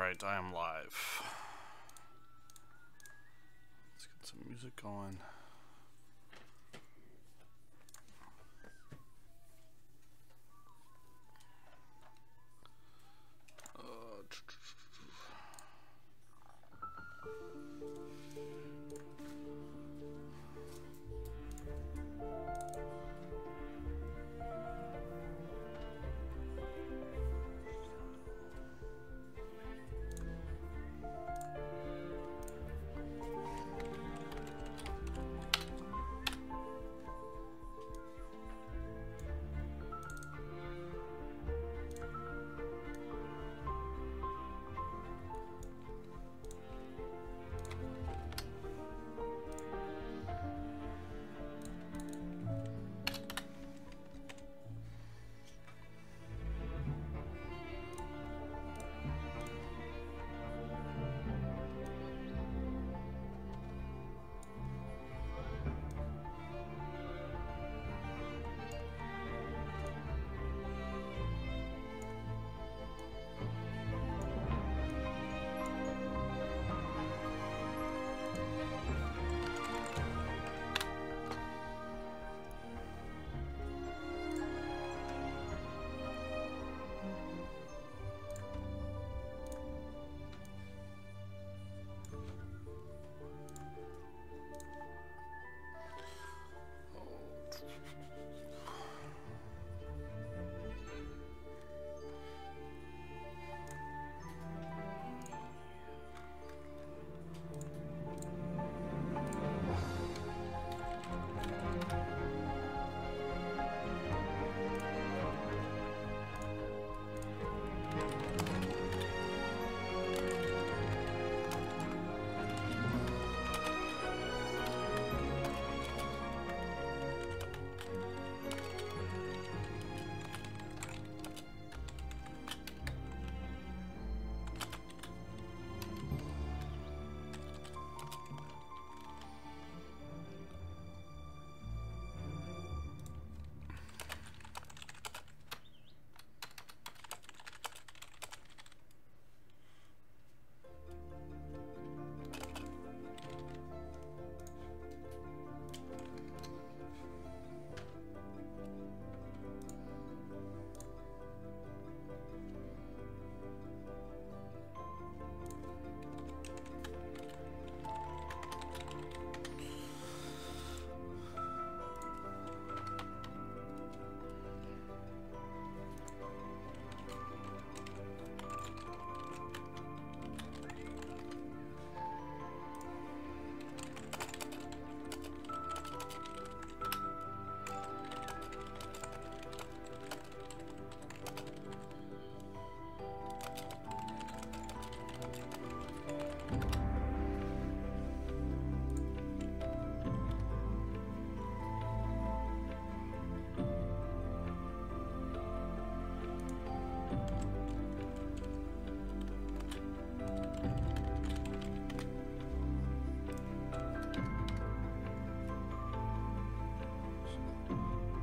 Alright, I am live. Let's get some music going.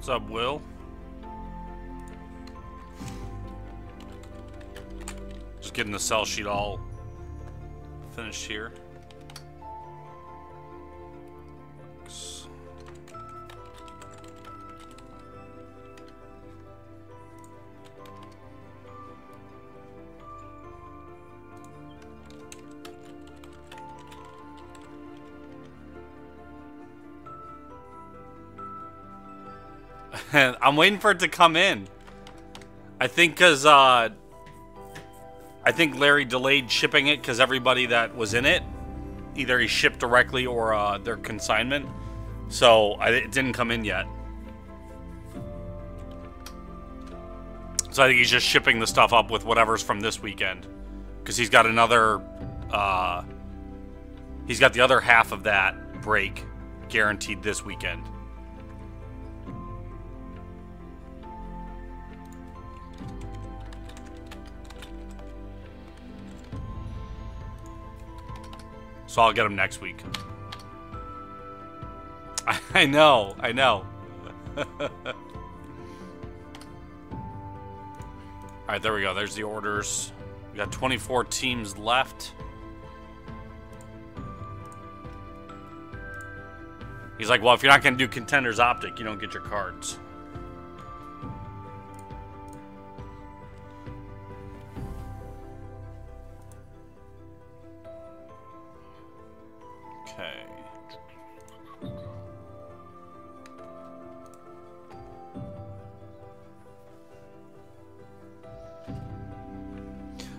What's up, Will? Just getting the sell sheet all finished here. I'm waiting for it to come in. I think because I think Larry delayed shipping it because everybody that was in it, either he shipped directly or their consignment. So it didn't come in yet. So I think he's just shipping the stuff up with whatever's from this weekend, because he's got another. He's got the other half of that break guaranteed this weekend. So I'll get them next week. I know, I know. Alright, there we go. There's the orders. We got 24 teams left. He's like, well, if you're not going to do Contenders Optic, you don't get your cards. Okay.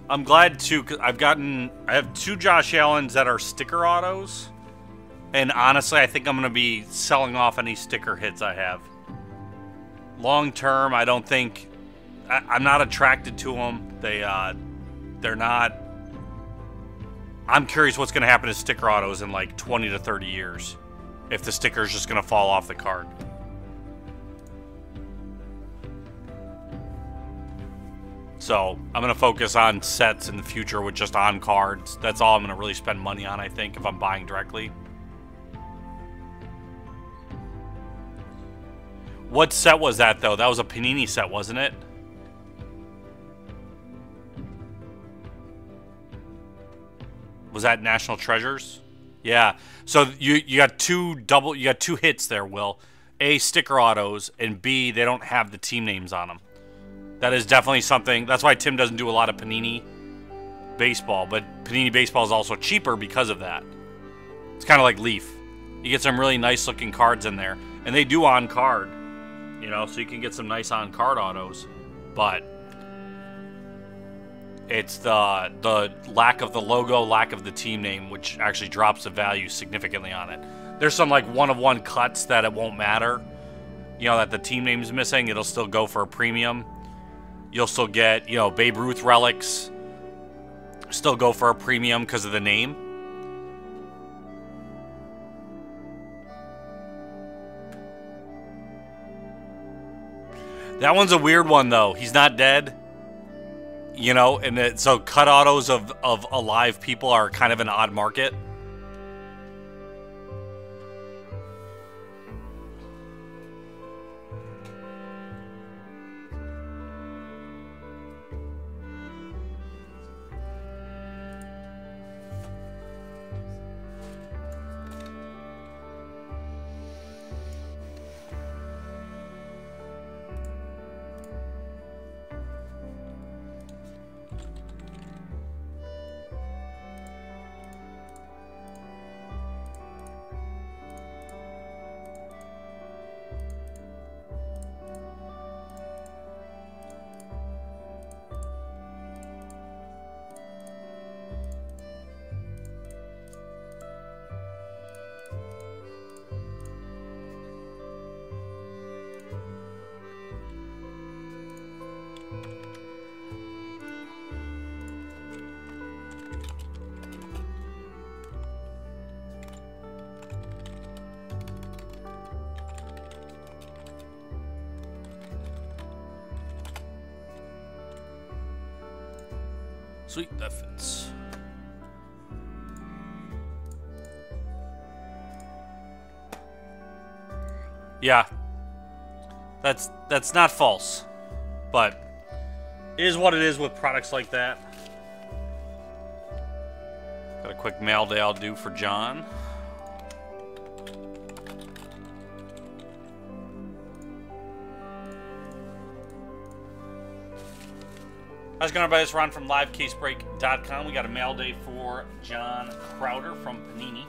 I'm glad too, because I have 2 Josh Allens that are sticker autos. And honestly, I think I'm going to be selling off any sticker hits I have. Long term, I don't think... I'm not attracted to them. They're not... I'm curious what's going to happen to sticker autos in like 20 to 30 years. If the sticker's just going to fall off the card. So, I'm going to focus on sets in the future with just on cards. That's all I'm going to really spend money on, I think, if I'm buying directly. What set was that, though? That was a Panini set, wasn't it? Was that National Treasures? Yeah. So you got two hits there, Will. A, sticker autos, and B, they don't have the team names on them. That is definitely something. That's why Tim doesn't do a lot of Panini baseball, but Panini baseball is also cheaper because of that. It's kind of like Leaf. You get some really nice looking cards in there, and they do on card. You know, so you can get some nice on-card autos, but it's the lack of the logo, lack of the team name, which actually drops the value significantly on it. There's some like one-of-one cuts that it won't matter. You know, that the team name's missing, it'll still go for a premium. You'll still get, you know, Babe Ruth relics, still go for a premium because of the name. That one's a weird one, though. He's not dead. You know, and so cut autos of alive people are kind of an odd market. Sweet, that fits. Yeah. That's not false. But it is what it is with products like that. Got a quick mail day I'll do for John. How's it going, everybody? It's Ron from LiveCaseBreak.com. We got a mail day for John Crowder from Panini.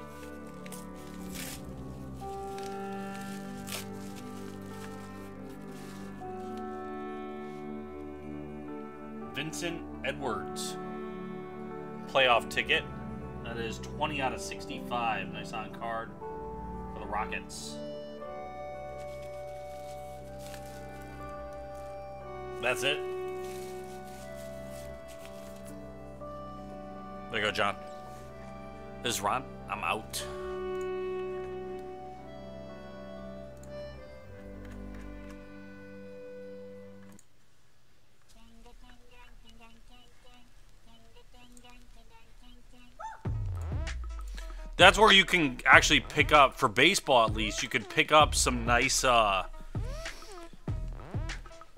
Vincent Edwards. Playoff ticket. That is 20 out of 65. Nice on card for the Rockets. That's it. There you go, John. This is Ron. I'm out. That's where you can actually pick up, for baseball at least, you could pick up some nice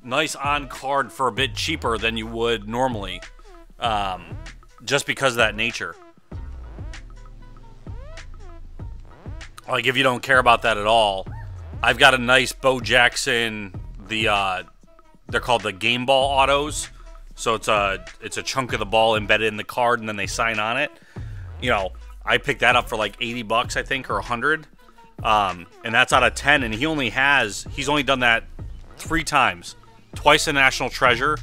nice on-card for a bit cheaper than you would normally. just because of that nature. Like, if you don't care about that at all, I've got a nice Bo Jackson, they're called the Game Ball Autos. So it's a chunk of the ball embedded in the card, and then they sign on it. You know, I picked that up for like 80 bucks, I think, or 100. And that's out of 10, and he's only done that 3 times. Twice in National Treasure,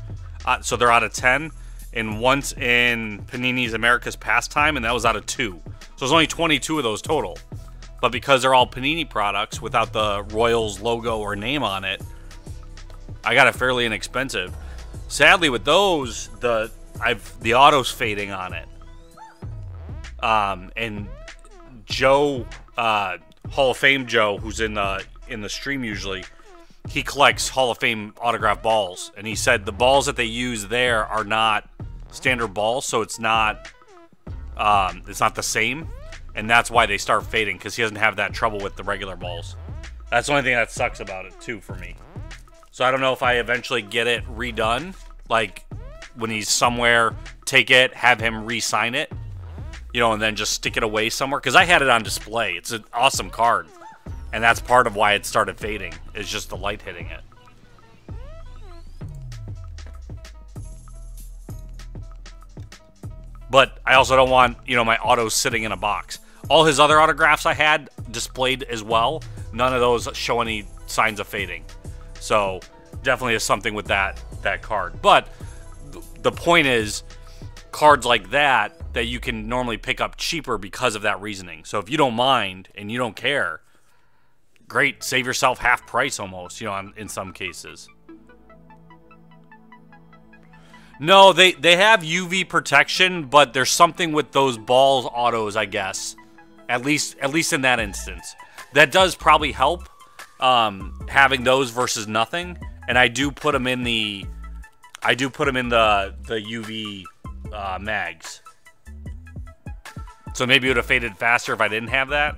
so they're out of 10, and once in Panini's America's Pastime, and that was out of 2. So there's only 22 of those total. But because they're all Panini products without the Royals logo or name on it, I got it fairly inexpensive. Sadly, with those, the auto's fading on it. And Joe, Hall of Fame Joe, who's in the stream usually, he collects Hall of Fame autographed balls, and he said the balls that they use there are not standard balls, so it's not the same. And that's why they start fading, because he doesn't have that trouble with the regular balls. That's the only thing that sucks about it, too, for me. So I don't know if I eventually get it redone. Like, when he's somewhere, take it, have him re-sign it. You know, and then just stick it away somewhere. Because I had it on display. It's an awesome card. And that's part of why it started fading. Is just the light hitting it. But I also don't want, you know, my autos sitting in a box. All his other autographs I had displayed as well. None of those show any signs of fading. So definitely is something with that card. But the point is, cards like that you can normally pick up cheaper because of that reasoning. So if you don't mind and you don't care, great, save yourself half price almost, you know, in some cases. No, they have UV protection, but there's something with those balls autos, I guess. At least in that instance. That does probably help, having those versus nothing. And I do put them in the UV mags. So maybe it would have faded faster if I didn't have that.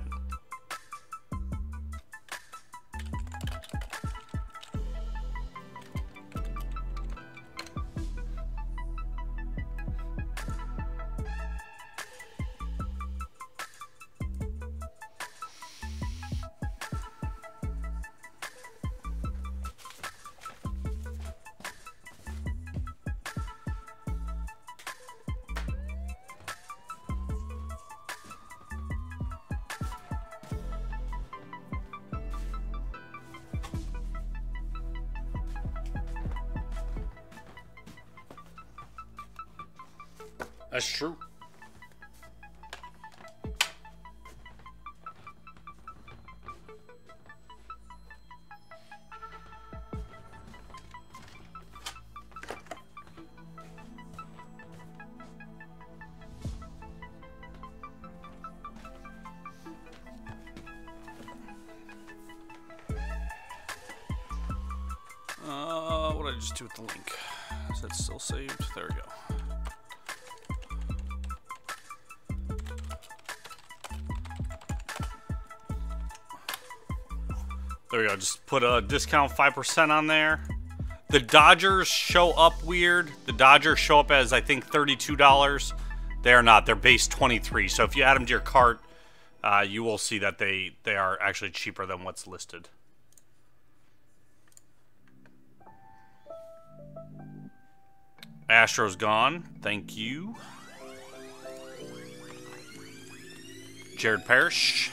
That's true. What did I just do with the link? Is that still saved? There we go. There we go. Just put a discount 5% on there. The Dodgers show up weird. The Dodgers show up as, I think, $32. They're not. They're base 23. So if you add them to your cart, you will see that they are actually cheaper than what's listed. Astro's gone. Thank you. Jared Parrish.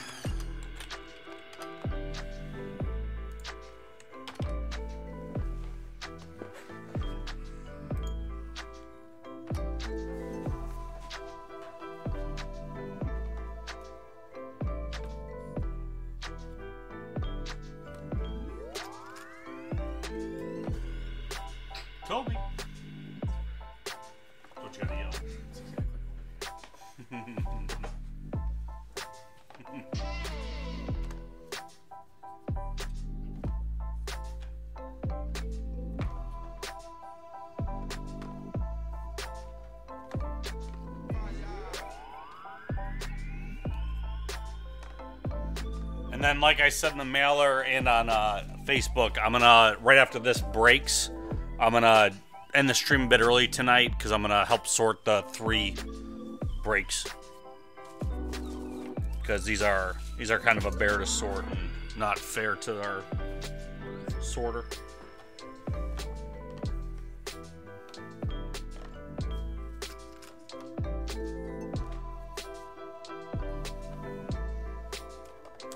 Toby. What you gotta yell? And then, like I said in the mailer and on Facebook, I'm gonna, right after this breaks, I'm gonna end the stream a bit early tonight because I'm gonna help sort the 3 breaks. Because these are kind of a bear to sort and not fair to our sorter.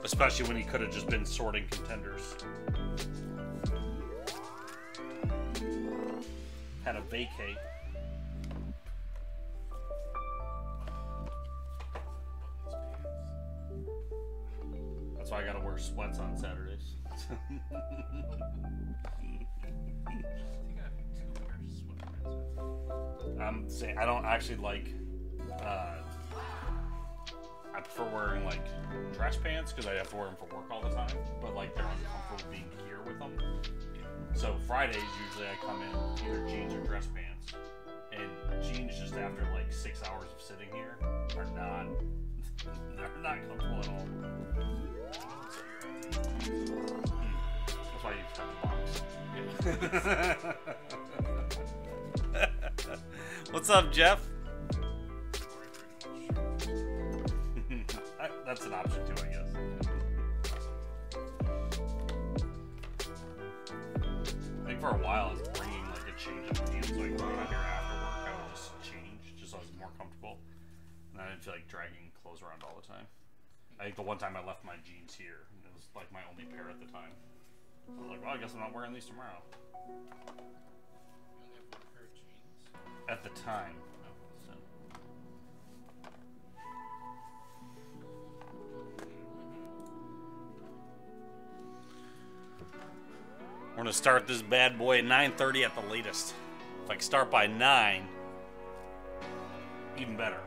Especially when he could have just been sorting contenders. Had a vacate. That's why I gotta wear sweats on Saturdays. I'm saying I don't actually like. I prefer wearing like dress pants because I have to wear them for work all the time. But like they're uncomfortable being here with them. So Fridays usually I come in either jeans or dress pants, and jeans just after like 6 hours of sitting here are not they're not comfortable at all. That's why you have the box. What's up, Jeff? That's an option too, I guess. I think for a while I was bringing like a change of pants, so I could come out here after work. I would just change, just so I was more comfortable, and I didn't feel like dragging clothes around all the time. I think the one time I left my jeans here, and it was like my only pair at the time. I was like, well, I guess I'm not wearing these tomorrow. You only have one pair of jeans? At the time. So. We're gonna start this bad boy at 9:30 at the latest. If I can start by 9, even better.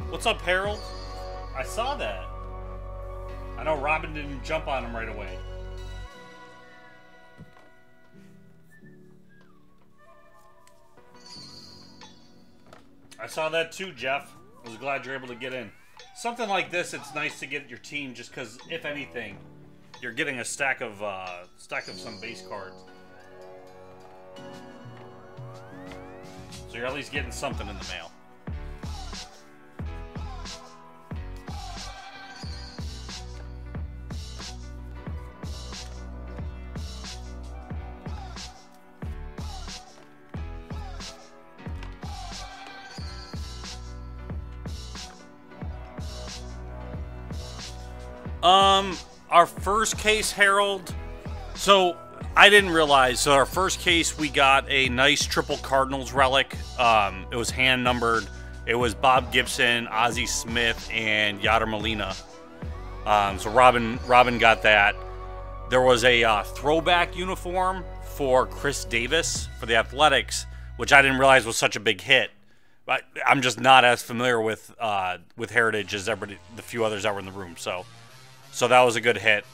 What's up, Harold? I saw that. I know Robin didn't jump on him right away. I saw that too, Jeff. I was glad you're able to get in. Something like this, it's nice to get your team just because, if anything, you're getting a stack of some base cards. So you're at least getting something in the mail. Our first case, Harold, so I didn't realize, so our first case, we got a nice triple Cardinals relic. It was hand numbered. It was Bob Gibson, Ozzie Smith, and Yadier Molina. So Robin got that. There was a throwback uniform for Chris Davis for the Athletics, which I didn't realize was such a big hit. But I'm just not as familiar with Heritage as the few others that were in the room. So that was a good hit.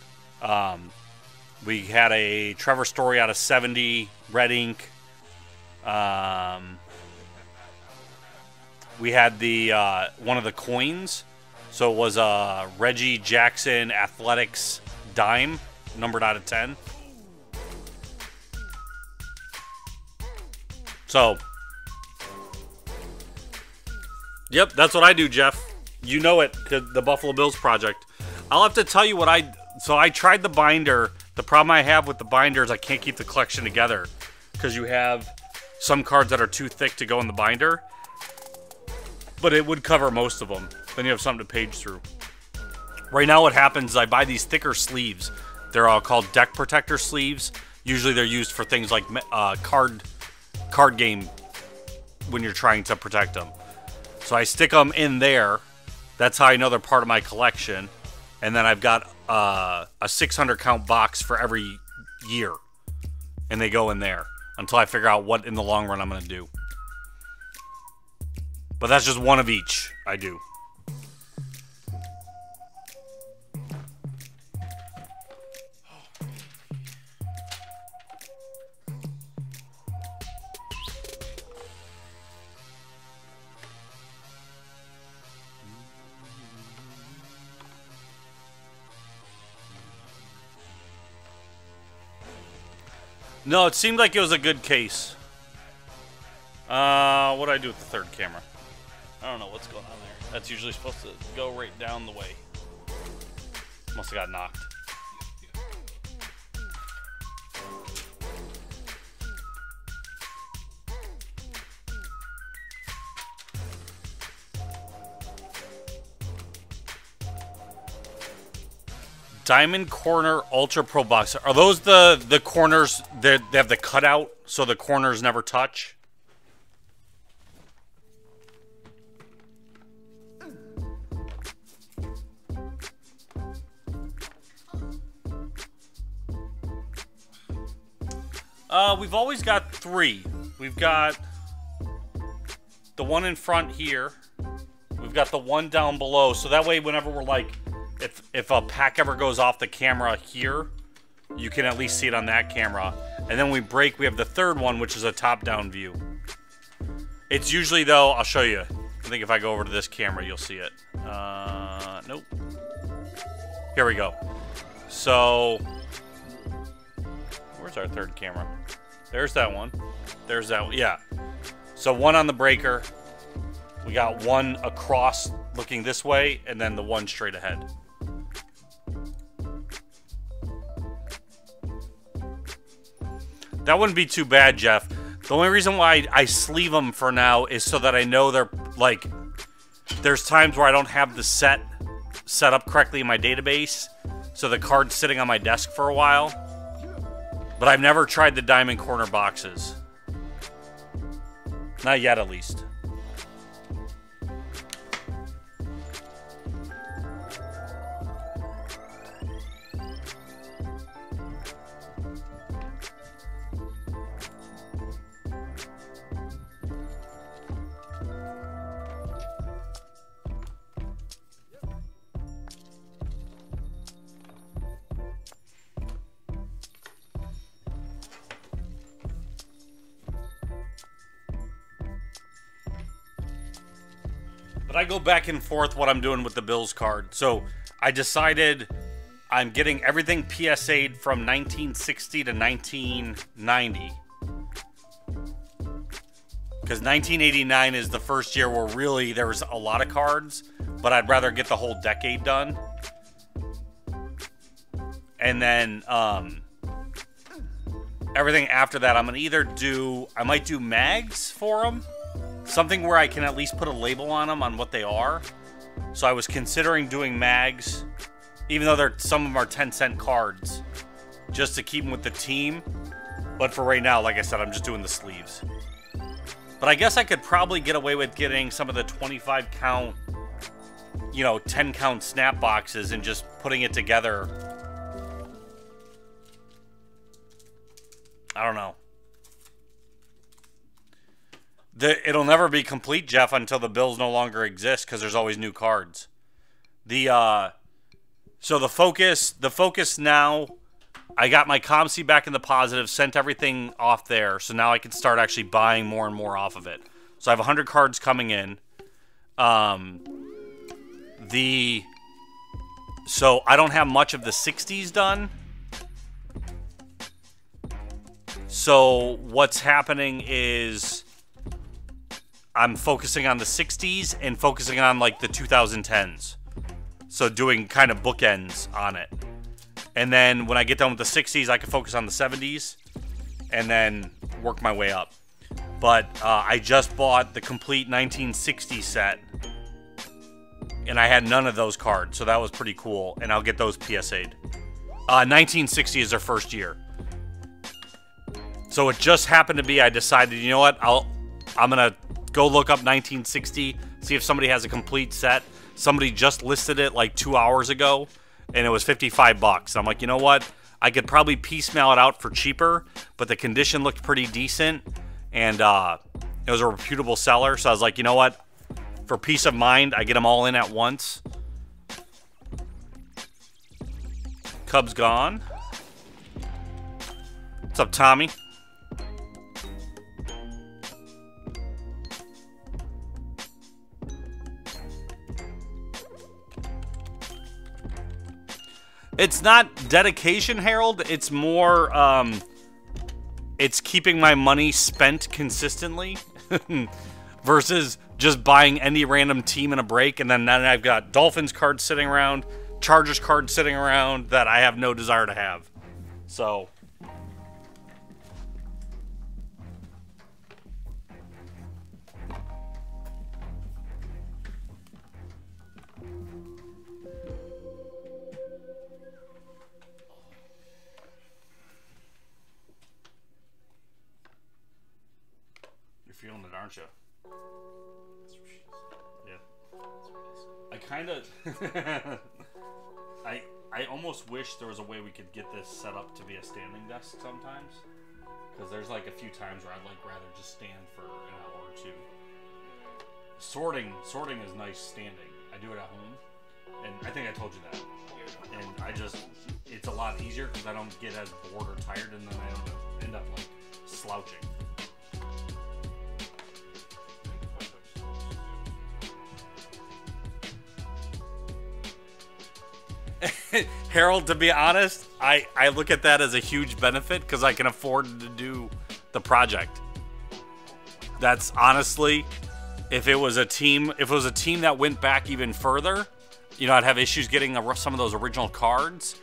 We had a Trevor Story out of 70, red ink. We had the one of the coins. So it was a Reggie Jackson Athletics dime, numbered out of 10. So, yep, that's what I do, Jeff. You know it, the Buffalo Bills Project. I'll have to tell you what so I tried the binder. The problem I have with the binder is I can't keep the collection together because you have some cards that are too thick to go in the binder, but it would cover most of them. Then you have something to page through. Right now what happens is I buy these thicker sleeves. They're all called deck protector sleeves. Usually they're used for things like card game when you're trying to protect them. So I stick them in there. That's how I know they're part of my collection. And then I've got a 600 count box for every year. And they go in there until I figure out what in the long run I'm going to do. But that's just one of each I do. No, it seemed like it was a good case. What do I do with the third camera? I don't know what's going on there. That's usually supposed to go right down the way. Must have got knocked. Diamond Corner Ultra Pro Box. Are those the corners that they have the cutout so the corners never touch? We've always got 3. We've got the one in front here. We've got the one down below. So that way, whenever we're like, if a pack ever goes off the camera here, you can at least see it on that camera. And then we break, we have the third one, which is a top-down view. It's usually, though, I'll show you. I think if I go over to this camera, you'll see it. Nope. Here we go. So, where's our third camera? There's that one. There's that one. Yeah. So one on the breaker. We got one across looking this way, and then the one straight ahead. That wouldn't be too bad, Jeff. The only reason why I sleeve them for now is so that I know they're, like, there's times where I don't have the set up correctly in my database, so the card's sitting on my desk for a while. But I've never tried the Diamond Corner boxes. Not yet, at least. But I go back and forth what I'm doing with the Bills card. So I decided I'm getting everything PSA'd from 1960 to 1990. Because 1989 is the first year where really there was a lot of cards, but I'd rather get the whole decade done. And then everything after that, I'm going to either do, I might do mags for them. Something where I can at least put a label on them on what they are. So I was considering doing mags, even though some of them are 10-cent cards, just to keep them with the team. But for right now, like I said, I'm just doing the sleeves. But I guess I could probably get away with getting some of the 25 count, you know, 10 count snap boxes and just putting it together. I don't know. It'll never be complete, Jeff, until the Bills no longer exist, because there's always new cards. So the focus now, I got my ComC back in the positive, sent everything off there, so now I can start actually buying more and more off of it. So I have 100 cards coming in. So I don't have much of the 60s done. So what's happening is I'm focusing on the 60s and focusing on like the 2010s. So doing kind of bookends on it. And then when I get done with the 60s, I can focus on the 70s and then work my way up. But I just bought the complete 1960 set and I had none of those cards. So that was pretty cool. And I'll get those PSA'd. 1960 is their first year. So it just happened to be, I decided, you know what, I'm going to go look up 1960, see if somebody has a complete set. Somebody just listed it like 2 hours ago. and it was 55 bucks. I'm like, you know what? I could probably piecemeal it out for cheaper, but the condition looked pretty decent, and it was a reputable seller. So I was like, you know what? For peace of mind, I get them all in at once. Cubs gone. What's up, Tommy? It's not dedication, Harold. It's more, it's keeping my money spent consistently versus just buying any random team in a break. And then I've got Dolphins cards sitting around, Chargers cards sitting around that I have no desire to have. So... feeling it, aren't you? Yeah. I kind of... I almost wish there was a way we could get this set up to be a standing desk sometimes. Because there's like a few times where I'd like rather just stand for an hour or two. Sorting is nice standing. I do it at home. And I think I told you that. And I just... It's a lot easier because I don't get as bored or tired, and then I end up like slouching. Harold, to be honest, I look at that as a huge benefit because I can afford to do the project. That's honestly, if it was a team that went back even further, you know, I'd have issues getting some of those original cards.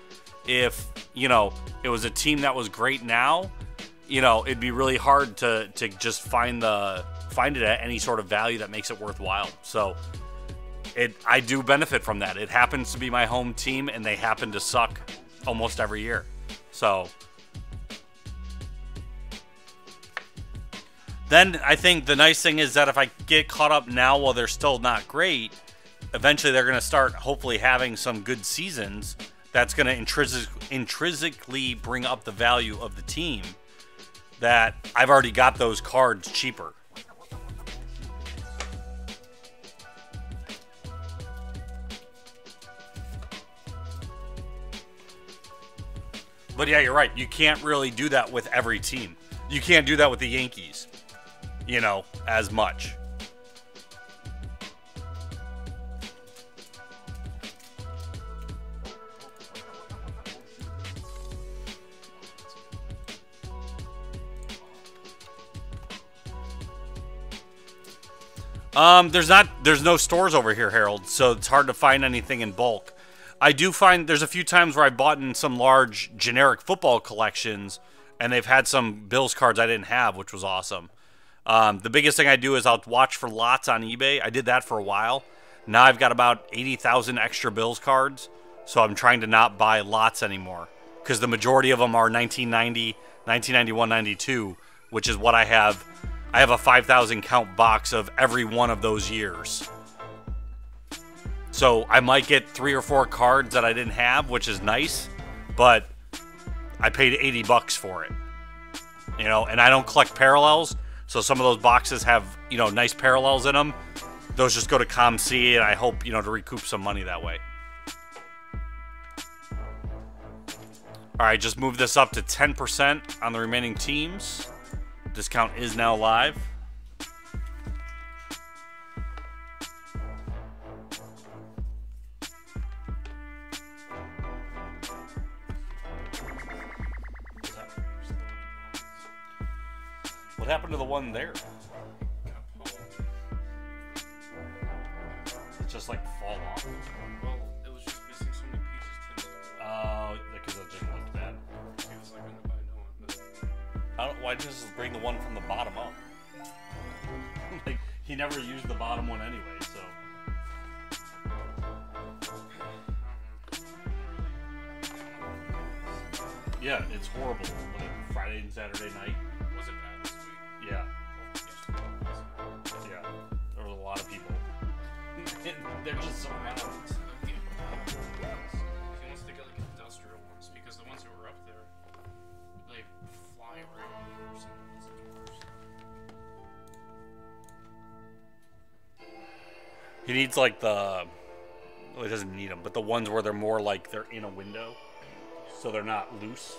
If, you know, it was a team that was great now, you know, it'd be really hard to just find it at any sort of value that makes it worthwhile. So I do benefit from that. It happens to be my home team, and they happen to suck almost every year. So then I think the nice thing is that if I get caught up now while they're still not great, eventually they're going to start hopefully having some good seasons. That's going to intrinsically bring up the value of the team, that I've already got those cards cheaper. But yeah, you're right. You can't really do that with every team. You can't do that with the Yankees, you know, as much. There's no stores over here, Harold, so it's hard to find anything in bulk. I do find there's a few times where I bought in some large generic football collections, and they've had some Bills cards I didn't have, which was awesome. The biggest thing I do is I'll watch for lots on eBay. I did that for a while. Now I've got about 80,000 extra Bills cards, so I'm trying to not buy lots anymore, because the majority of them are 1990, 1991, 92, which is what I have. I have a 5,000 count box of every one of those years. So I might get 3 or 4 cards that I didn't have, which is nice, but I paid 80 bucks for it. You know, and I don't collect parallels, so some of those boxes have, you know, nice parallels in them. Those just go to ComC, and I hope, you know, to recoup some money that way. All right, just move this up to 10% on the remaining teams. Discount is now live. What happened to the one there? It just like fall off. Well, it was just missing so many pieces too. Oh, because it didn't look bad. He was like, I'm gonna buy no one, but Why just bring the one from the bottom up? Like, he never used the bottom one anyway, so. Yeah, it's horrible. Like Friday and Saturday night. was it bad this week? Yeah. Oh, Yeah. There was a lot of people. They're just so loud. He wants He needs like the... Well, he doesn't need them, but the ones where they're more like they're in a window. So they're not loose.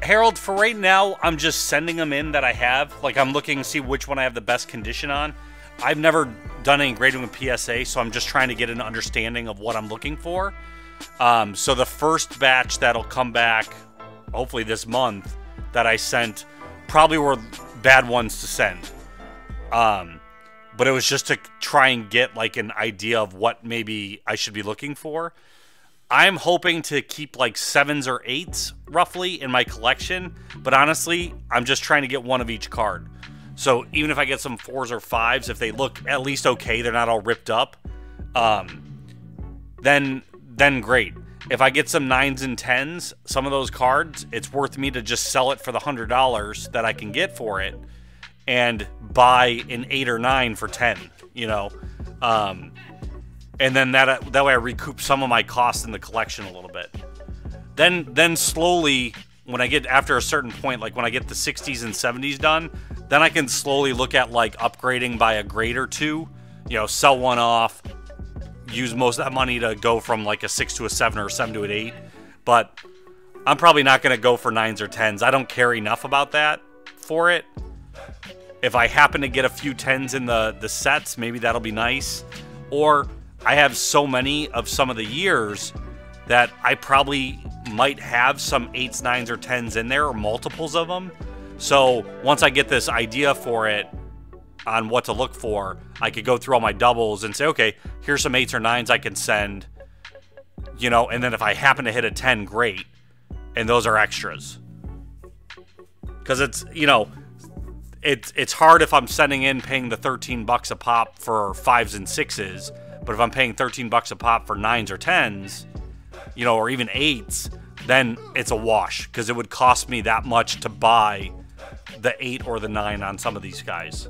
Harold, for right now, I'm just sending them in that I have. Like, I'm looking to see which one I have the best condition on. I've never done any grading with PSA, so I'm just trying to get an understanding of what I'm looking for. So the first batch that'll come back, hopefully this month, that I sent, probably were bad ones to send. But it was just to try and get, like, an idea of what maybe I should be looking for. I'm hoping to keep like 7s or 8s roughly in my collection, but honestly, I'm just trying to get one of each card. So even if I get some 4s or 5s, if they look at least okay, they're not all ripped up, then great. If I get some 9s and 10s, some of those cards, it's worth me to just sell it for the $100 that I can get for it and buy an 8 or 9 for 10, you know. And then that way I recoup some of my costs in the collection a little bit. Then slowly, when I get after a certain point, like when I get the 60s and 70s done, then I can slowly look at like upgrading by a grade or two, you know, sell one off, use most of that money to go from like a 6 to a 7 or a 7 to an 8. But I'm probably not going to go for 9s or 10s. I don't care enough about that for it. If I happen to get a few 10s in the sets, maybe that'll be nice. Or I have so many of some of the years that I probably might have some 8s, 9s, or 10s in there, or multiples of them. So once I get this idea for it on what to look for, I could go through all my doubles and say, okay, here's some 8s or 9s I can send, you know, and then if I happen to hit a 10, great. And those are extras. Because it's, you know, it's hard if I'm sending in paying the $13 a pop for 5s and 6s. But if I'm paying $13 a pop for 9s or 10s, you know, or even 8s, then it's a wash because it would cost me that much to buy the 8 or the 9 on some of these guys.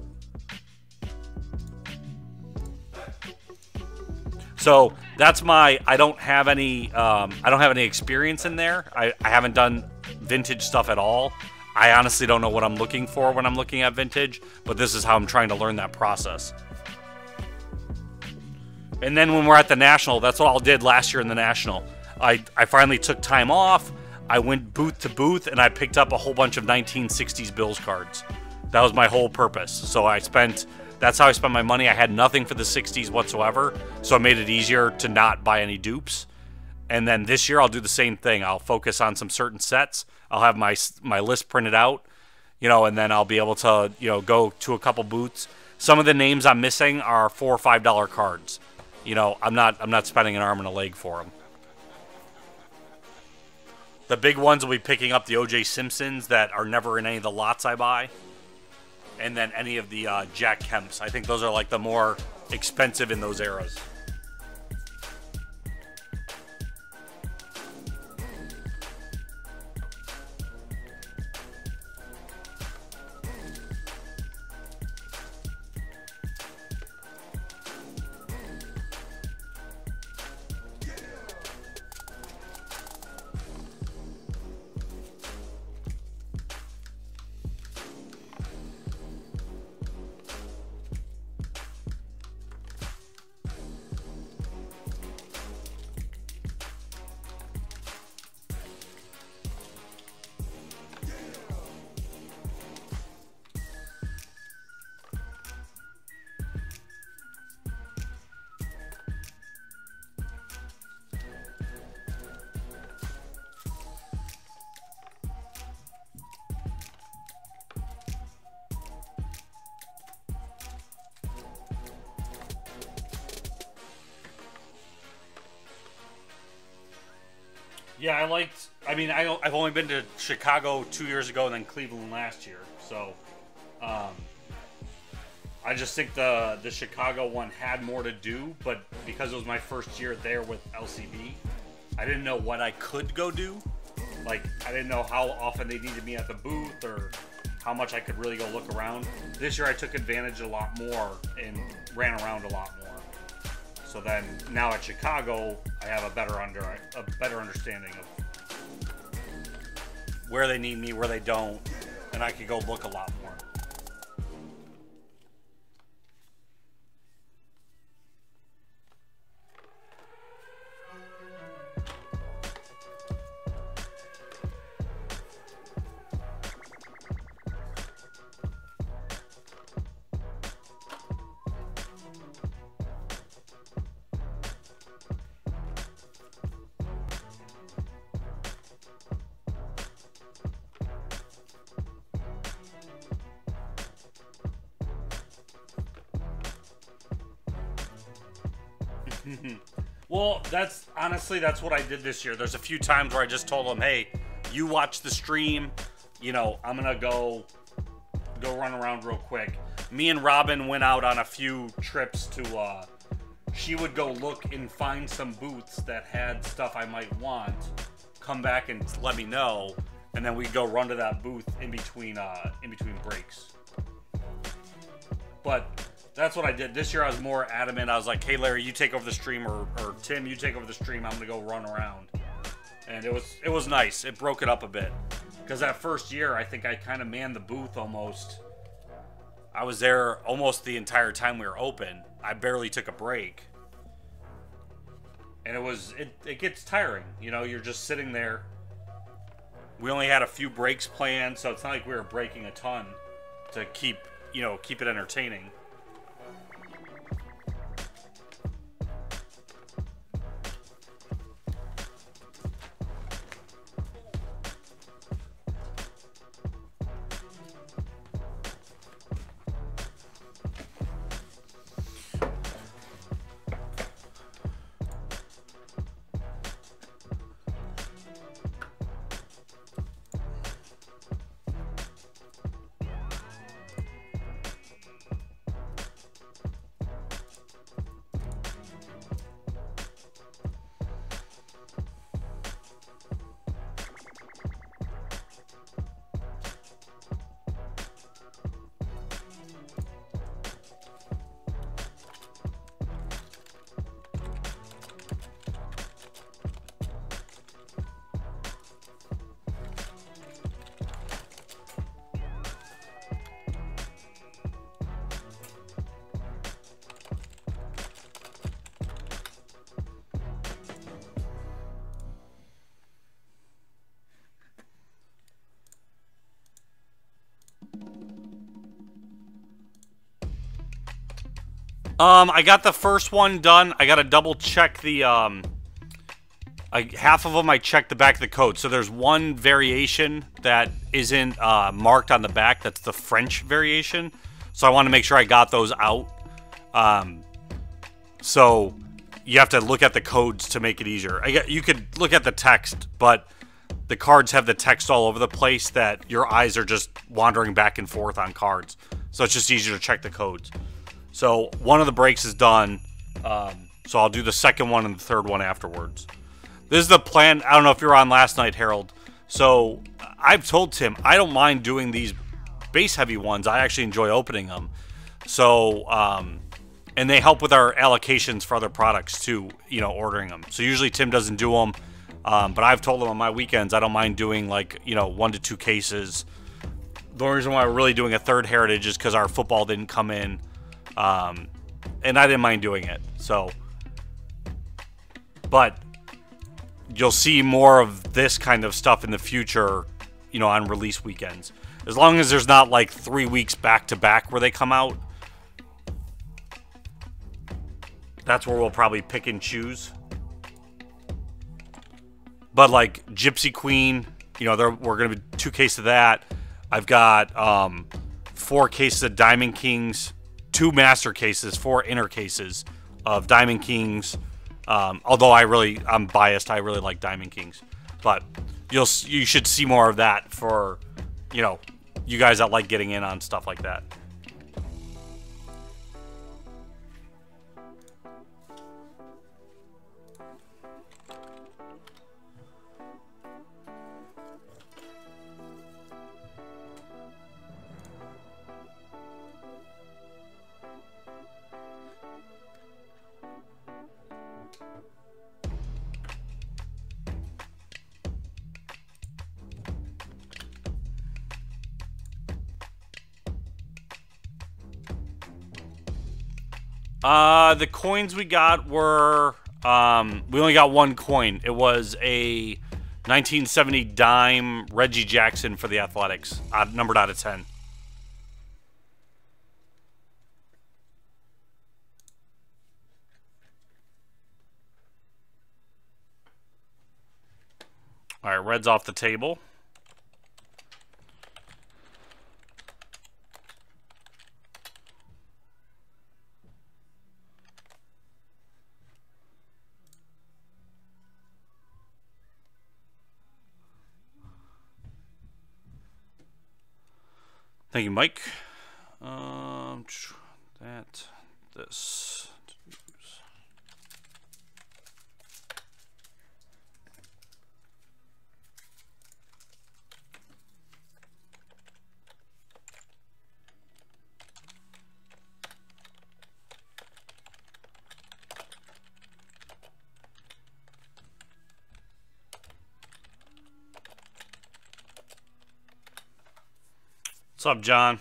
So that's my. I don't have any experience in there. I haven't done vintage stuff at all. I honestly don't know what I'm looking for when I'm looking at vintage, but this is how I'm trying to learn that process. And then when we're at the National, that's what I did last year in the National. I finally took time off. I went booth to booth, and I picked up a whole bunch of 1960s Bills cards. That was my whole purpose. So that's how I spent my money. I had nothing for the 60s whatsoever, so it made it easier to not buy any dupes. And then this year, I'll do the same thing. I'll focus on some certain sets. I'll have my list printed out, you know, and then I'll be able to, you know, go to a couple booths. Some of the names I'm missing are $4 or $5 cards. You know, I'm not spending an arm and a leg for them. The big ones will be picking up the O.J. Simpsons that are never in any of the lots I buy. And then any of the Jack Kemps. I think those are like the more expensive in those eras. Yeah, I've only been to Chicago 2 years ago and then Cleveland last year. So, I just think the Chicago one had more to do, but because it was my first year there with LCB, I didn't know what I could go do. Like, I didn't know how often they needed me at the booth or how much I could really go look around. This year I took advantage a lot more and ran around a lot more. So then, now at Chicago, I have a better understanding of where they need me, where they don't, and I could go look a lot more. Well, that's honestly, that's what I did this year. There's a few times where I just told them, hey, you watch the stream. You know, I'm going to go run around real quick. Me and Robin went out on a few trips to, she would go look and find some booths that had stuff I might want, come back and let me know, and then we'd go run to that booth in between breaks. But that's what I did. This year I was more adamant. I was like, hey Larry, you take over the stream, or Tim, you take over the stream. I'm gonna go run around. And it was nice. It broke it up a bit. Because that first year, I think I kind of manned the booth almost. I was there almost the entire time we were open. I barely took a break. And it gets tiring. You know, you're just sitting there. We only had a few breaks planned, so it's not like we were breaking a ton to keep it entertaining. I got the first one done. I got to double check the, half of them I checked the back of the code. So there's one variation that isn't marked on the back. That's the French variation. So I want to make sure I got those out. So you have to look at the codes to make it easier. You could look at the text, but the cards have the text all over the place that your eyes are just wandering back and forth on cards. So it's just easier to check the codes. So one of the breaks is done, so I'll do the second one and the third one afterwards. This is the plan. I don't know if you were on last night, Harold. So I've told Tim, I don't mind doing these base-heavy ones. I actually enjoy opening them. So, and they help with our allocations for other products too, you know, ordering them. So usually Tim doesn't do them, but I've told him on my weekends I don't mind doing like, you know, 1 to 2 cases. The only reason why we're really doing a third Heritage is because our football didn't come in. And I didn't mind doing it, so. But you'll see more of this kind of stuff in the future, you know, on release weekends. As long as there's not like 3 weeks back to back where they come out. That's where we'll probably pick and choose. But like Gypsy Queen, you know, we're going to be 2 cases of that. I've got 4 cases of Diamond Kings. 2 master cases, 4 inner cases of Diamond Kings. Although I'm biased, I really like Diamond Kings. But you should see more of that for, you know, you guys that like getting in on stuff like that. The coins we got were, we only got 1 coin. It was a 1970 dime Reggie Jackson for the Athletics, numbered out of 10. All right, red's off the table. Thank you, Mike. This. What's up, John?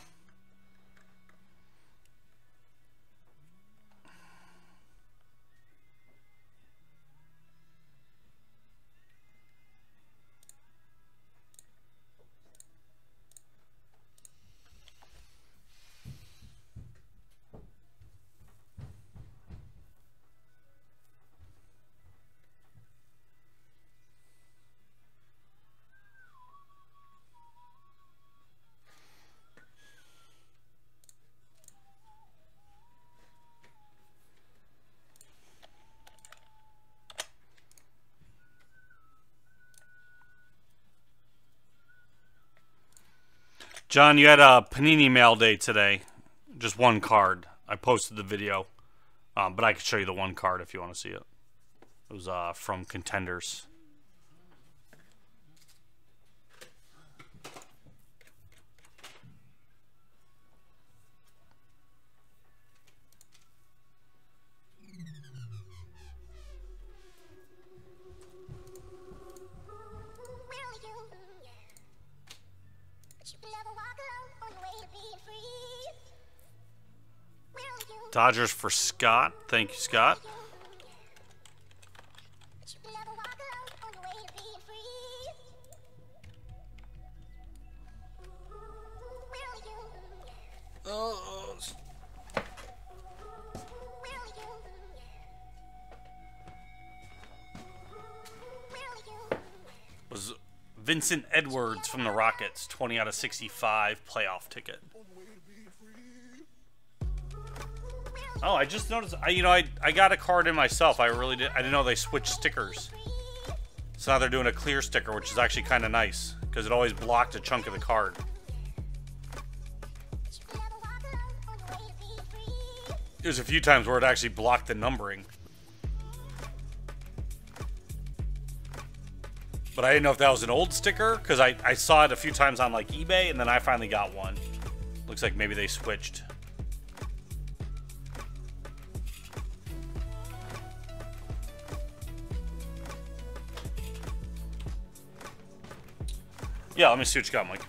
John, you had a Panini Mail Day today. Just one card. I posted the video, but I could show you the one card if you want to see it. It was from Contenders. Dodgers for Scott. Thank you, Scott. Was Vincent Edwards from the Rockets, 20 out of 65 playoff ticket. Oh, I just noticed. I got a card in myself. I didn't know they switched stickers. So now they're doing a clear sticker, which is actually kind of nice because it always blocked a chunk of the card. There's a few times where it actually blocked the numbering. But I didn't know if that was an old sticker because I saw it a few times on like eBay, and then I finally got one. Looks like maybe they switched. Yeah, let me see what you got, Mike.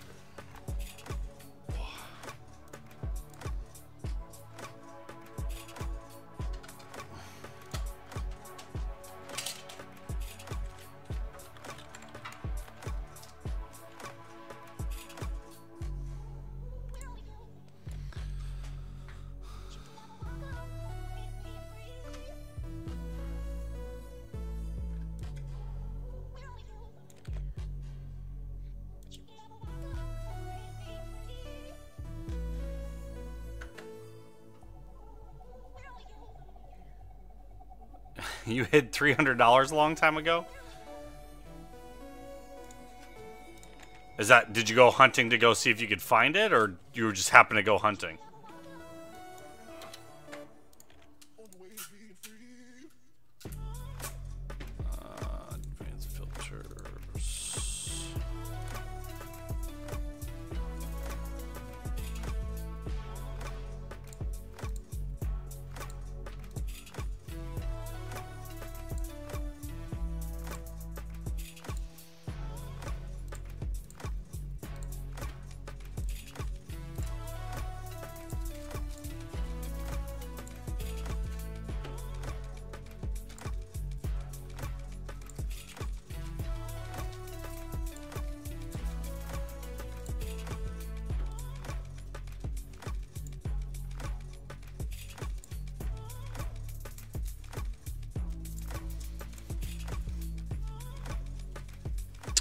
You hid $300 a long time ago? Did you go hunting to go see if you could find it, or you just happen to go hunting? Advanced filters.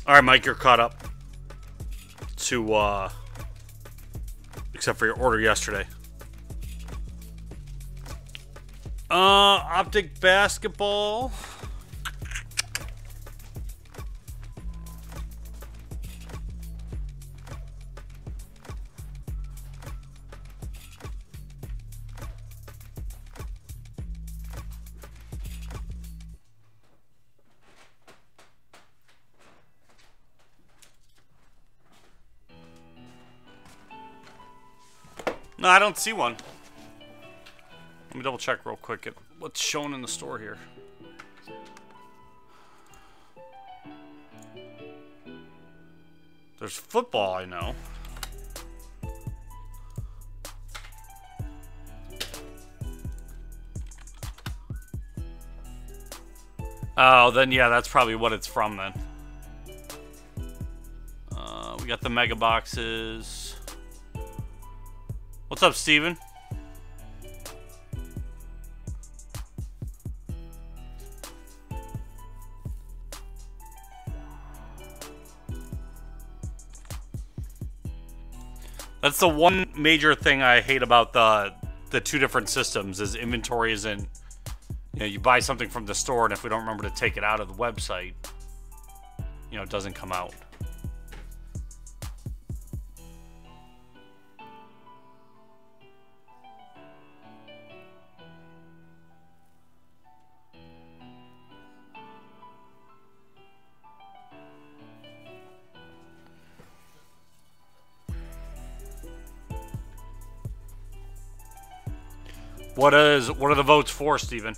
All right, Mike, you're caught up to, except for your order yesterday. Optic basketball. No, I don't see one. Let me double check real quick at what's shown in the store here. There's football, I know. Oh, then yeah, that's probably what it's from then. We got the mega boxes. What's up, Steven? That's the one major thing I hate about the two different systems is inventory isn't, you know, you buy something from the store and if we don't remember to take it out of the website, you know, it doesn't come out. What are the votes for, Steven?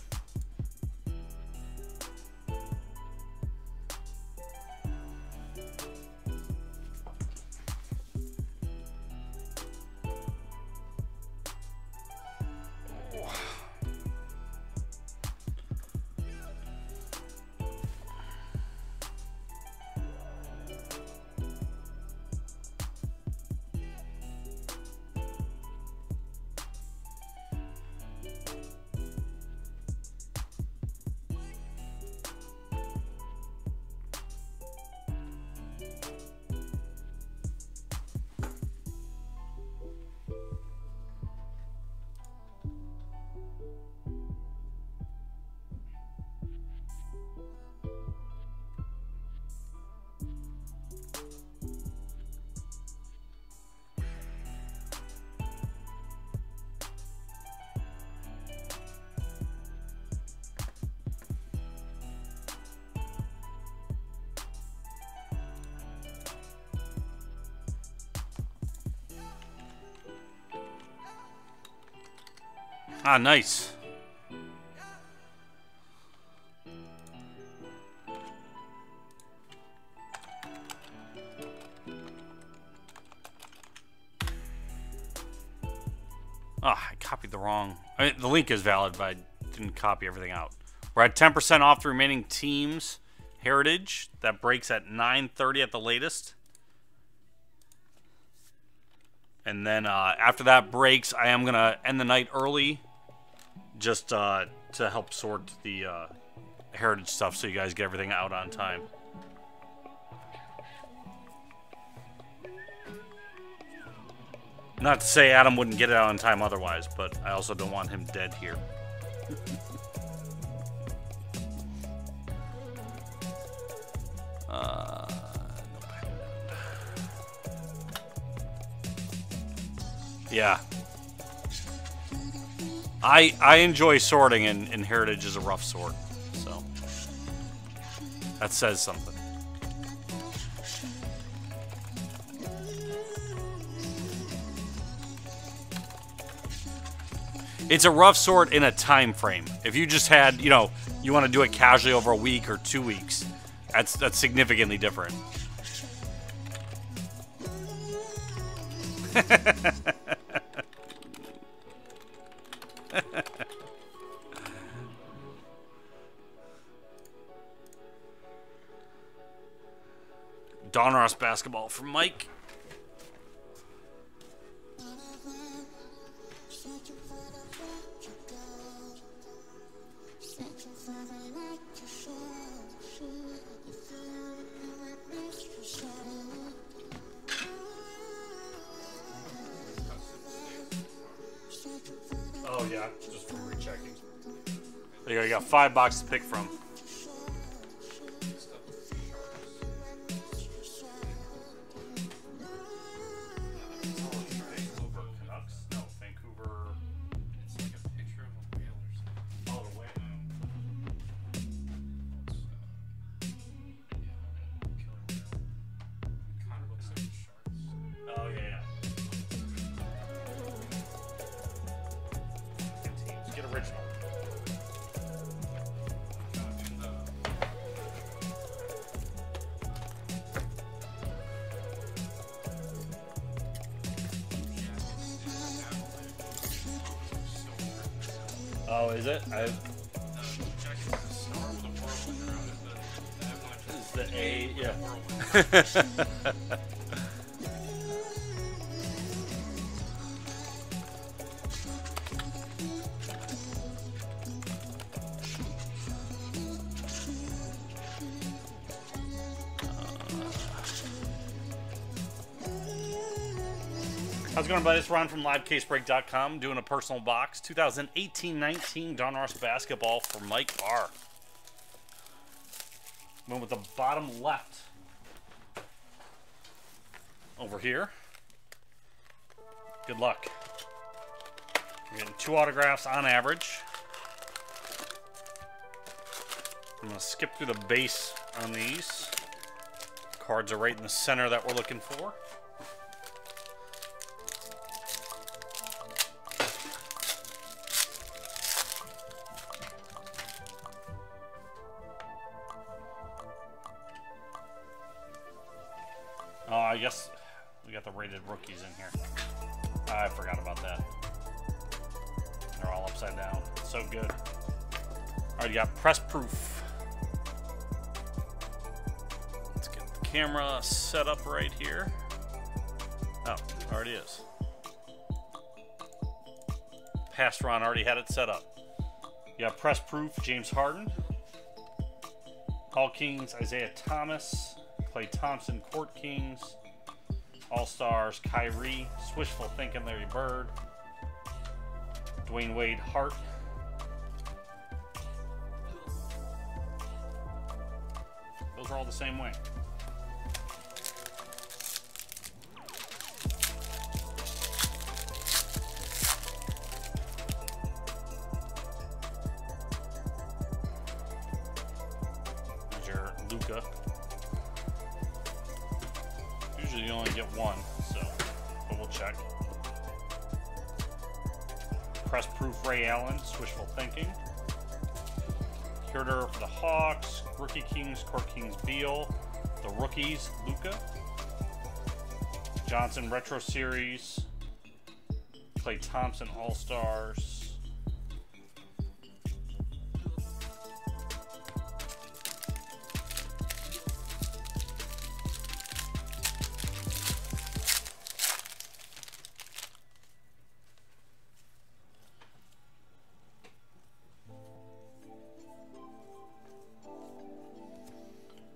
Ah, nice. Ah, I copied the wrong. I mean, the link is valid, but I didn't copy everything out. We're at 10% off the remaining teams. Heritage, that breaks at 9:30 at the latest. And then after that breaks, I am going to end the night early just to help sort the Heritage stuff so you guys get everything out on time. Not to say Adam wouldn't get it out on time otherwise, but I also don't want him dead here. Yeah. I enjoy sorting, and Heritage is a rough sort, so that says something. It's a rough sort in a time frame. If you just had, you know, you want to do it casually over a week or 2 weeks, that's significantly different. Don Ross basketball from Mike. Oh yeah, just for rechecking. There you go, you got 5 boxes to pick from. Oh, is it? Jack is a star with a whirlwind around it, but that much Is the A, yeah. whirlwind. How's it going, buddy? It's Ron from LiveCaseBreak.com doing a personal box. 2018-19 Donruss basketball for Mike R. Went with the bottom left over here. Good luck. You're getting 2 autographs on average. I'm going to skip through the base on these. Cards are right in the center that we're looking for. Oh, I guess we got the rated rookies in here. I forgot about that. They're all upside down. So good. Alright, you got press proof. Let's get the camera set up right here. Oh, already is. Past Ron already had it set up. You got press proof James Harden. Hall Kings Isaiah Thomas. Klay Thompson, Court Kings, All-Stars, Kyrie, Swishful Thinking, Larry Bird, Dwayne Wade, Hart, those are all the same way. There's your Luka. Usually you only get one, so but we'll check. Press proof Ray Allen, Swishful Thinking. Herder for the Hawks, Rookie Kings, Court Kings Beal, the Rookies, Luka. Johnson Retro Series, Klay Thompson All-Stars.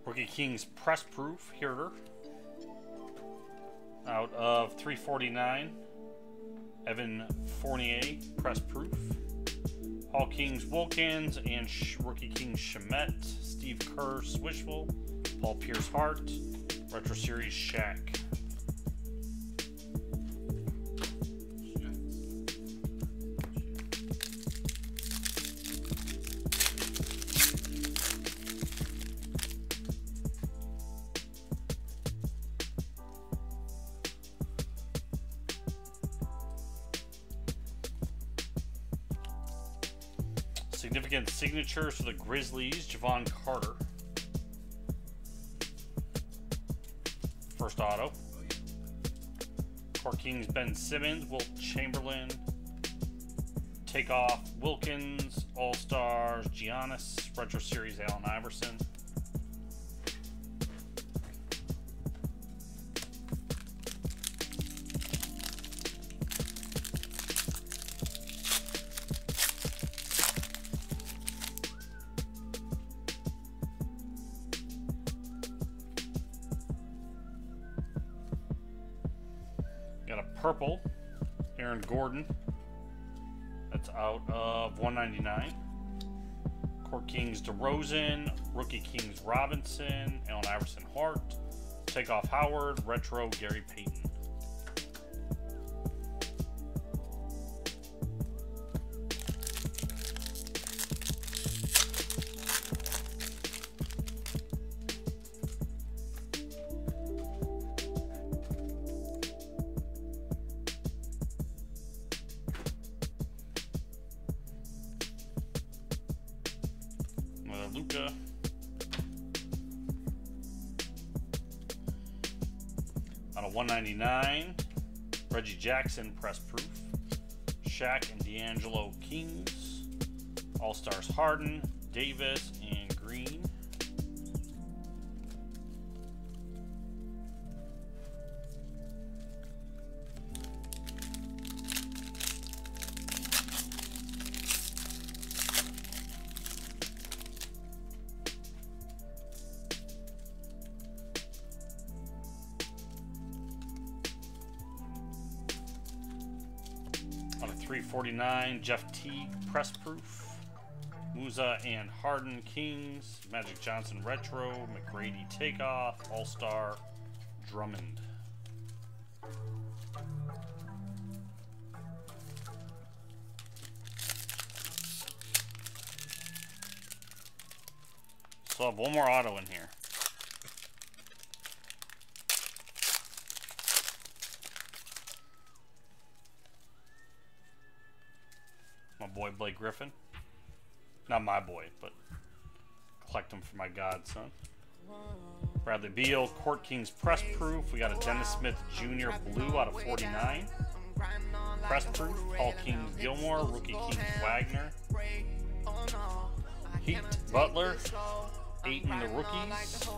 Rookie Kings Press Proof Herder out of 349. Evan Fournier Press Proof. Hall Kings Wilkins and Rookie Kings Shemet. Steve Kerr Swishful. Paul Pierce Hart. Retro Series Shaq. Significant signatures for the Grizzlies, Javon Carter. First auto. Court Kings, Ben Simmons, Wilt Chamberlain. Takeoff, Wilkins, All-Stars, Giannis, Retro Series, Allen Iverson. Got a purple, Aaron Gordon. That's out of 199. Court Kings DeRozan, Rookie Kings Robinson, Allen Iverson Hart, Takeoff Howard, Retro Gary Payton. Luka. On a 199, Reggie Jackson Press Proof. Shaq and D'Angelo Kings. All-Stars Harden, Davis, and Green. On a 349, Jeff Teague, press proof. Musa and Harden, Kings. Magic Johnson, retro. McGrady, takeoff. All-Star, Drummond. So I have one more auto in here. My boy Blake Griffin. Not my boy, but collect him for my godson. Bradley Beal, Court Kings press proof. We got a Dennis Smith Jr. blue out of 49. Press proof. Paul Kings Gilmore, rookie Kings Wagner. Heat Butler. Ayton the rookies.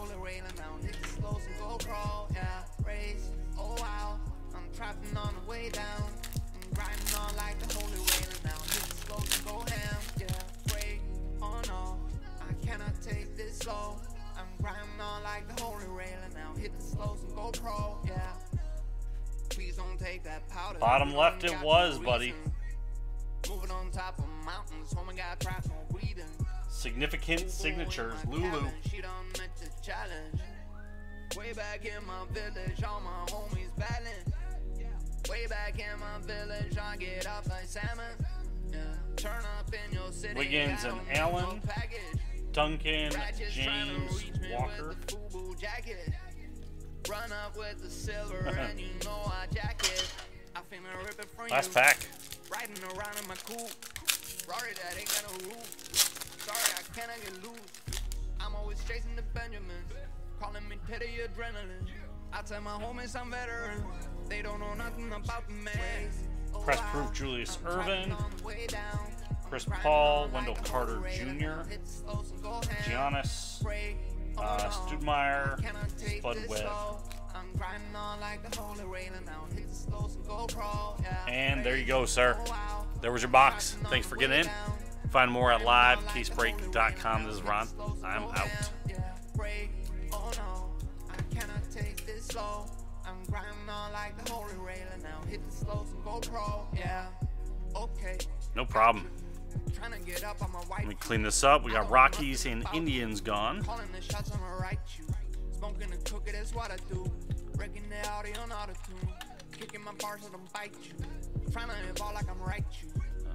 Trapping on the way down, I'm grinding on like the holy railer now. Hit the slow to go ham, yeah. Break, oh no, I cannot take this slow. I'm grinding on like the holy railer now. Hit the slows and go pro, yeah. Please don't take that powder. Bottom left it was, buddy. Moving on top of mountains, home got trapped, no breathing. Significant signatures, Lulu. She done met the challenge. Way back in my village, all my homies battling. Way back in my village, I get up like salmon. Yeah. Turn up in your city. Wiggins and Allen. Duncan, James, Walker. Run up with the silver and you know I jack it. I finna rip it from Last you. pack. Riding around in my coupe. Rory that ain't got no roof. Sorry, I cannot get loose. I'm always chasing the Benjamins. Calling me petty adrenaline. I tell my homies I'm veteran. They don't know nothing about me. Press proof Julius Irvin. Chris Paul, Wendell Carter Jr. Giannis. Studmeyer. Spud Webb. And there you go, sir. There was your box. Thanks for getting in. Find more at LiveCaseBreak.com. This is Ron. I'm out. I'm grinding on like the holy railer now. Hit the slows and go pro. Yeah. Okay. No problem. Trying to get up on my white. Let me clean this up. We got Rockies and Indians gone. Calling the shots on my right you. Smoking and cooking is what I do. Breaking the audio on auto-tune. Kicking my bars so don't bite you. Trying to evolve like I'm right you.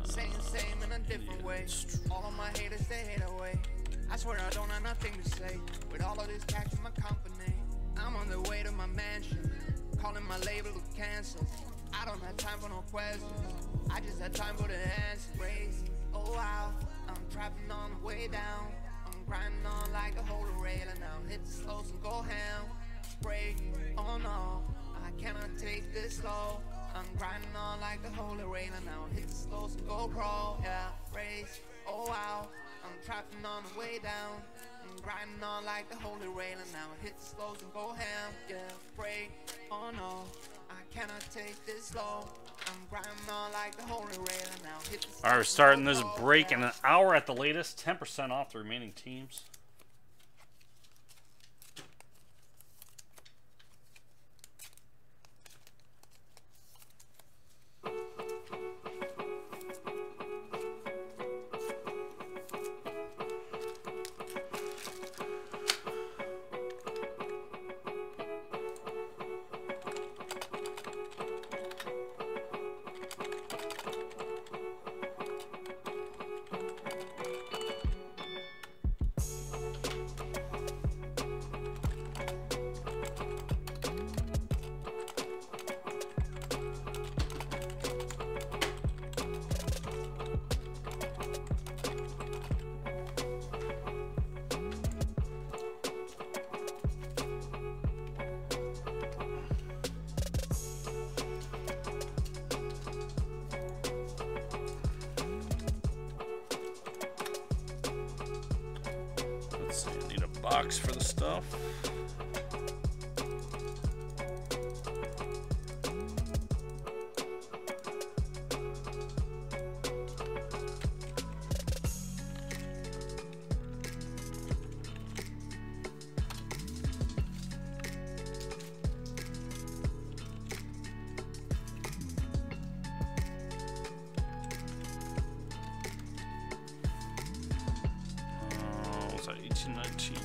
Saying same in a different way. All of my haters they hate away. I swear I don't have nothing to say. With all of this cash in my company, I'm on the way to my mansion. Calling my label to cancel. I don't have time for no questions. I just had time for the answers. Oh wow, I'm trapping on the way down. I'm grinding on like a holy railer now. Hit the slows and go ham. Break, oh no, I cannot take this slow. I'm grinding on like the holy railer now. Hit the slows and go pro, yeah. Race, oh wow, I'm trapping on the way down. I'm grinding on like the holy railer now. Hit the slows and go ham, yeah. Break, oh no, I cannot take this slow. I'm grinding on like the holy railer now. Hit the slows. All right, we're starting this break in an hour at the latest. 10% off the remaining teams. box for the stuff. Was that $18-19?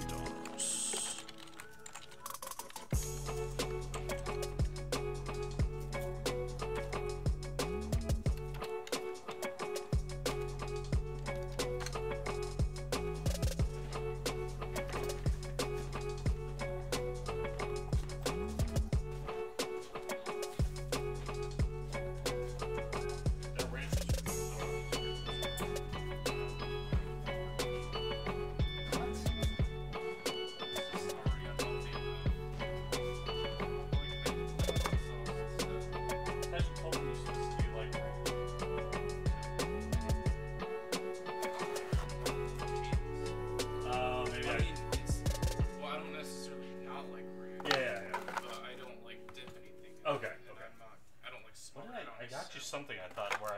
Something I thought where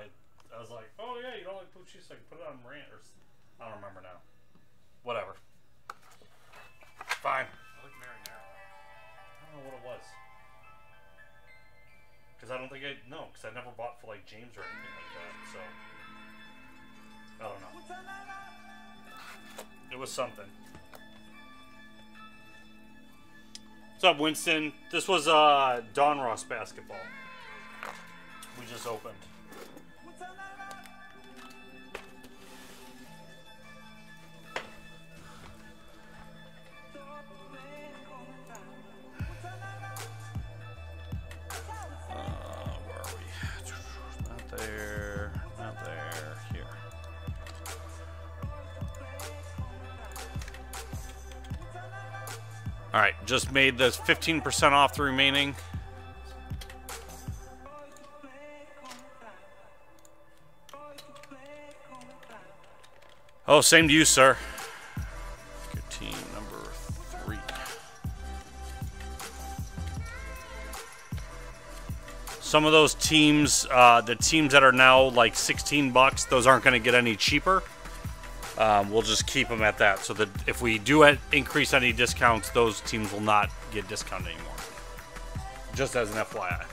I was like, oh yeah, you don't like blue cheese, so I can put it on ranch, or I don't remember now. Whatever. Fine. I like marinara. I don't know what it was. Because I don't think because I never bought for like James or anything like that, so I don't know. It was something. What's up, Winston? This was Don Ross basketball. We just opened. Where are we? Not there. Not there. Here. All right, just made this 15% off the remaining. Oh, same to you, sir. Good team number 3. Some of those teams, the teams that are now like $16, those aren't going to get any cheaper. We'll just keep them at that, so that if we do increase any discounts, those teams will not get discounted anymore. Just as an FYI.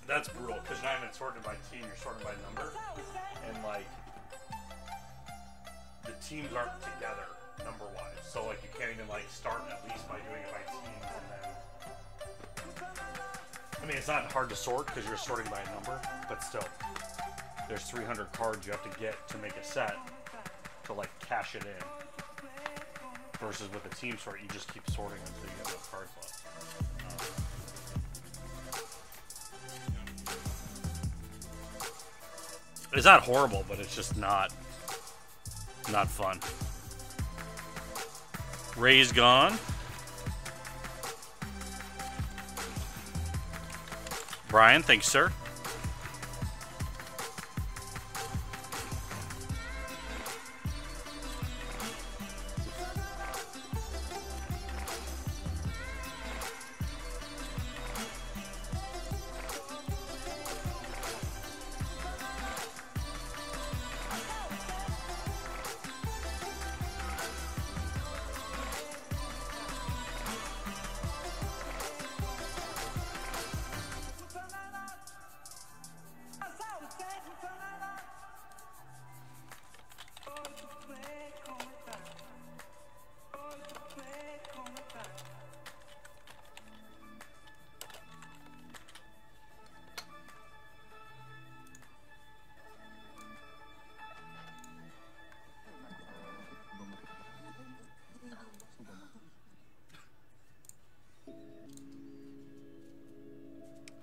That's brutal, because you're not even sorted by team, you're sorted by number. And, like, the teams aren't together, number-wise. So, like, you can't even, like, start at least by doing it by teams, and then... I mean, it's not hard to sort, because you're sorting by a number, but still. There's 300 cards you have to get to make a set to, like, cash it in. Versus with a team sort, you just keep sorting until you have enough cards left. It's not horrible, but it's just not fun. Ray's gone. Brian, thanks, sir.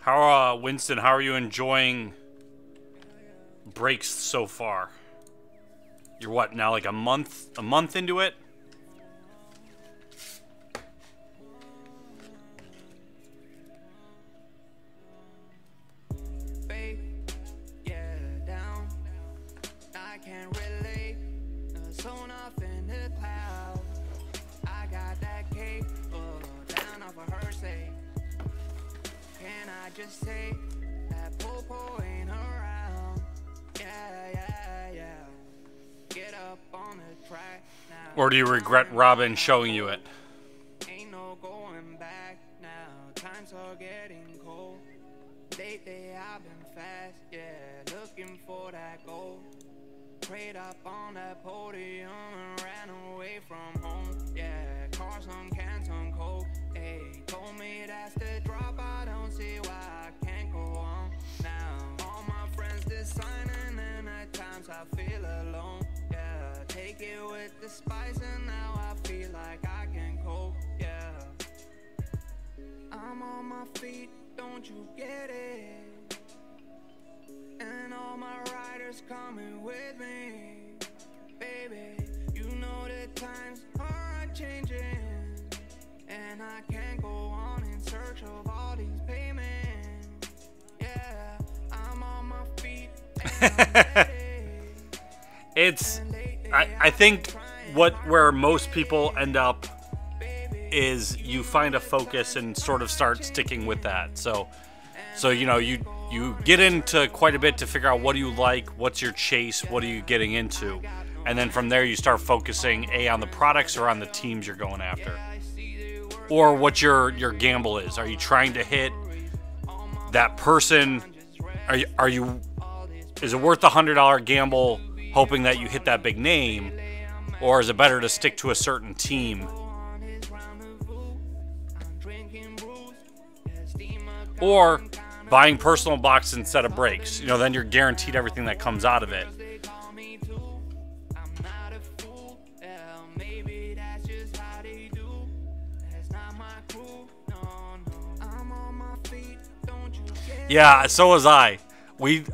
How, Winston, how are you enjoying breaks so far? You're what, now like a month into it? Just say that popo ain't around. Yeah. Get up on the track now. Or do you regret Robin showing you it? Ain't no going back now. Times are getting cold. Lately I've been fast, yeah. Looking for that goal. Prayed up on that podium and ran away from home. Yeah, cars on cans on coke. Hey, told me that's the drop. I don't see why I can't go on now. All my friends designing and at times I feel alone. Yeah, take it with the spice and now I feel like I can cope. Yeah, I'm on my feet, don't you get it? And all my riders coming with me. Baby, you know the times are changing. And I can't go on in search of all these payments. Yeah, I'm on my feet. It's, I think where most people end up is you find a focus and sort of start sticking with that. So you know, you get into quite a bit to figure out what do you like, what's your chase, what are you getting into, and then from there you start focusing on the products or on the teams you're going after, or what your gamble is. Are you trying to hit that person? Are you is it worth the $100 gamble hoping that you hit that big name, or is it better to stick to a certain team? Or buying personal box instead of breaks. You know, then you're guaranteed everything that comes out of it. Yeah, so was I.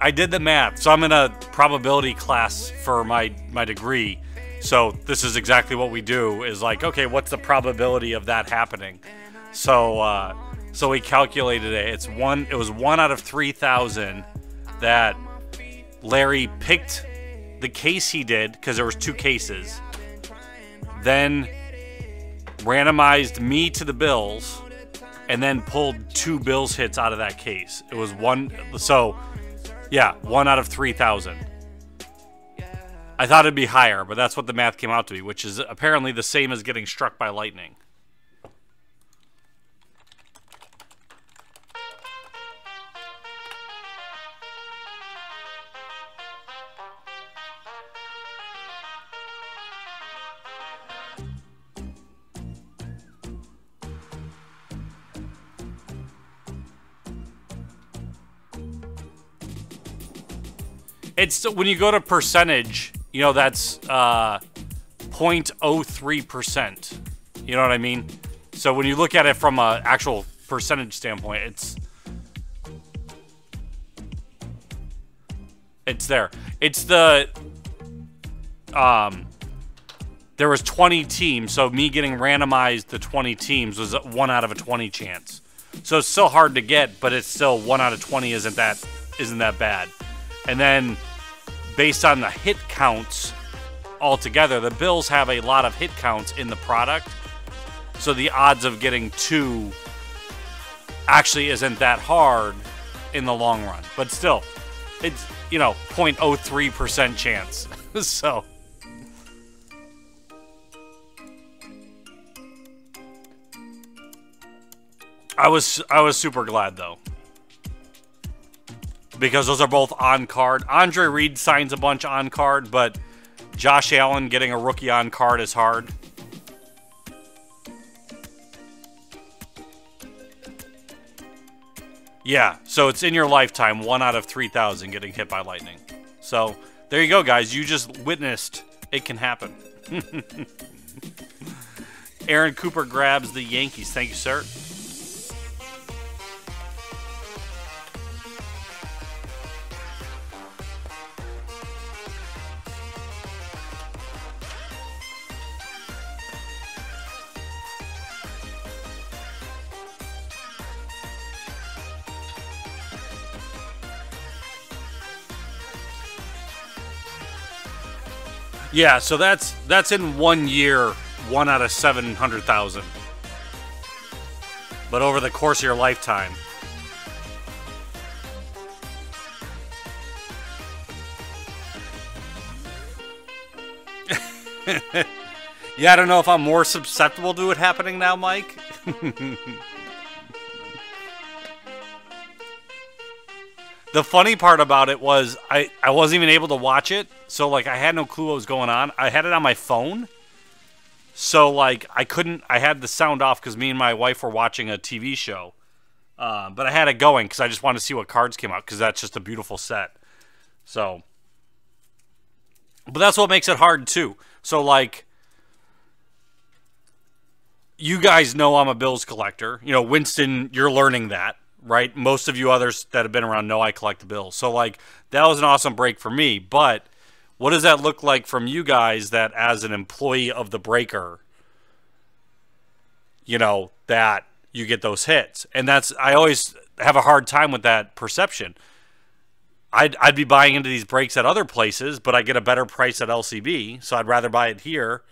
I did the math. So I'm in a probability class for my degree. So this is exactly what we do, is like, okay, what's the probability of that happening? So we calculated it. It was 1 out of 3,000 that Larry picked the case he did, because there was 2 cases. Then randomized me to the Bills, and then pulled 2 Bills hits out of that case. It was 1. So yeah, 1 out of 3,000. I thought it'd be higher, but that's what the math came out to be, which is apparently the same as getting struck by lightning. It's when you go to percentage, you know, that's 0.03%. You know what I mean? So when you look at it from an actual percentage standpoint, it's there. It's the there was 20 teams, so me getting randomized to 20 teams was a 1 out of a 20 chance. So it's still hard to get, but it's still 1 out of 20 isn't that bad. And then based on the hit counts altogether, the Bills have a lot of hit counts in the product. So the odds of getting 2 actually isn't that hard in the long run. But still, it's, you know, 0.03% chance. So I was super glad though, because those are both on card. Andre Reed signs a bunch on card, but Josh Allen getting a rookie on card is hard. Yeah, so it's in your lifetime, 1 out of 3,000 getting hit by lightning. So there you go, guys. You just witnessed it can happen. Aaron Cooper grabs the Yankees. Thank you, sir. Yeah, so that's in 1 year, 1 out of 700,000. But over the course of your lifetime. Yeah, I don't know if I'm more susceptible to it happening now, Mike. The funny part about it was I wasn't even able to watch it, so like I had no clue what was going on. I had it on my phone, so like I had the sound off because me and my wife were watching a TV show, but I had it going because I just wanted to see what cards came out because that's just a beautiful set. So, but that's what makes it hard too. So like, you guys know I'm a Bills collector. You know, Winston, you're learning that. Right? Most of you others that have been around know I collect the Bills. So, like, that was an awesome break for me. But what does that look like from you guys that as an employee of the breaker, you know, that you get those hits? And that's, I always have a hard time with that perception. I'd be buying into these breaks at other places, but I get a better price at LCB, so I'd rather buy it here.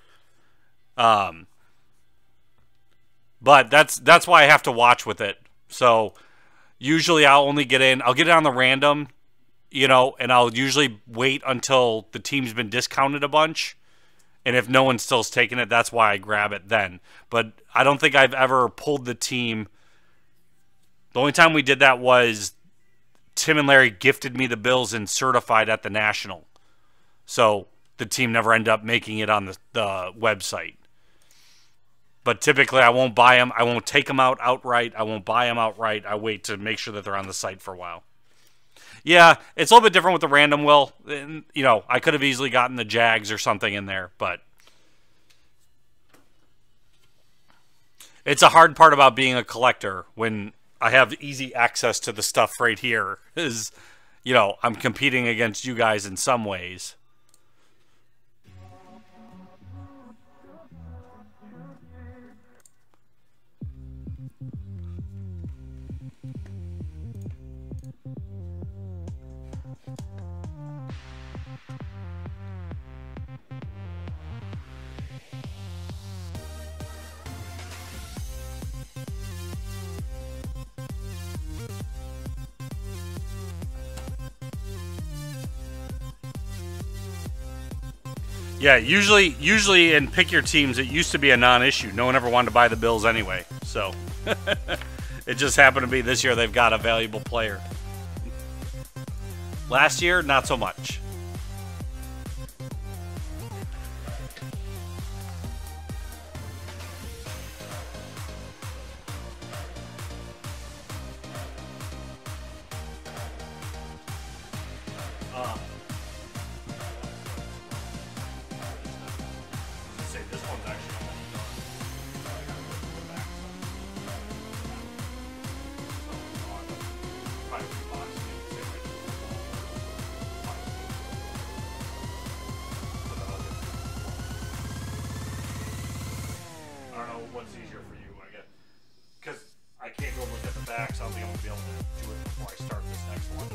But that's why I have to watch with it. So usually I'll get it on the random, you know, and I'll usually wait until the team's been discounted a bunch. And if no one still's taking it, that's why I grab it then. But I don't think I've ever pulled the team. The only time we did that was Tim and Larry gifted me the Bills and certified at the National. So the team never ended up making it on the website. But typically, I won't buy them. I won't take them out outright. I won't buy them outright. I wait to make sure that they're on the site for a while. Yeah, it's a little bit different with the random, Will. You know, I could have easily gotten the Jags or something in there, but it's a hard part about being a collector when I have easy access to the stuff right here. Is, you know, I'm competing against you guys in some ways. Yeah, usually in pick your teams, it used to be a non-issue. No one ever wanted to buy the Bills anyway. So it just happened to be this year they've got a valuable player. Last year, not so much. What's easier for you, I guess, because I can't go look at the backs. I'll be able to do it before I start this next one.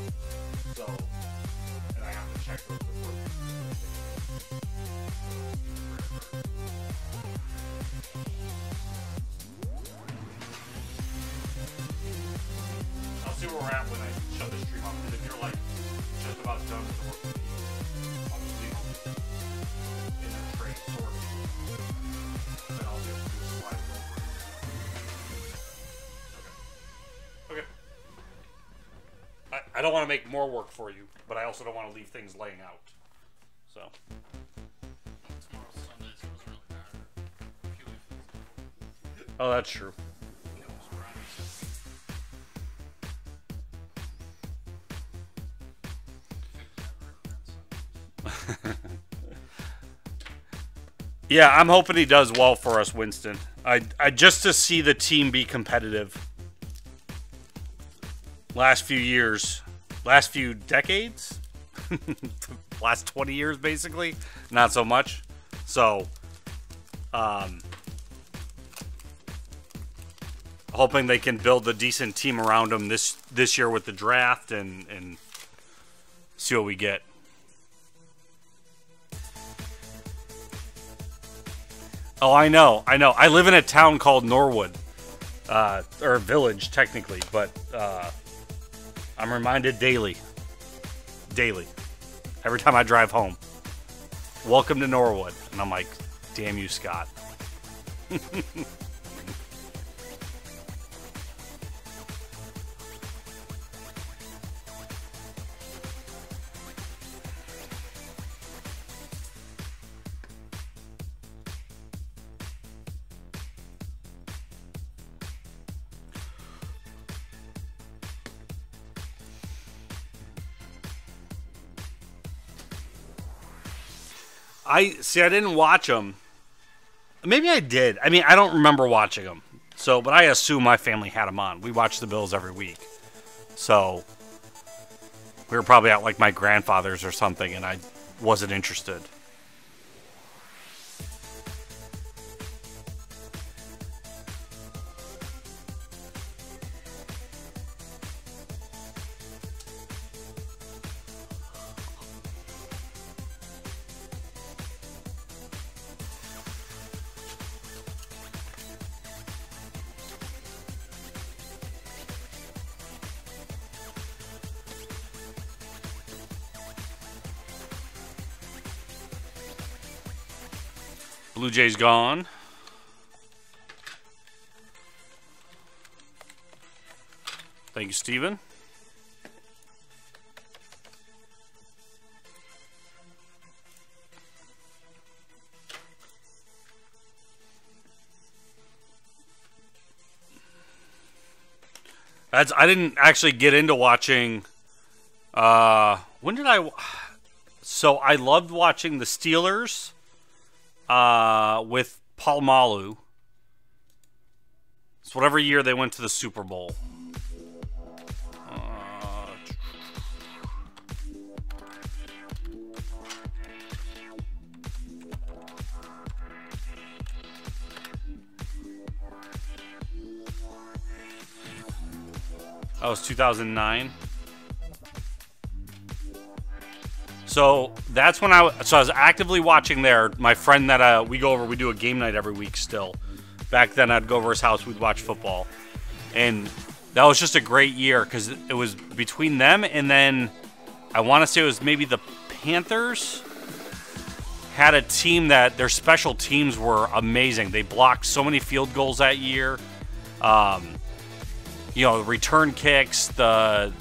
So, and I have to check those before. I'll see where we're at when I shut the stream off. Because if you're like just about done with the work with me, I'll just leave them in their tray sorted. Then I'll just do a slide over it. Okay. I don't want to make more work for you, but I also don't want to leave things laying out. So. Tomorrow's Sunday, so it doesn't really matter. Oh, that's true. Yeah, I'm hoping he does well for us, Winston. I just to see the team be competitive. Last few years, last few decades, last 20 years basically, not so much. So, hoping they can build a decent team around them this year with the draft and see what we get. Oh, I know. I live in a town called Norwood, or a village technically, but I'm reminded daily, every time I drive home. Welcome to Norwood, and I'm like, damn you, Scott. I didn't watch them. Maybe I did. I mean, I don't remember watching them. So, but I assume my family had them on. We watched the Bills every week. So, we were probably at like my grandfather's or something, and I wasn't interested. Blue Jays gone. Thank you, Steven. I didn't actually get into watching. When did I? So I loved watching the Steelers. With Palmalu. It's whatever year they went to the Super Bowl. That was 2009. So that's when I was actively watching there. My friend that we do a game night every week still. Back then I'd go over his house, we'd watch football. And that was just a great year because it was between them and then I want to say it was maybe the Panthers had a team that their special teams were amazing. They blocked so many field goals that year. Return kicks, the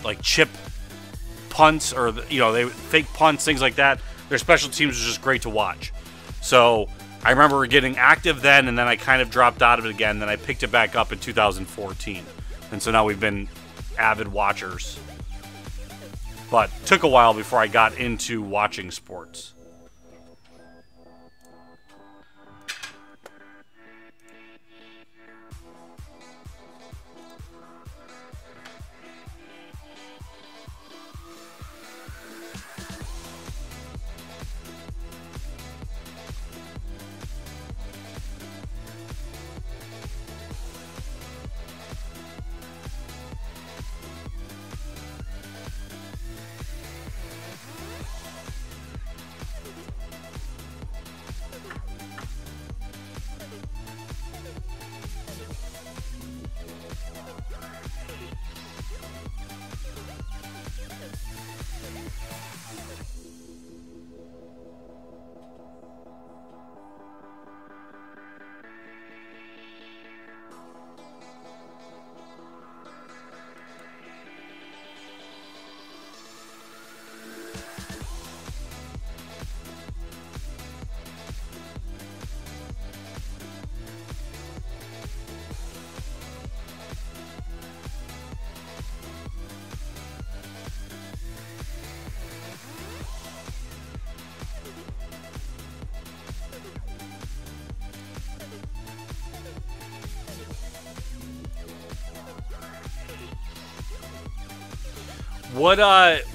like chip punts or they fake punts, things like that. Their special teams was just great to watch. So I remember getting active then, and then I kind of dropped out of it again. Then I picked it back up in 2014, and so now we've been avid watchers. But took a while before I got into watching sports.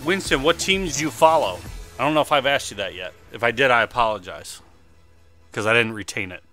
Winston, what teams do you follow? I don't know if I've asked you that yet. If I did, I apologize. Because I didn't retain it.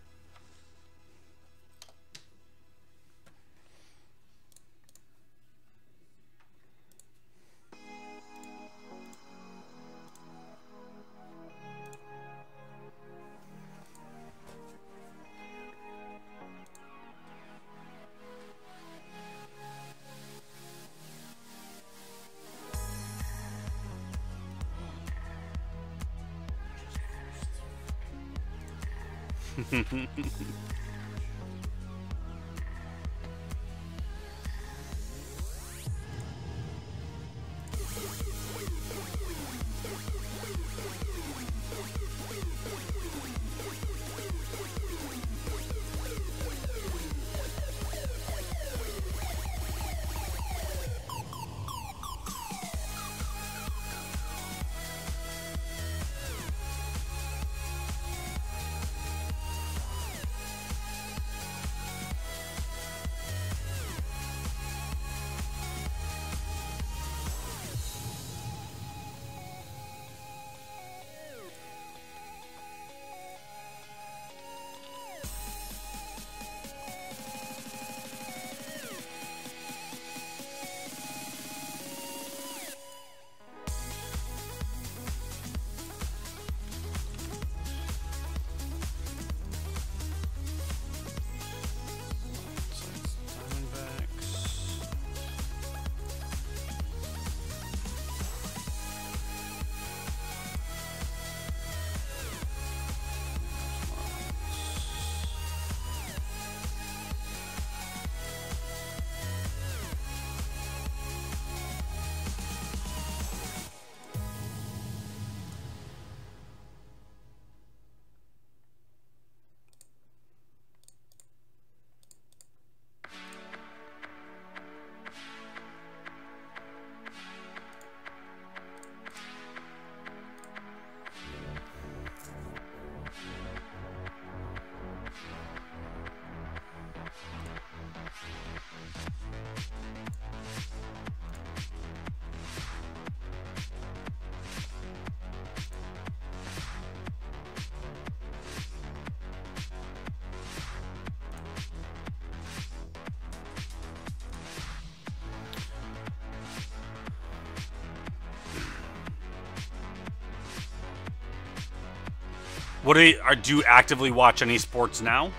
What do you actively watch any sports now?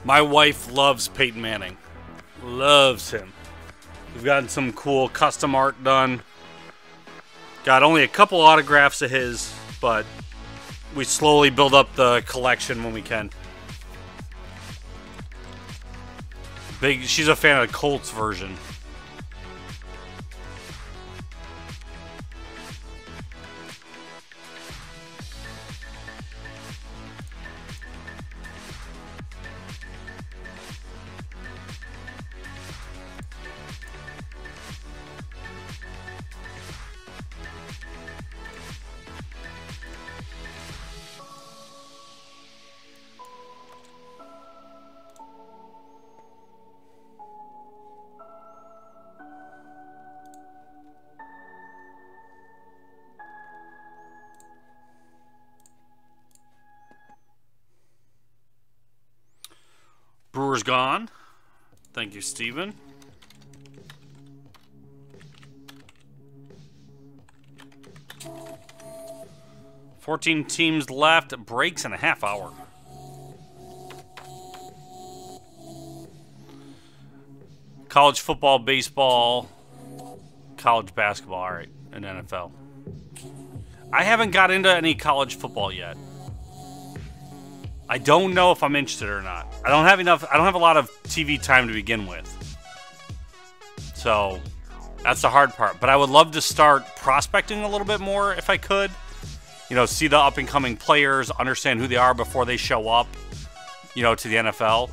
My wife loves Peyton Manning. Loves him. We've gotten some cool custom art done. Got only a couple autographs of his, but we slowly build up the collection when we can. She's a fan of the Colts version. Brewers gone. Thank you, Steven. $14 teams left. Breaks in a half hour. College football, baseball, college basketball. All right, and NFL. I haven't got into any college football yet. I don't know if I'm interested or not. I don't have a lot of TV time to begin with. So that's the hard part. But I would love to start prospecting a little bit more if I could. You know, see the up and coming players, understand who they are before they show up, you know, to the NFL.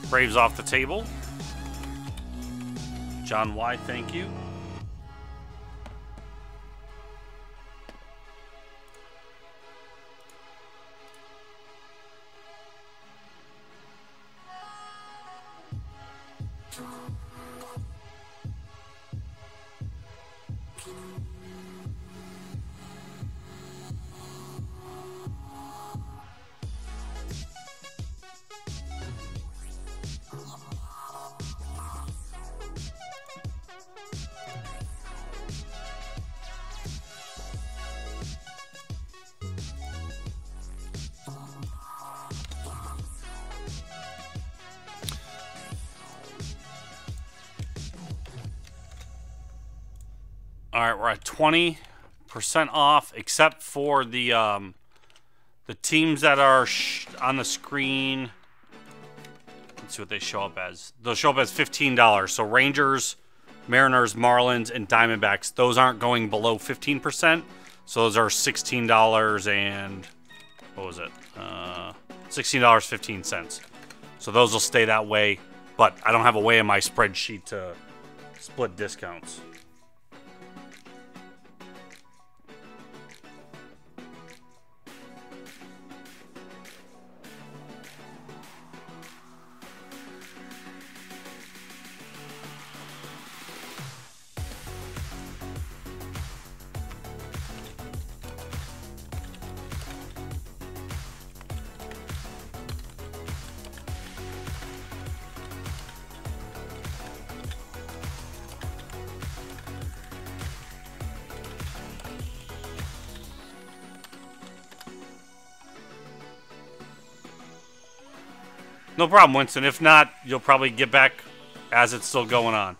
Braves off the table. John Y, thank you. All right, we're at 20% off, except for the teams that are on the screen. Let's see what they show up as. They'll show up as $15. So Rangers, Mariners, Marlins, and Diamondbacks, those aren't going below 15%. So those are $16 and what was it? $16.15. So those will stay that way, but I don't have a way in my spreadsheet to split discounts. No problem, Winston. If not, you'll probably get back as it's still going on.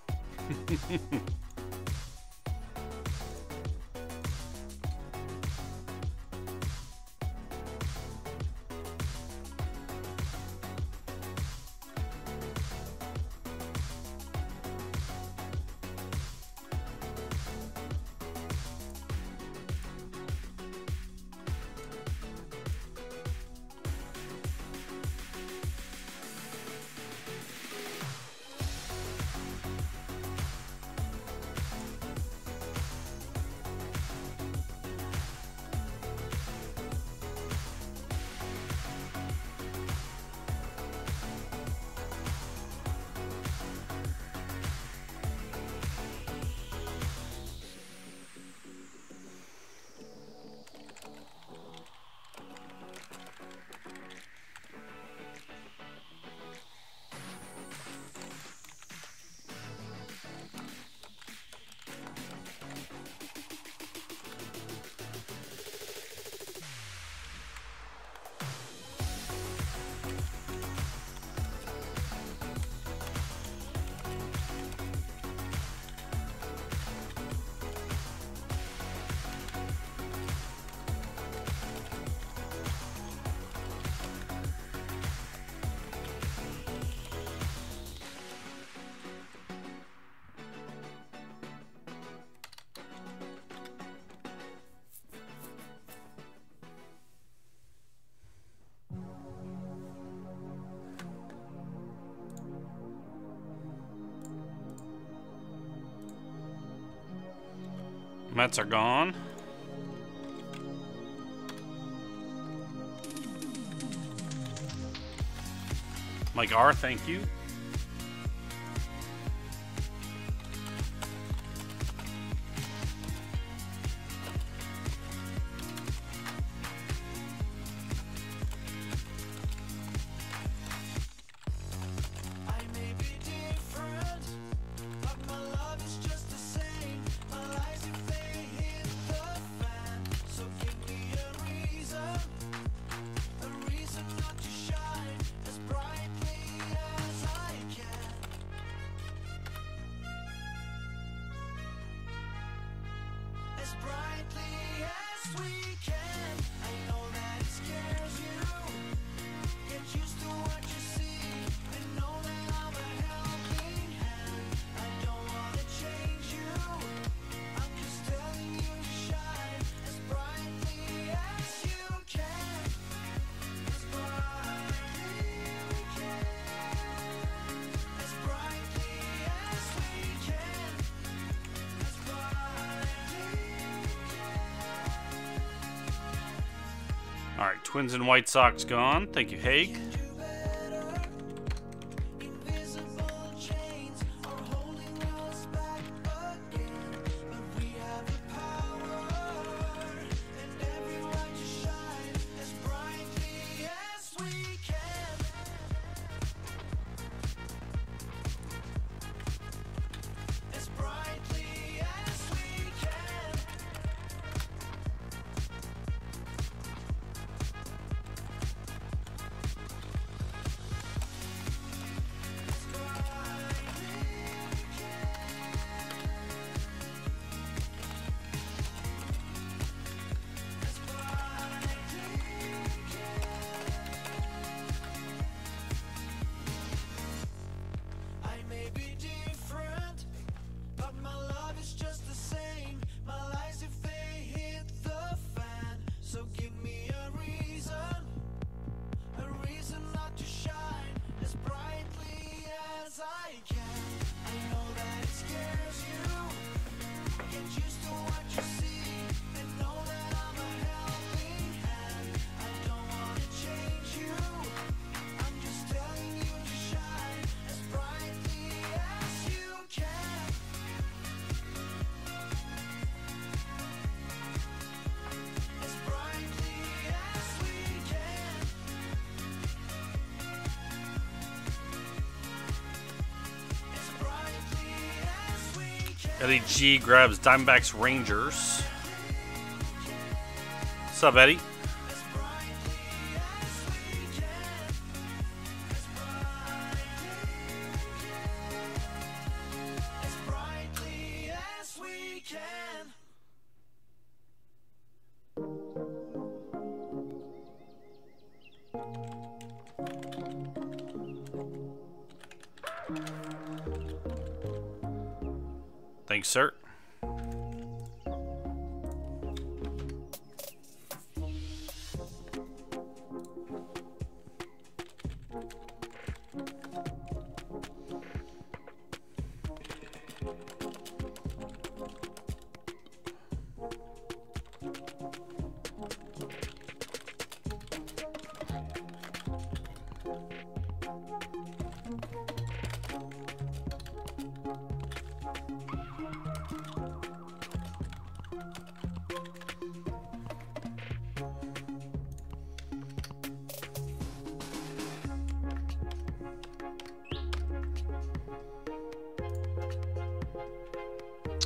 Mets are gone. Mike R, thank you. Twins and White Sox gone. Thank you, Haig. Eddie G grabs Diamondbacks Rangers. What's up, Eddie? Thanks, sir.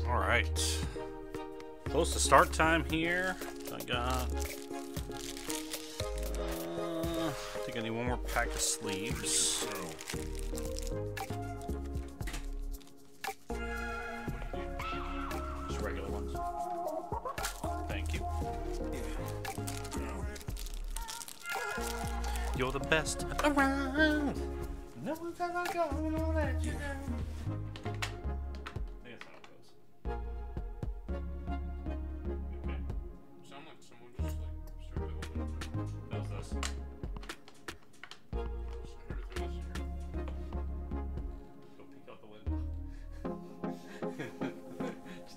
All right. Close to start time here. I got... I think I need one more pack of sleeves. Just regular ones. Thank you. You're the best around. No one's ever gonna let you down.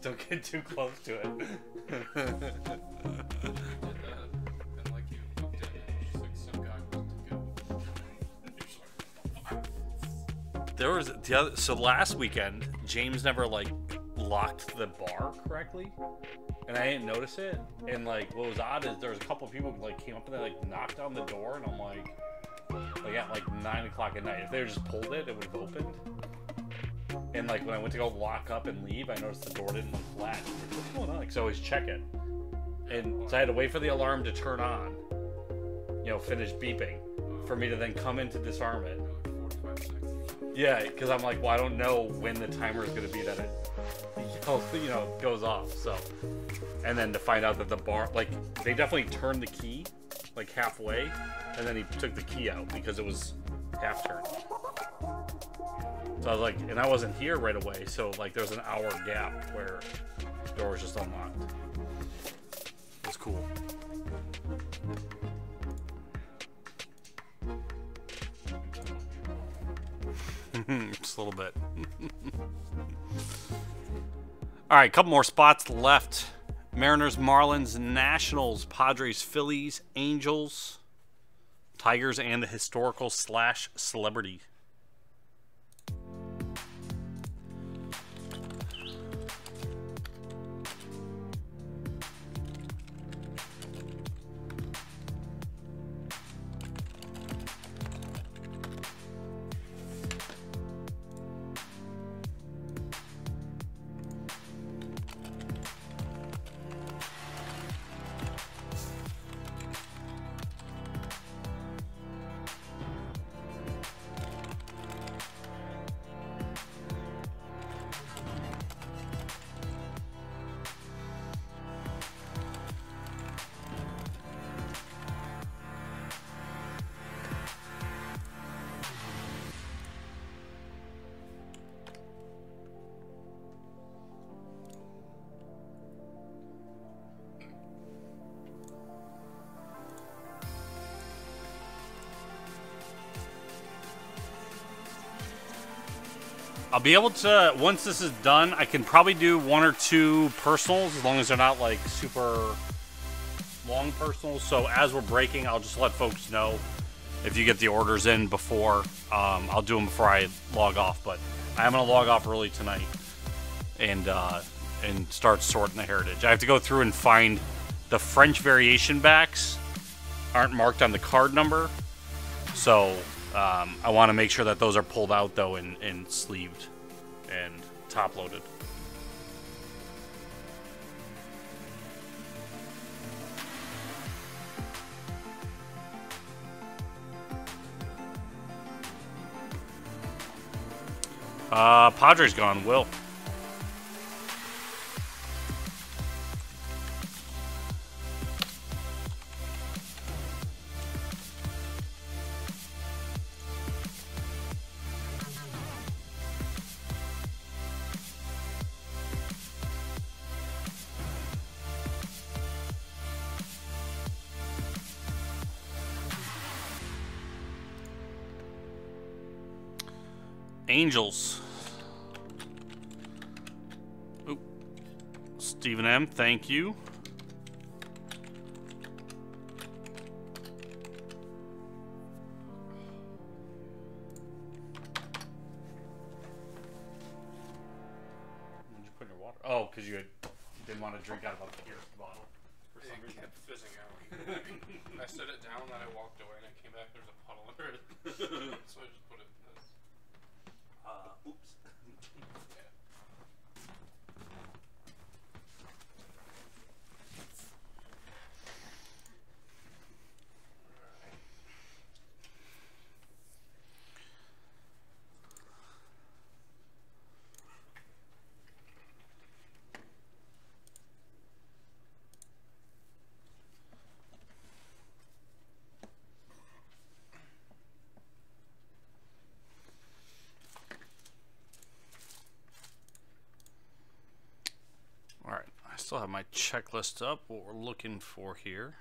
Don't get too close to it. There was the other, so last weekend James never like locked the bar correctly, and I didn't notice it. And like what was odd is there was a couple of people who like came up and they like knocked on the door, and I'm like at like 9 o'clock at night. If they had just pulled it, it would have opened. And like when I went to go lock up and leave, I noticed the door didn't like latch. What's going on? Like, so I always check it, and so I had to wait for the alarm to turn on, you know, finish beeping, for me to then come in to disarm it. Yeah, because I'm like, well, I don't know when the timer is going to be that it, you know, goes off. So, and then to find out that the bar, like, they definitely turned the key like halfway, and then he took the key out because it was half turned. So I was like, and I wasn't here right away, so like there was an hour gap where the door was just unlocked. It was cool. Just a little bit. All right, a couple more spots left. Mariners, Marlins, Nationals, Padres, Phillies, Angels. Tigers and the historical / celebrity. I'll be able to, once this is done, I can probably do 1 or 2 personals, as long as they're not like super long personals. So as we're breaking, I'll just let folks know if you get the orders in before. I'll do them before I log off, but I am going to log off early tonight and start sorting the heritage. I have to go through and find the French variation backs aren't marked on the card number, so I want to make sure that those are pulled out though and sleeved and top loaded. Padres gone. Will. Angels. Oop. Stephen M., thank you. What'd you put in your water? Oh, because you didn't want to drink out of a beer bottle. For some reason. It kept fizzing out. I set it down, then I walked away, and I came back, there's a puddle under it. So I just put it in this. Oops. Yeah. Alright, I still have my checklist up, what we're looking for here.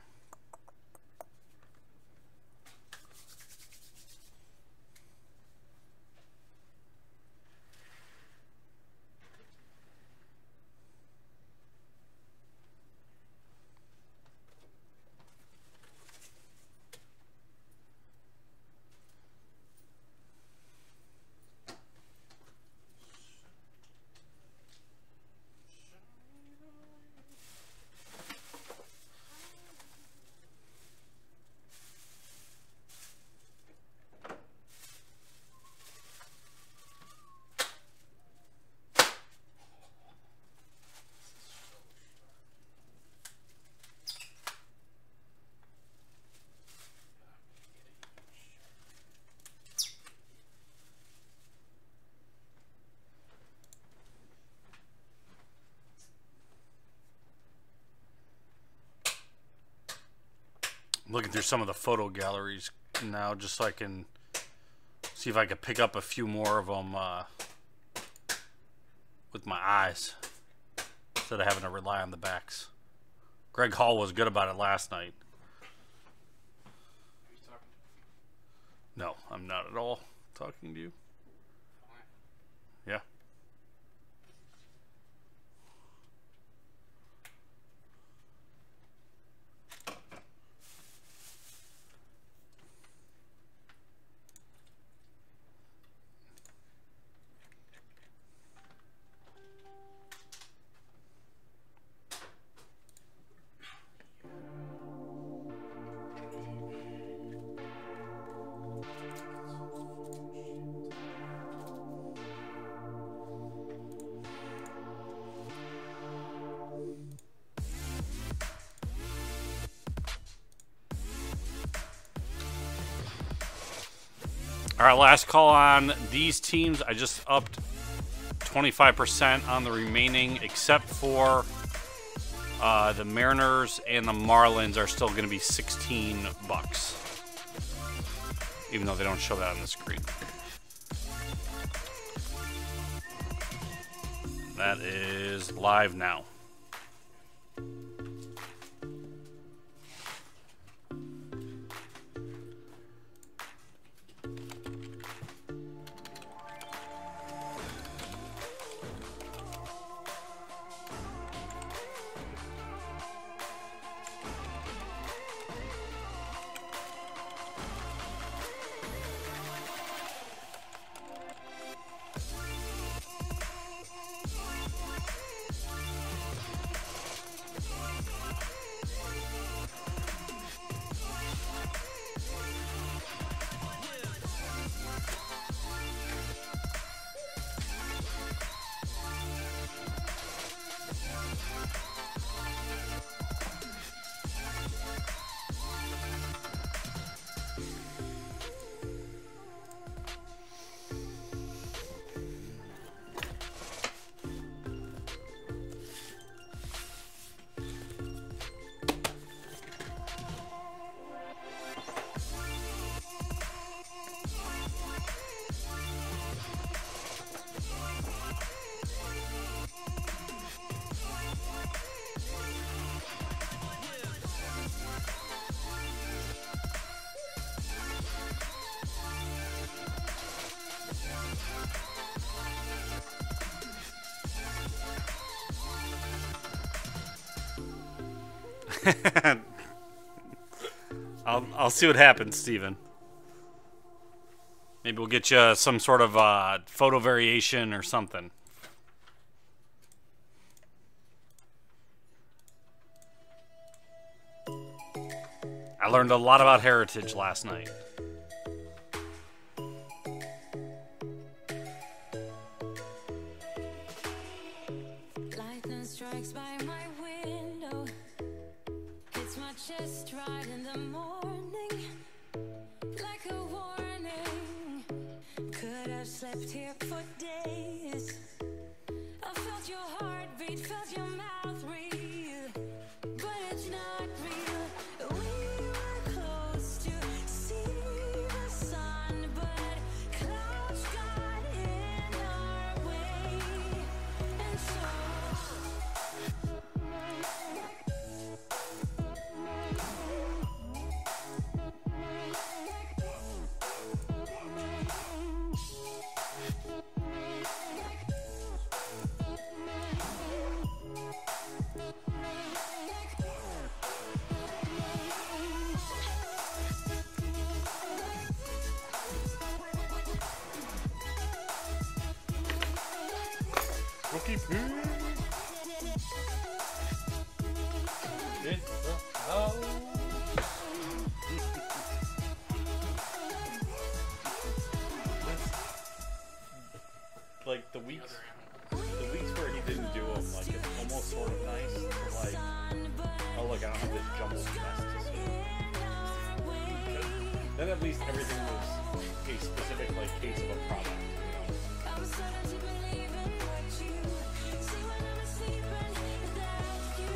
Looking through some of the photo galleries now, just so I can see if I can pick up a few more of them with my eyes instead of having to rely on the backs. Greg Hall was good about it last night. Are you talking? No, I'm not at all talking to you. Fine. Yeah. All right, last call on these teams. I just upped 25% on the remaining, except for the Mariners and the Marlins are still going to be $16, even though they don't show that on the screen. That is live now. I'll see what happens, Steven. Maybe we'll get you some sort of photo variation or something. I learned a lot about heritage last night. Lightning strikes by my window. Hits my chest right in the morning. Like a warning. Could have slept here for days. I felt your heartbeat, felt your mouth breathe. But it's not real. We were close to see the sun, but clouds got in our way. And so Rookie poo. In the house. Like the weeks where he didn't do them, like it's almost sort of nice to like, oh look, I don't have this jumbled mess to see. Then at least everything was a specific like case of a product, you know. I'm starting to believe in what you see when I'm asleep and without you.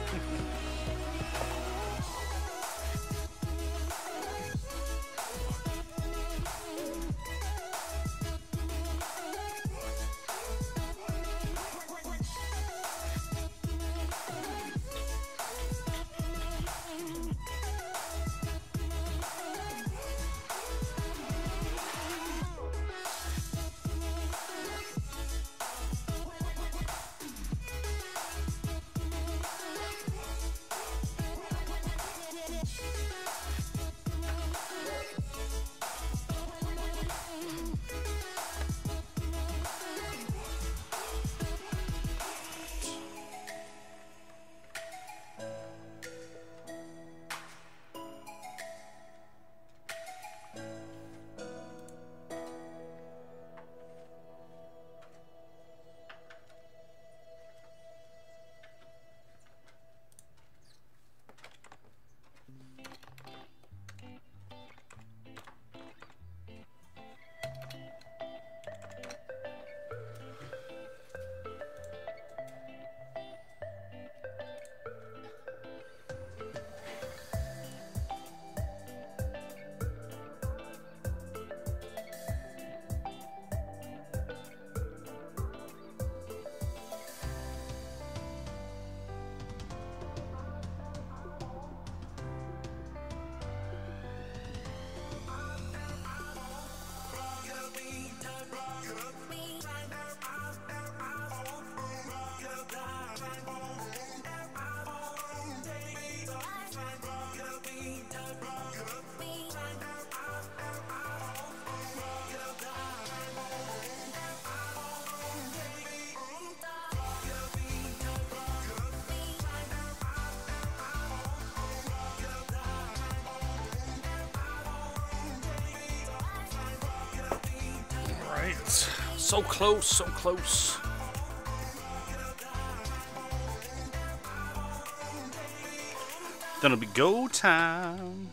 So close, so close. Then it'll be go time.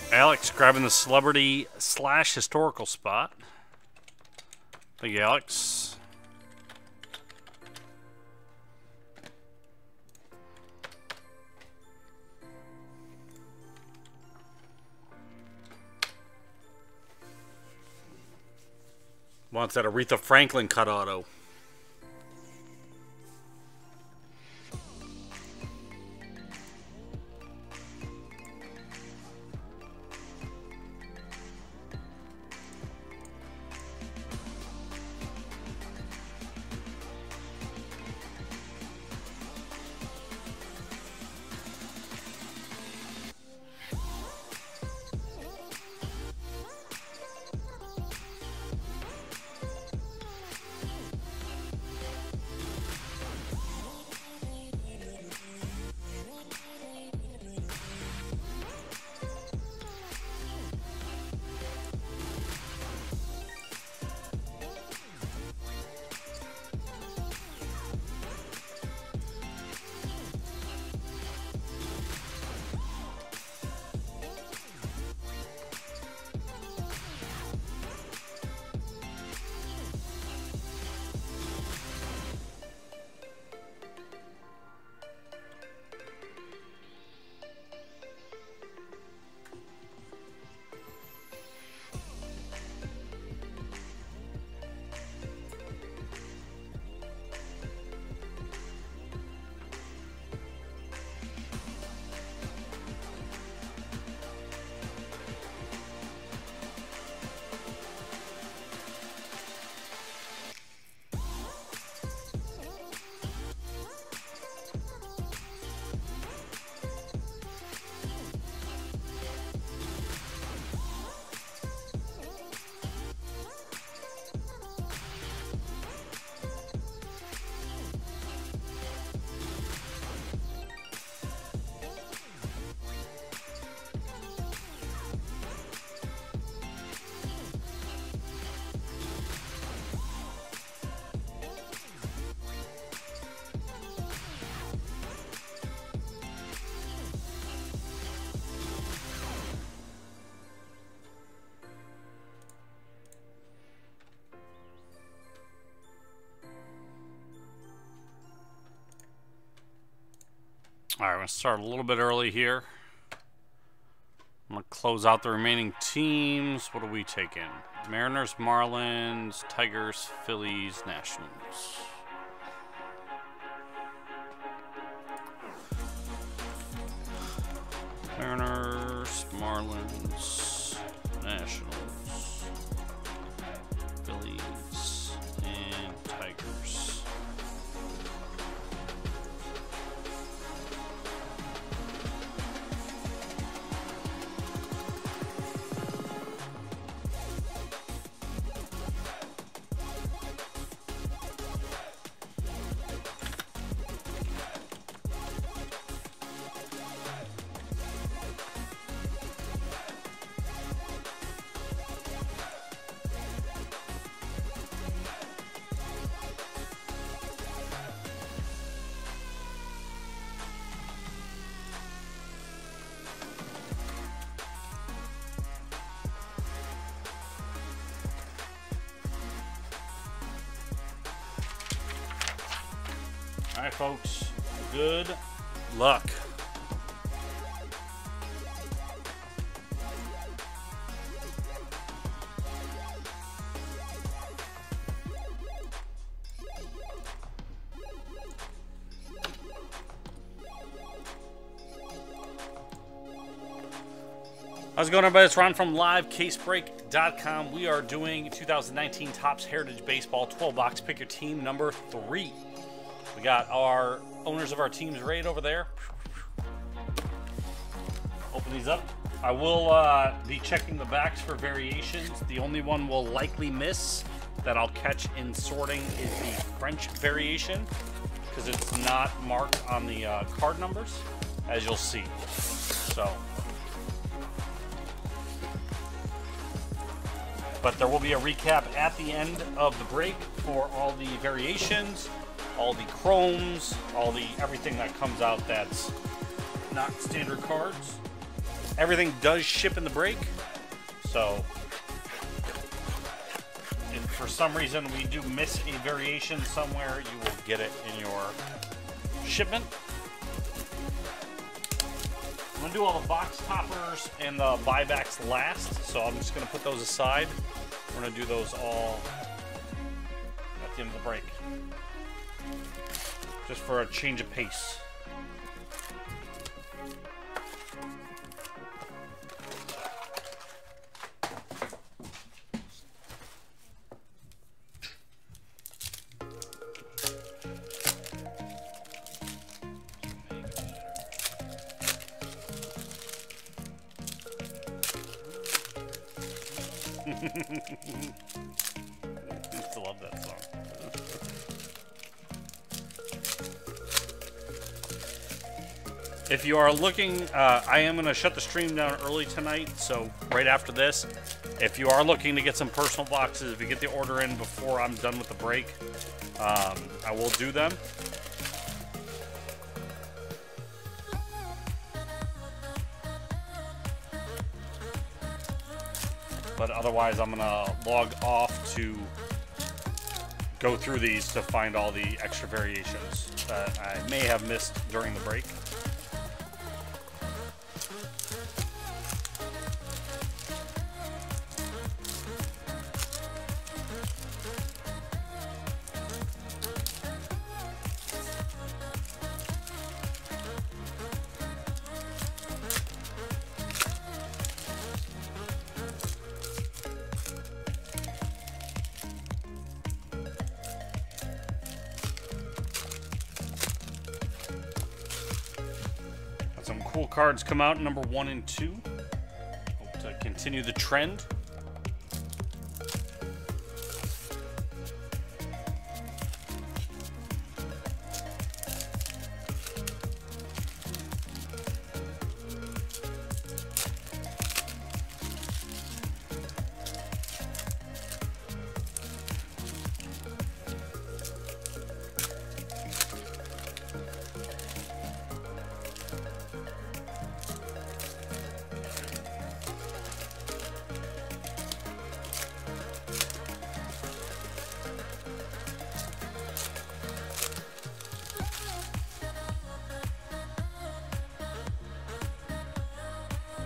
Alex grabbing the celebrity / historical spot. Thank you, Alex. Wants that Aretha Franklin cut auto. Alright, I'm going to start a little bit early here. I'm going to close out the remaining teams. What are we taking? Mariners, Marlins, Tigers, Phillies, Nationals. Mariners, Marlins, Nationals, Phillies, and Tigers. All right, folks. Good luck. How's it going, everybody? It's Ron from LiveCaseBreak.com. We are doing 2019 Topps Heritage Baseball 12-box Pick Your Team number 3. We got our owners of our teams right over there. Open these up. I will be checking the backs for variations. The only one we'll likely miss that I'll catch in sorting is the French variation, because it's not marked on the card numbers, as you'll see. So, but there will be a recap at the end of the break for all the variations, all the chromes, all the everything that comes out that's not standard cards. Everything does ship in the break, so if for some reason we do miss a variation somewhere, you will get it in your shipment. I'm going to do all the box toppers and the buybacks last, so I'm just going to put those aside. We're going to do those all at the end of the break, just for a change of pace. I used to love that song. If you are looking, I am going to shut the stream down early tonight, so right after this, if you are looking to get some personal boxes, if you get the order in before I'm done with the break, I will do them. But otherwise, I'm going to log off to go through these to find all the extra variations that I may have missed during the break. Some cool cards come out, number 1 and 2. Hope to continue the trend.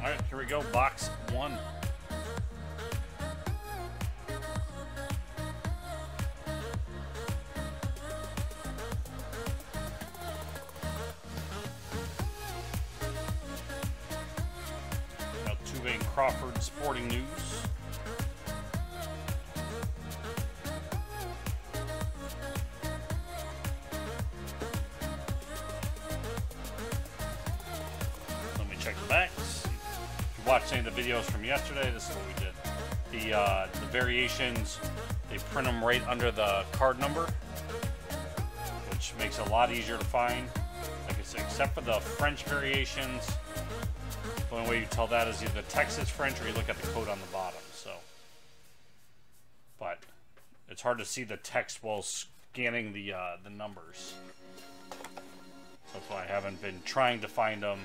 All right, here we go, box 1. Altuve and Crawford Sporting News. Let me check the backs. Watched any of the videos from yesterday, this is what we did. The variations, they print them right under the card number, which makes it a lot easier to find. Like I said, except for the French variations, the only way you tell that is either Texas French or you look at the code on the bottom. So, but it's hard to see the text while scanning the numbers. So that's why I haven't been trying to find them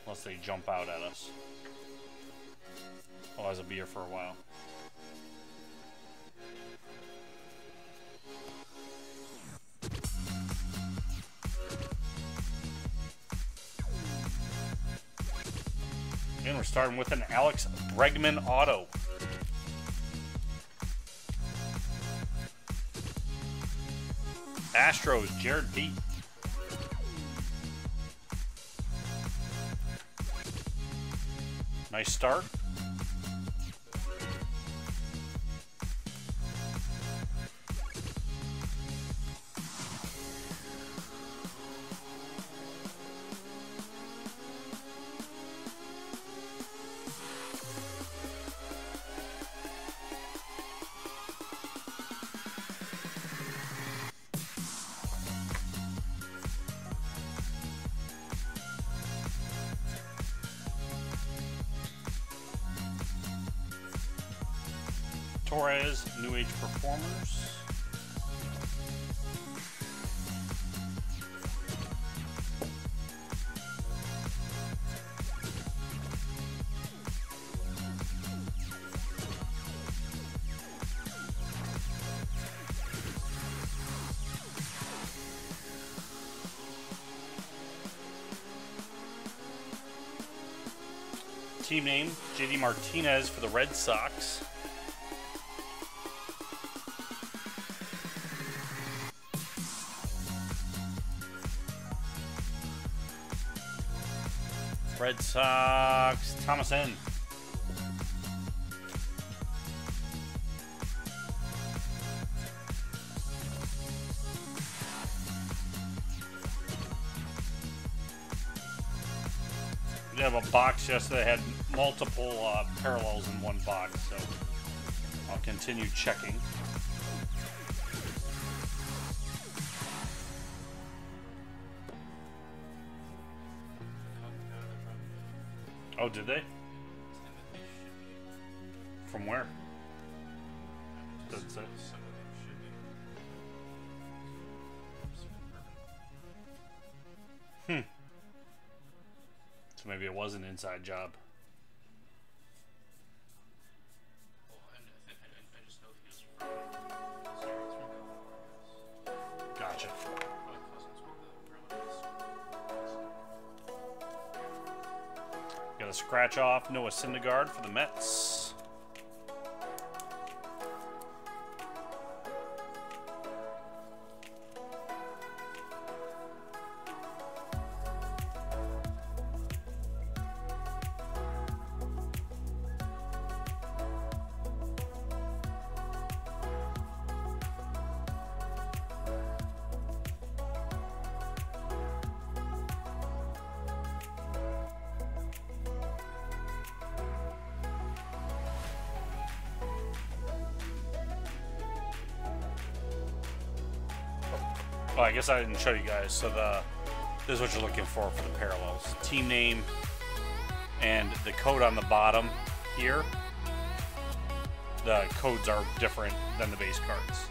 unless they jump out at us. Otherwise, I'll be here for a while. And we're starting with an Alex Bregman auto. Astros, Jared Pete. Nice start. Torres, New Age Performers. Team name, JD Martinez for the Red Sox. Red Sox, Thomas N. We have a box yesterday that had multiple parallels in one box, so I'll continue checking. Oh, did they? From where? Doesn't say. So maybe it was an inside job. Gotcha. Got a scratch off Noah Syndergaard for the Mets. Oh, I guess I didn't show you guys. So this is what you're looking for the parallels. Team name and the code on the bottom here. The codes are different than the base cards.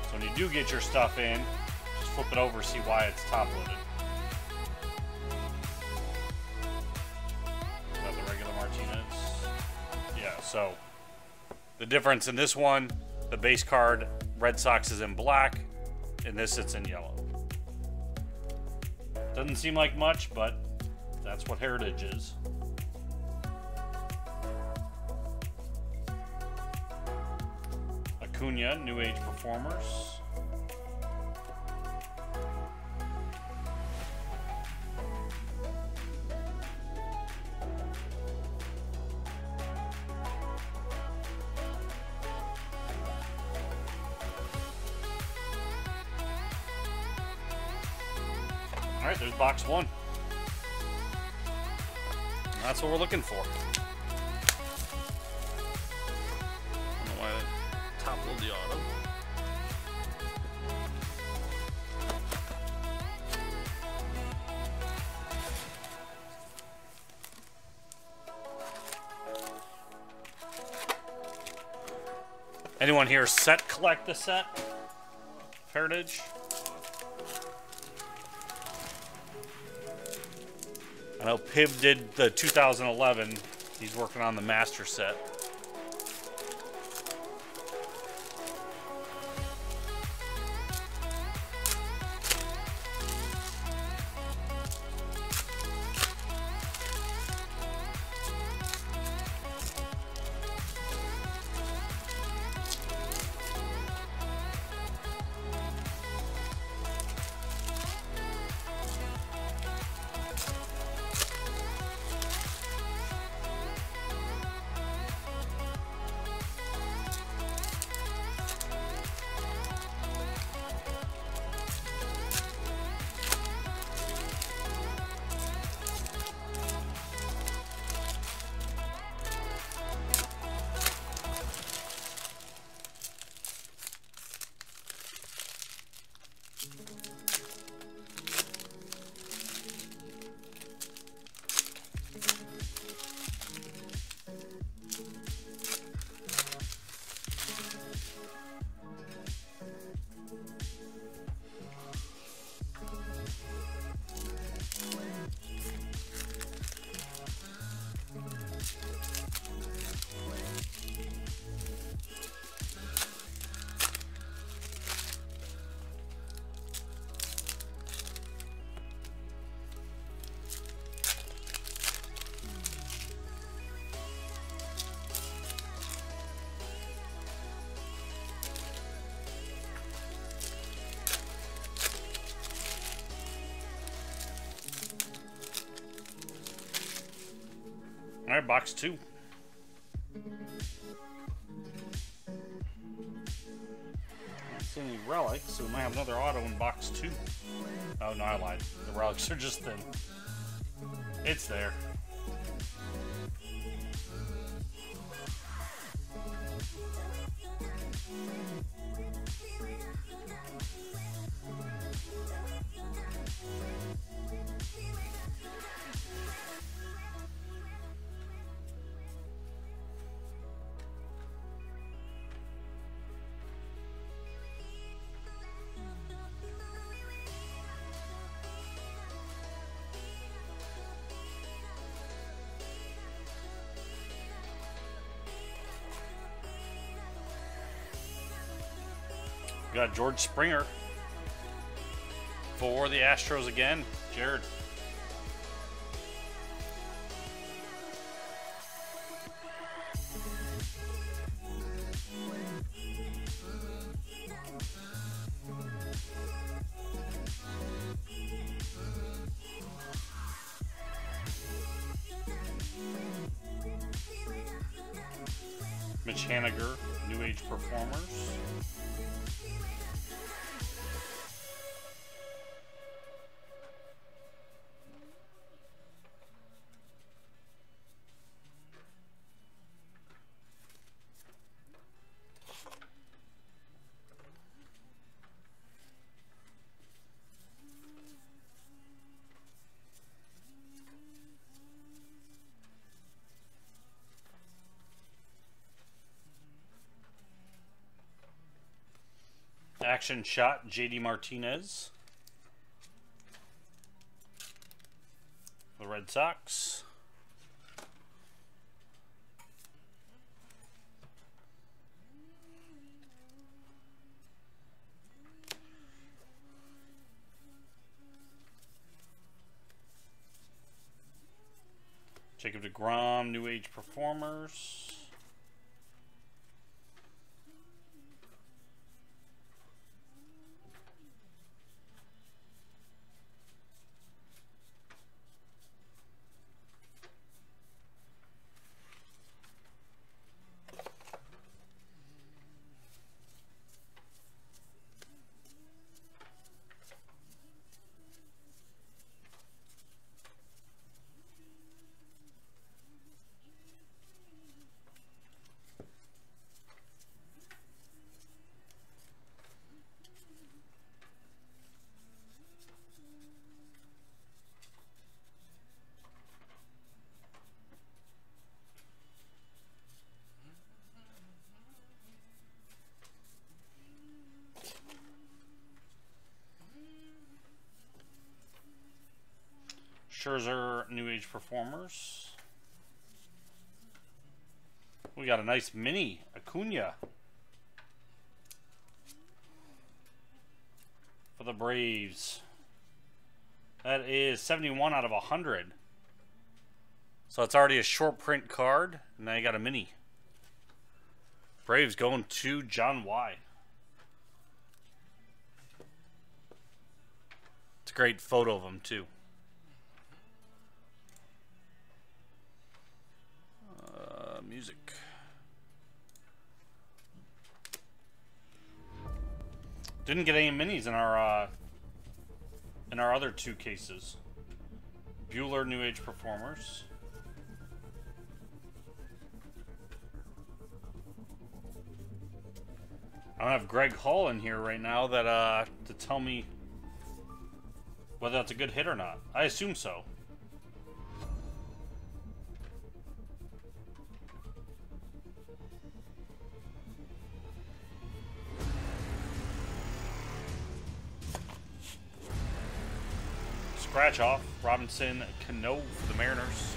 So when you do get your stuff in, just flip it over, see why it's top loaded. Is that the regular Martinez? Yeah, so the difference in this one, the base card, Red Sox is in black, and this it's in yellow. Doesn't seem like much, but that's what Heritage is. Acuna, New Age Performers. All right, there's box one. And that's what we're looking for. I don't know why I toppled the auto. Anyone here set collect the set? Heritage? I know Piv did the 2011. He's working on the master set. Alright, box 2. I don't see any relics, so we might have another auto in box 2. Oh, no, I lied. The relics are just thin. It's there. We got George Springer for the Astros again. Jared. Mitch Haniger, New Age Performers. Action shot, JD Martinez. The Red Sox. Jacob deGrom, New Age Performers. Scherzer, New Age Performers. We got a nice mini Acuna for the Braves. That is 71 out of 100. So it's already a short print card, and now you got a mini. Braves going to John Y. It's a great photo of him, too. Music. Didn't get any minis in our other 2 cases. Bueller, New Age Performers. I don't have Greg Hall in here right now that to tell me whether that's a good hit or not. I assume so. Scratch off, Robinson Cano for the Mariners.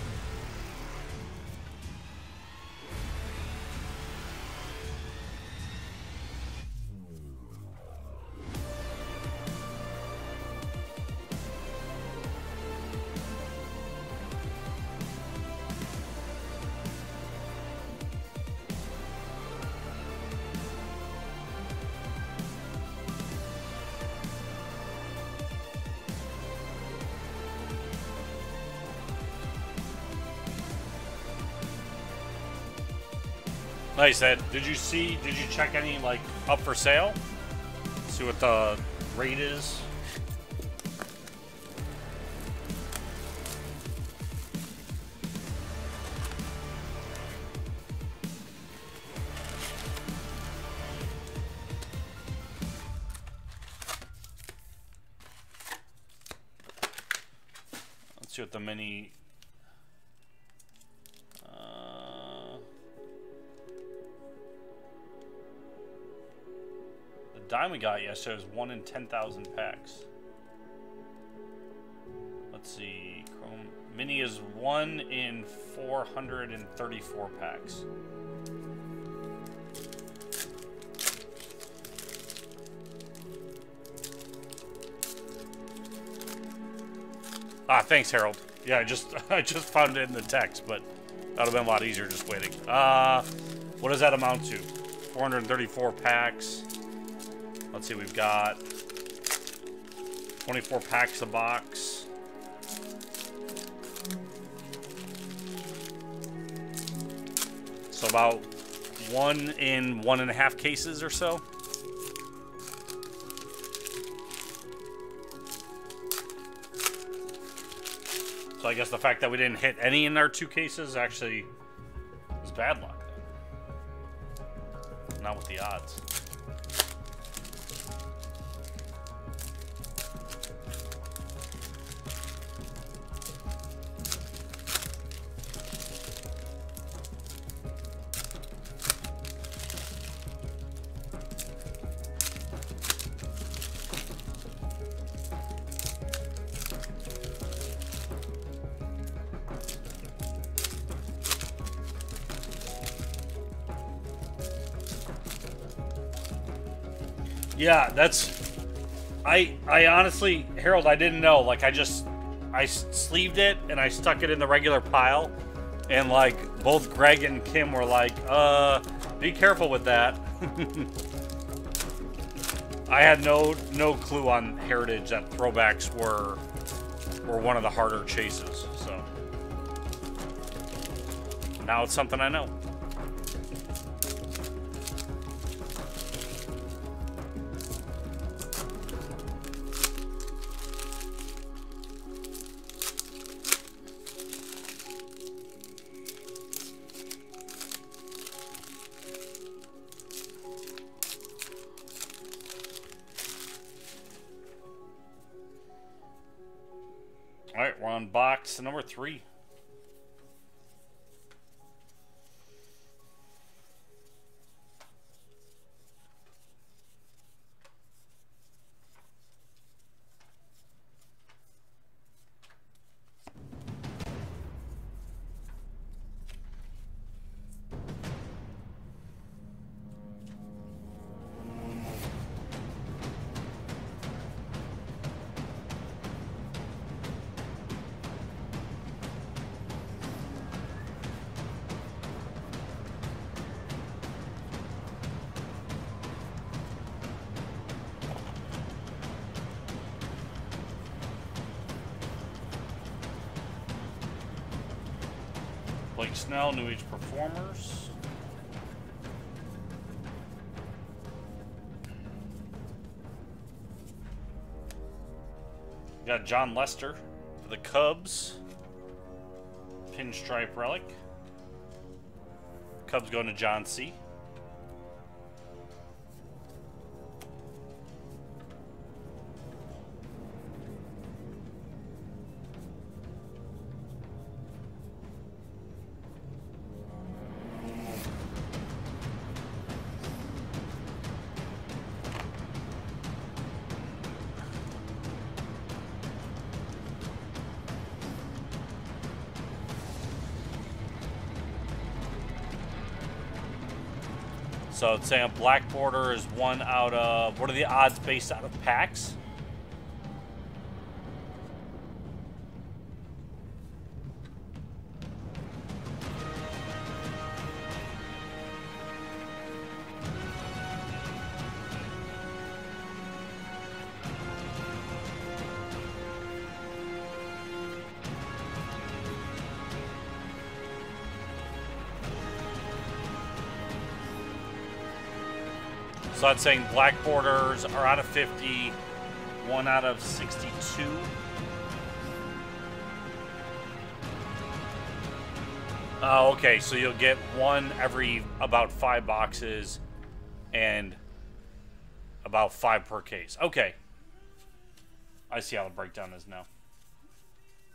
Nice, Ed. Did you check any, like, up for sale? See what the rate is? Let's see what the mini... dime we got yesterday was 1 in 10,000 packs. Let's see. Chrome Mini is 1 in 434 packs. Ah, thanks, Harold. Yeah, I just found it in the text, but that would have been a lot easier just waiting. What does that amount to? 434 packs. Let's see, we've got 24 packs a box. So about 1 in 1.5 cases or so. So I guess the fact that we didn't hit any in our 2 cases actually was bad luck then. Not with the odds. Yeah, that's... I honestly, Harold, I didn't know. Like, I sleeved it and I stuck it in the regular pile. And, like, both Greg and Kim were like, be careful with that. I had no clue on Heritage that throwbacks were one of the harder chases, so. Now it's something I know. Alright, we're on box number 3. Blake Snell, New Age Performers. We got John Lester for the Cubs. Pinstripe relic. Cubs going to John C. So it's saying a black border is 1 out of, what are the odds based out of packs? So that's saying black borders are out of 50, 1 out of 62. Oh, okay, so you'll get 1 every about 5 boxes and about 5 per case. Okay. I see how the breakdown is now.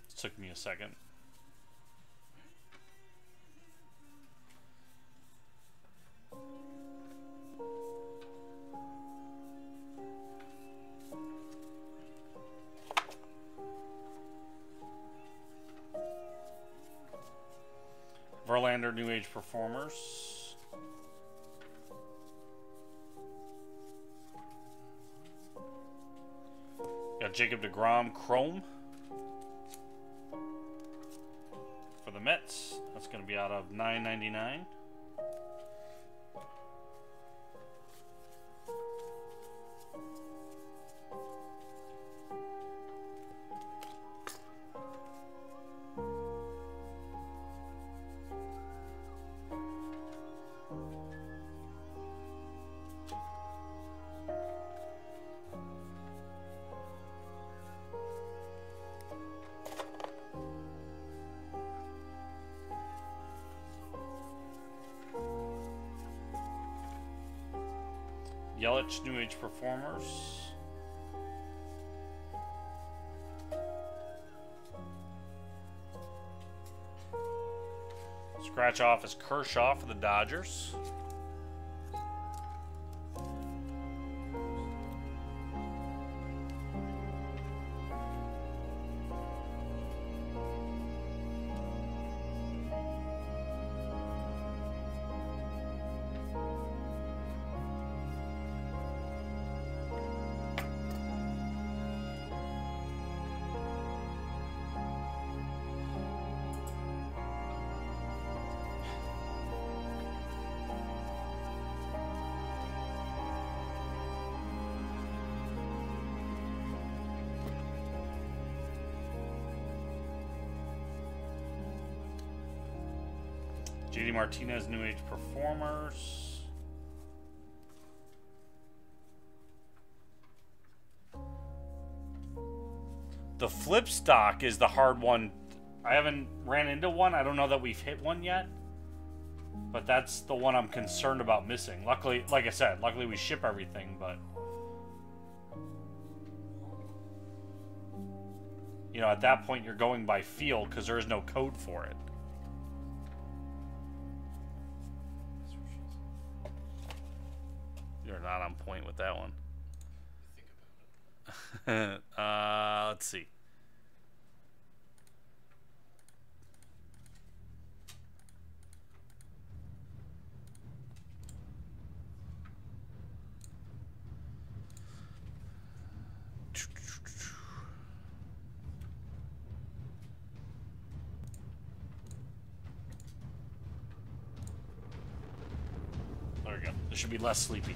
It took me a second. Verlander New Age Performers. Got Jacob deGrom Chrome for the Mets. That's going to be out of $9.99. Yelich New Age Performers. Scratch off is Kershaw for the Dodgers. JD Martinez New Age Performers. The flip stock is the hard one. I haven't ran into one. I don't know that we've hit one yet. But that's the one I'm concerned about missing. Luckily, like I said, luckily we ship everything, but you know, at that point you're going by feel because there is no code for it. You're not on point with that one. Think about it. Let's see. There we go. This should be less sleepy.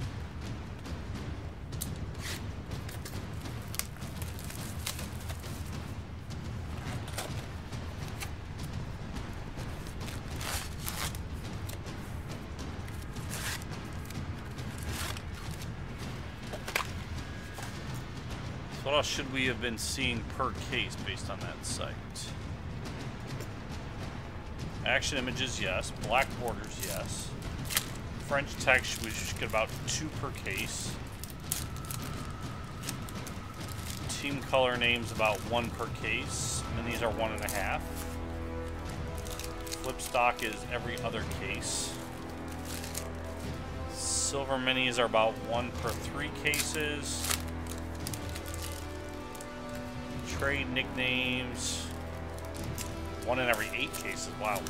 What else should we have been seeing per case based on that site? Action images, yes. Black borders, yes. French text, we should get about 2 per case. Team color names, about 1 per case. Minis are 1.5. Flip stock is every other case. Silver minis are about 1 per 3 cases. Trade nicknames, 1 in every 8 cases. Wow.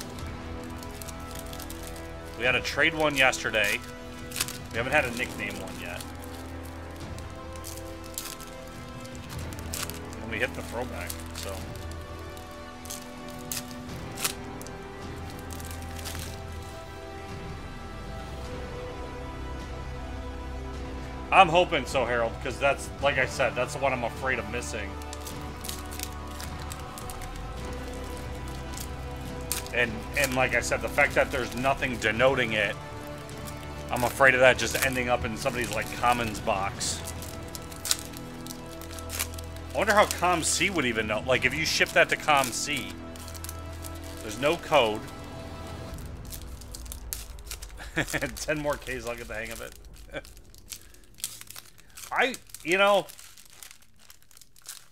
We had a trade one yesterday. We haven't had a nickname one yet. And we hit the throwback, so. I'm hoping so, Harold, because that's, like I said, that's the one I'm afraid of missing. And like I said, the fact that there's nothing denoting it I'm afraid of that just ending up in somebody's, like, Commons box. I wonder how ComC would even know. Like, if you ship that to ComC, there's no code. 10 more Ks, I'll get the hang of it. You know,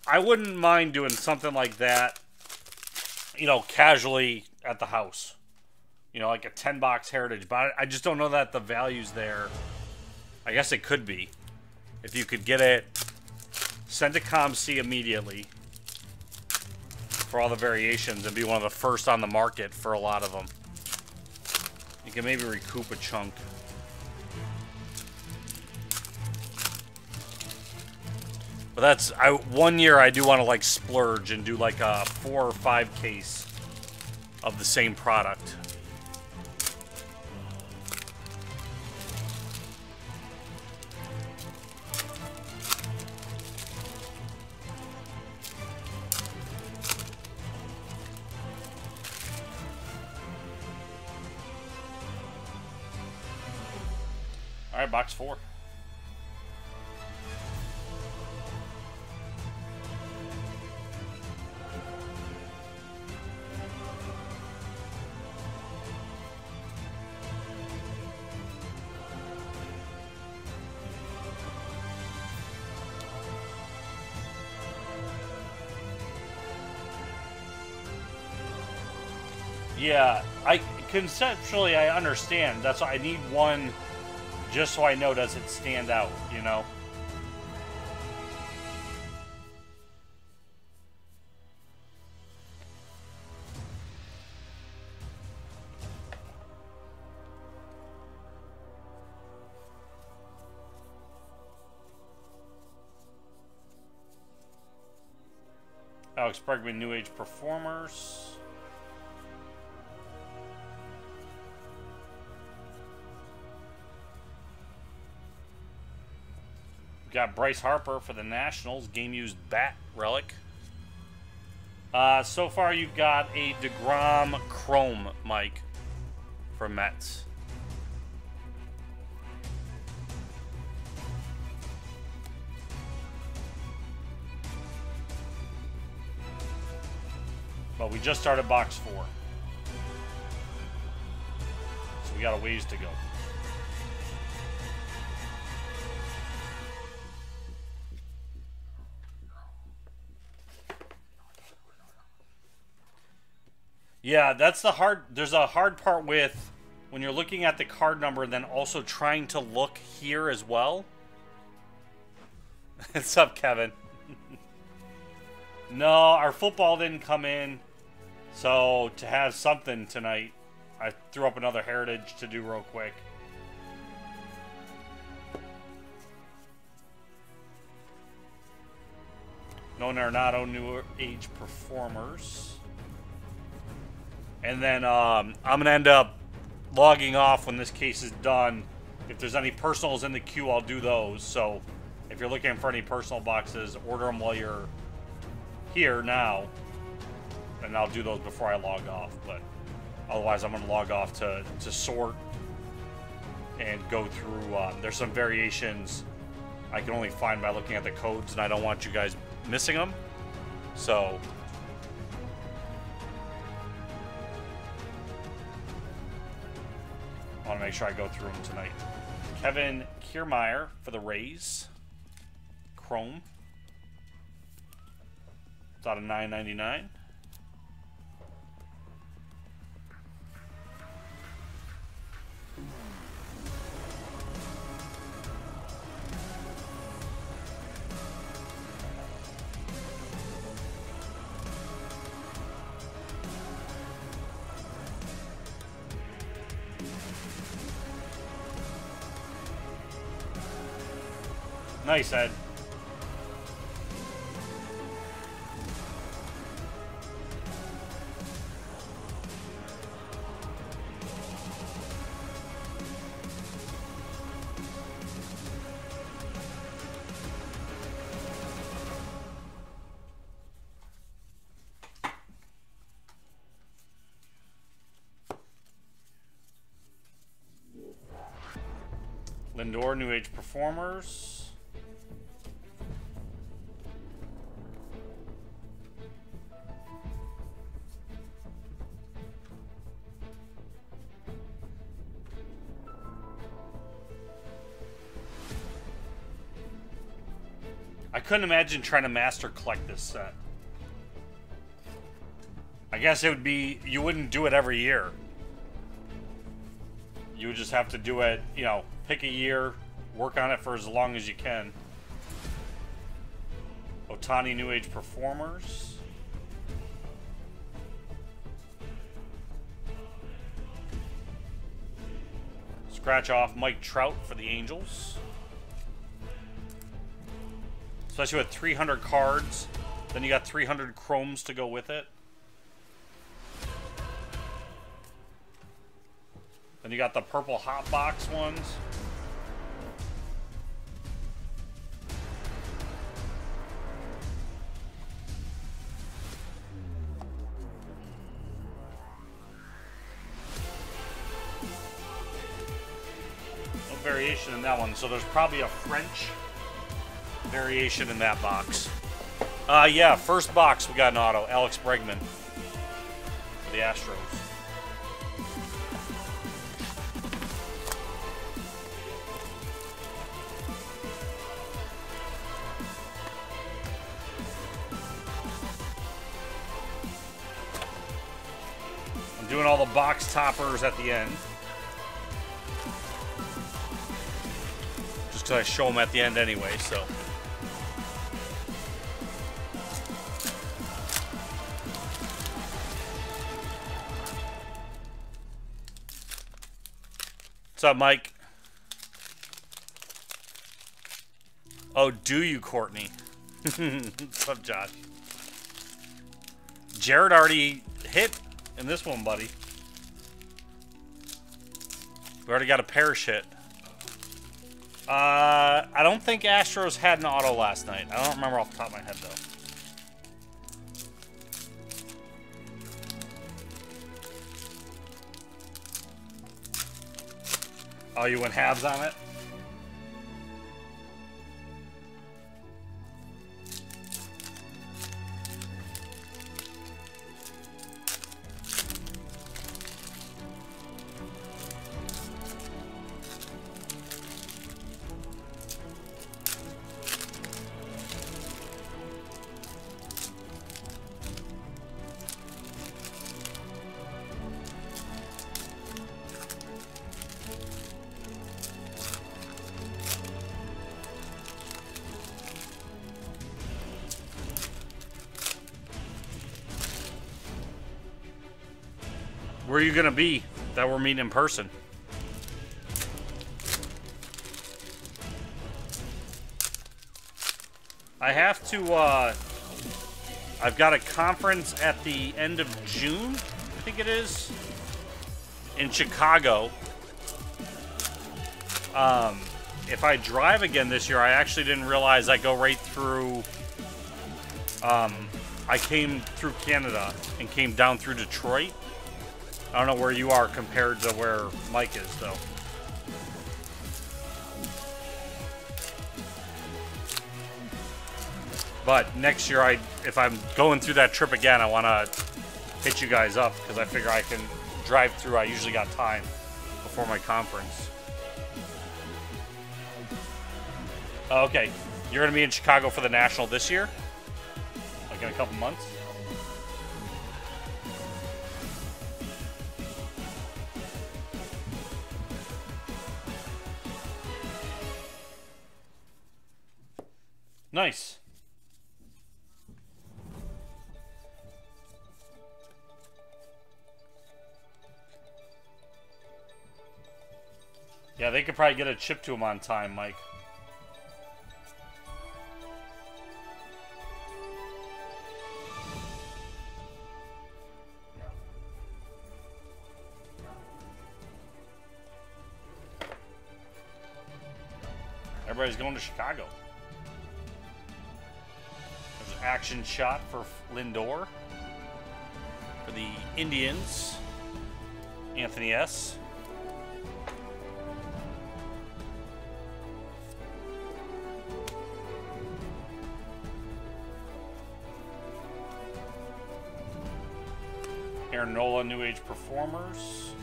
I wouldn't mind doing something like that, you know, casually at the house. You know, like a 10-box Heritage. But I just don't know that the value's there. I guess it could be. If you could get it, send to ComC immediately for all the variations and be one of the first on the market for a lot of them. You can maybe recoup a chunk. But that's, 1 year I do want to like splurge and do like a 4 or 5 case of the same product. All right, box 4. Yeah, conceptually I understand. That's why I need one just so I know, does it stand out, you know? Alex Bregman, New Age Performers. Got Bryce Harper for the Nationals, game-used bat relic. So far, you've got a DeGrom Chrome, Mike, for Mets. But we just started box 4. So we got a ways to go. Yeah, that's the hard... There's a hard part with when you're looking at the card number and then also trying to look here as well. What's up, Kevin? No, our football didn't come in. So, to have something tonight, I threw up another Heritage to do real quick. No Arenado, New Age Performers. And then I'm going to end up logging off when this case is done. If there's any personals in the queue, I'll do those. So if you're looking for any personal boxes, order them while you're here now. And I'll do those before I log off. But otherwise, I'm going to log off to sort and go through. There's some variations I can only find by looking at the codes, and I don't want you guys missing them. So... I want to make sure I go through them tonight. Kevin Kiermaier for the Rays. Chrome. It's out of $9.99. Nice, Ed. Lindor, New Age Performers. I couldn't imagine trying to master collect this set. I guess it would be, you wouldn't do it every year. You would just have to do it, you know, pick a year, work on it for as long as you can. Otani New Age Performers. Scratch off Mike Trout for the Angels. Especially with 300 cards. Then you got 300 chromes to go with it. Then you got the purple hot box ones. No variation in that one, so there's probably a French variation in that box. Yeah, first box we got an auto. Alex Bregman for the Astros. I'm doing all the box toppers at the end. Just because I show them at the end anyway, so. What's up, Mike? Oh, do you, Courtney? What's up, Josh? Jared already hit in this one, buddy. We already got a Parrish hit. I don't think Astros had an auto last night. I don't remember off the top of my head, though. Oh, you went halves on it? Where are you gonna be that we're meeting in person? I have to, I've got a conference at the end of June, I think it is, in Chicago. If I drive again this year, I actually didn't realize I go right through, I came through Canada and came down through Detroit. I don't know where you are compared to where Mike is, though. But next year, if I'm going through that trip again, I want to hit you guys up because I figure I can drive through. I usually got time before my conference. Okay, you're going to be in Chicago for the National this year? Like in a couple months? Nice. Yeah, they could probably get a chip to him on time, Mike. Everybody's going to Chicago. There's an action shot for Lindor. For the Indians, Anthony S. Aaron Nola, New Age Performers.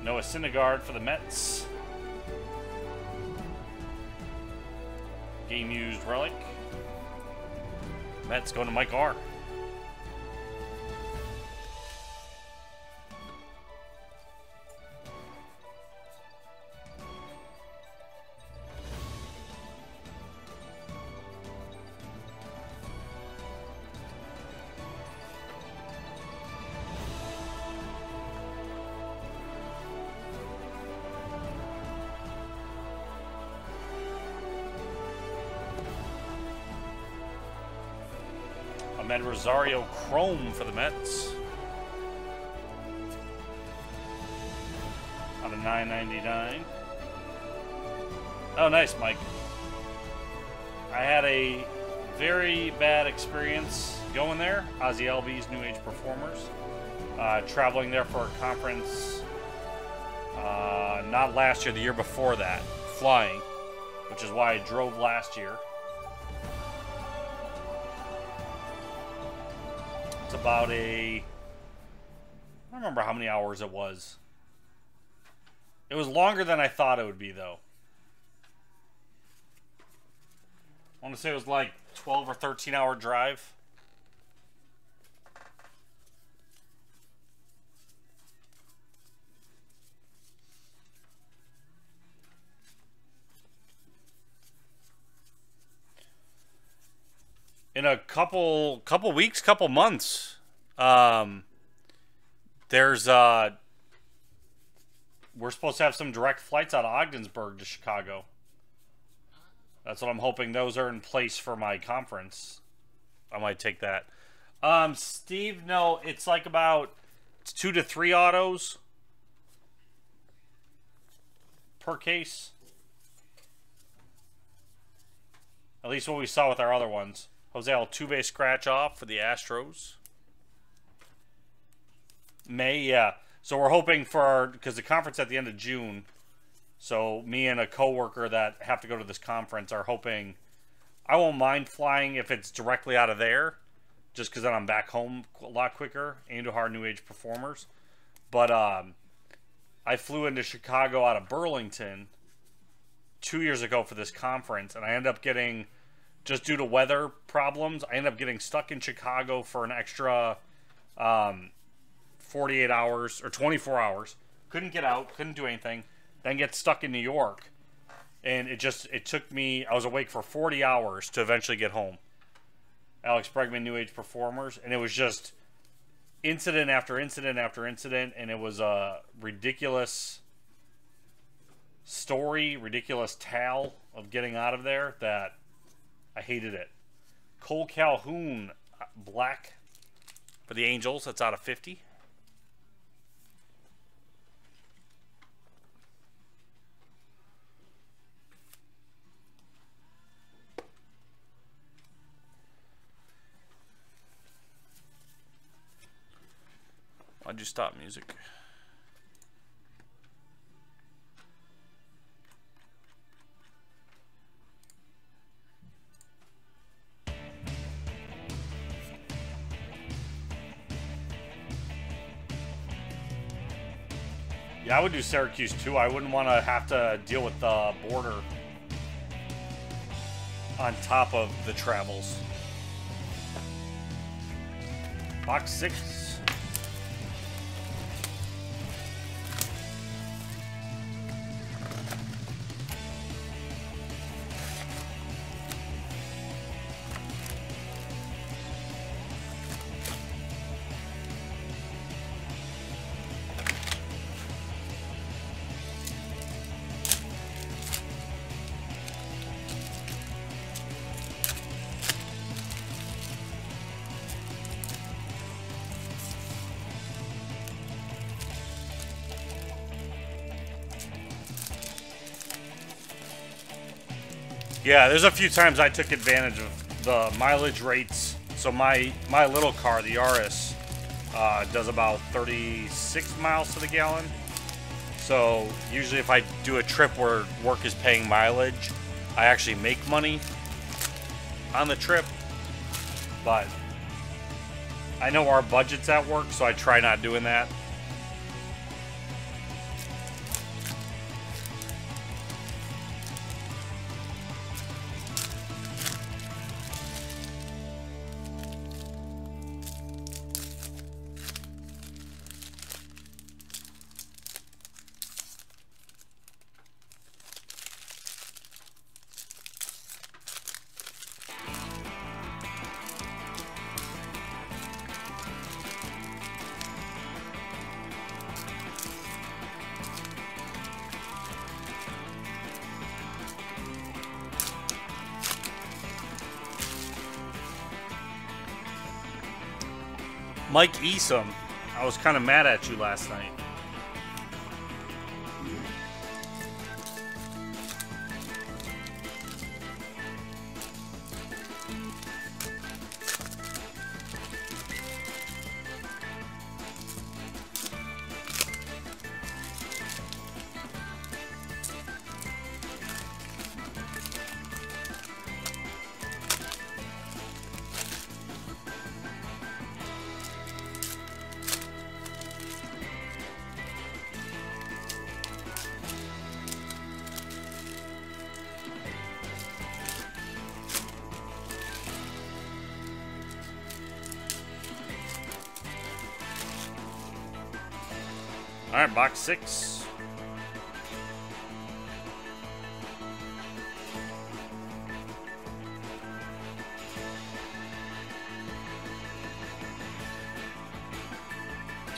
Noah Syndergaard for the Mets. Game used relic. Mets going to Mike R. Ahmed Rosario Chrome for the Mets. Out of $9.99. Oh, nice, Mike. I had a very bad experience going there. Ozzy Albies, New Age Performers. Traveling there for a conference. Not last year, the year before that. Flying. Which is why I drove last year. It's about I don't remember how many hours it was. It was longer than I thought it would be, though. I want to say it was like 12 or 13 hour drive. In a couple weeks, couple months, there's we're supposed to have some direct flights out of Ogdensburg to Chicago. That's what I'm hoping. Those are in place for my conference. I might take that. Steve, no, it's like about 2 to 3 autos per case. At least what we saw with our other ones. Jose Altuve scratch off for the Astros. May, yeah. So we're hoping for because the conference at the end of June. So me and a coworker that have to go to this conference are hoping. I won't mind flying if it's directly out of there, just because then I'm back home a lot quicker. Andujar New Age Performers, but I flew into Chicago out of Burlington 2 years ago for this conference, and I ended up getting. Just due to weather problems, I ended up getting stuck in Chicago for an extra 48 hours or 24 hours. Couldn't get out, couldn't do anything. Then get stuck in New York. And it took me, I was awake for 40 hours to eventually get home. Alex Bregman, New Age Performers. And it was just incident after incident after incident. And it was a ridiculous story, ridiculous tale of getting out of there that I hated it. Cole Calhoun, black for the Angels. That's out of 50. Why'd you stop music? Yeah, I would do Syracuse too. I wouldn't want to have to deal with the border on top of the travels. Box 6. Yeah, there's a few times I took advantage of the mileage rates. So my little car, the Yaris, does about 36 miles to the gallon. So usually if I do a trip where work is paying mileage, I actually make money. on the trip, but I know our budget's at work, so I try not doing that. Mike Easom, I was kind of mad at you last night. All right, box 6.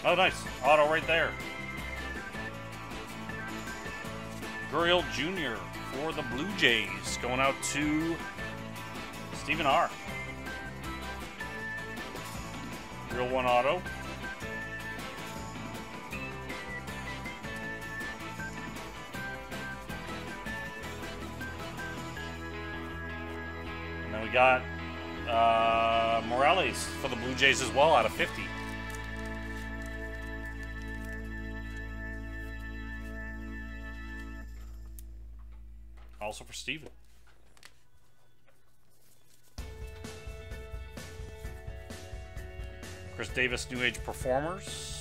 Oh, nice. Auto right there. Gurriel Jr. for the Blue Jays. Going out to Stephen R. Real 1 auto. And then we got Morales for the Blue Jays as well out of 50. Also for Steven. Chris Davis, New Age Performers.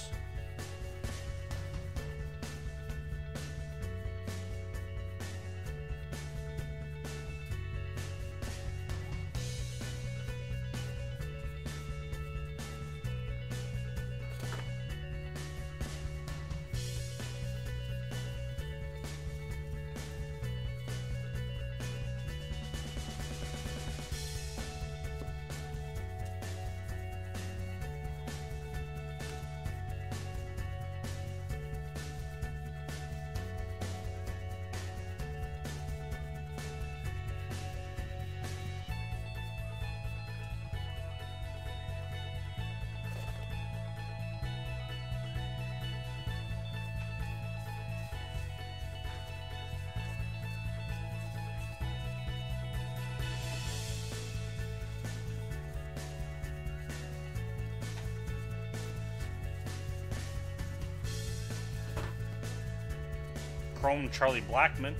Chrome Charlie Blackmon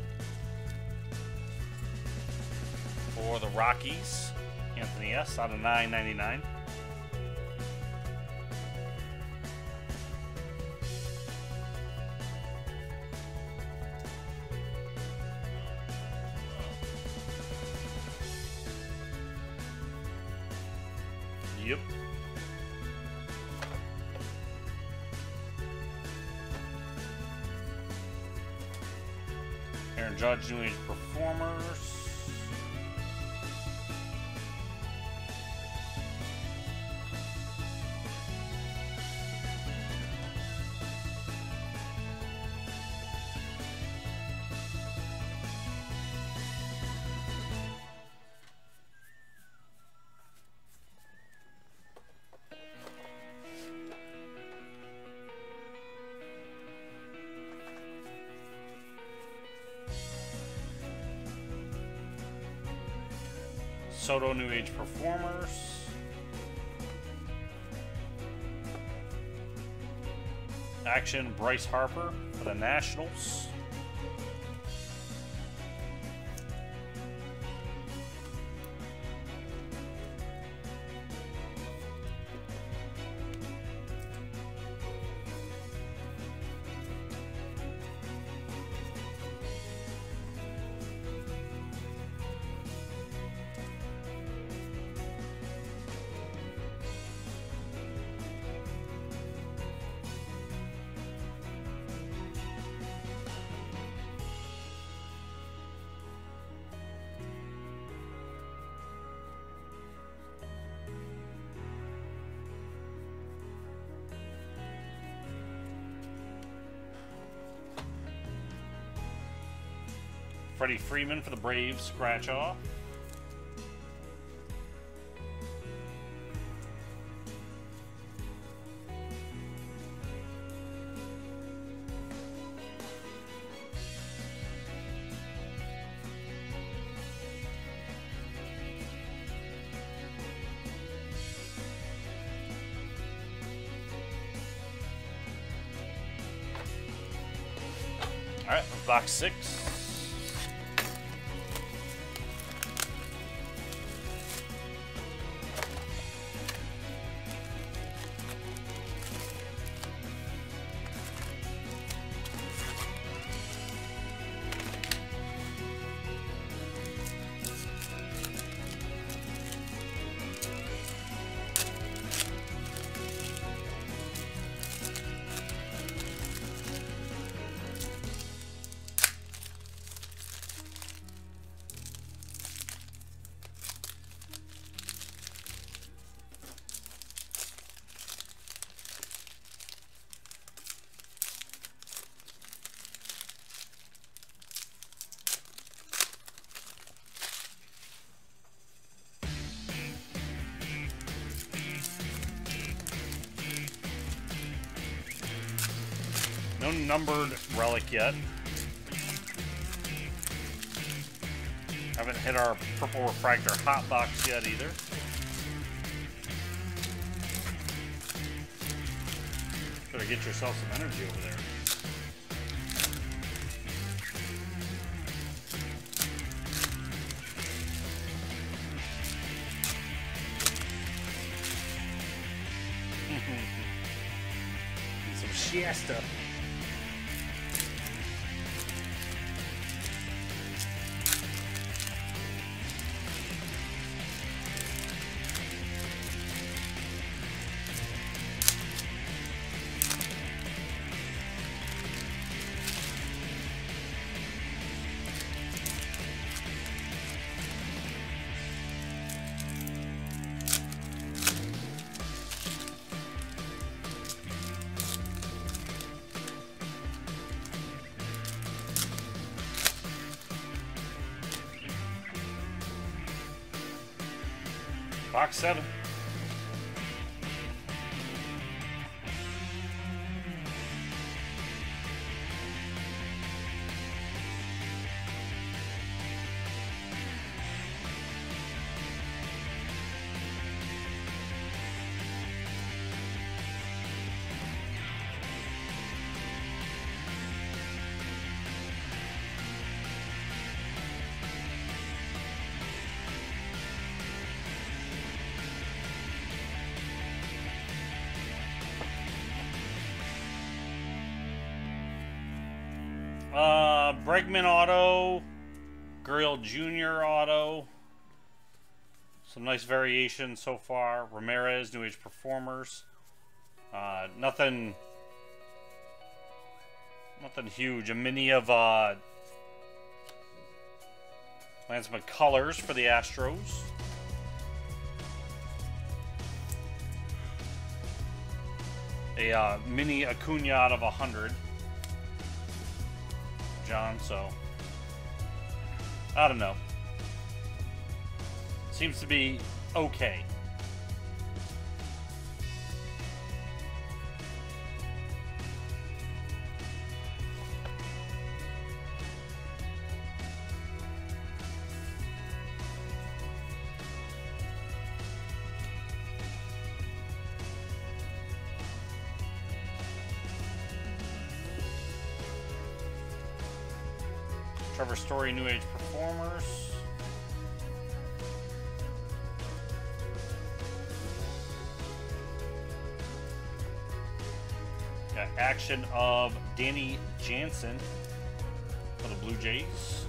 for the Rockies. Anthony S. out of 9.99. Yep. Aaron Judge, New Age Performers. Soto, New Age Performers. Action, Bryce Harper for the Nationals. Freddie Freeman for the Braves, scratch off. All right, box 6. No numbered relic yet. Haven't hit our purple refractor hot box yet either. Better get yourself some energy over there. Some siesta. Box 7. Bregman auto, Gurriel Jr. auto. Some nice variations so far. Ramirez, New Age Performers. Nothing huge. A mini of Lance McCullers for the Astros. A mini Acuna out of 100. John, so I don't know. Seems to be okay. Trevor Story, New Age Performers. Got action of Danny Jansen for the Blue Jays.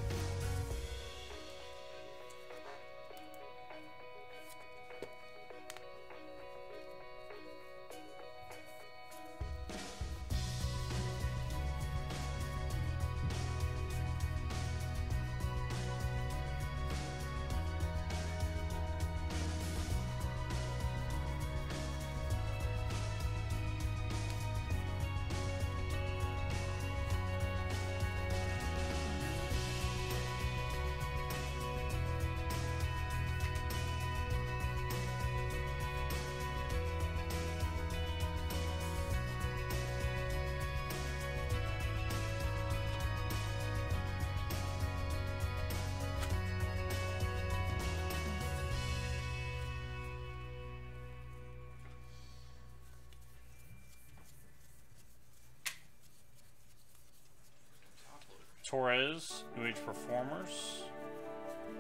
Torres, New Age Performers.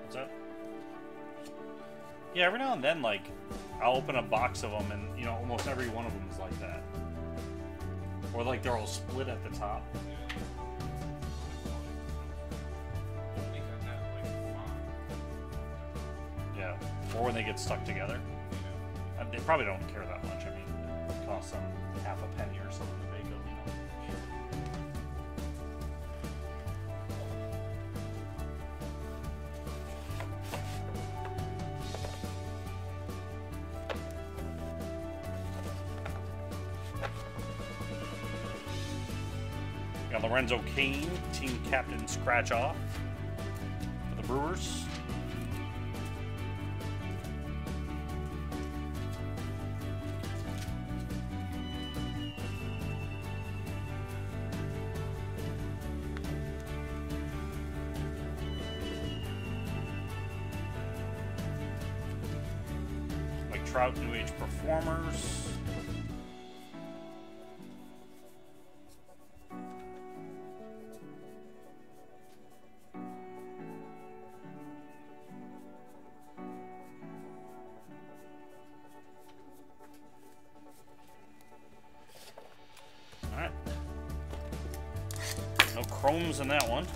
What's that? Yeah, every now and then, like, I'll open a box of them, and, you know, almost every one of them is like that. Or, like, they're all split at the top. Yeah, or when they get stuck together. They probably don't care that much. I mean, it costs them half a penny or something to make them, you know. Got Lorenzo Kane, team captain scratch off for the Brewers. Mike Trout, New Age Performers. Alright. No chromes in that one.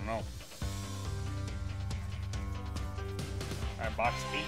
No. Alright, box 8.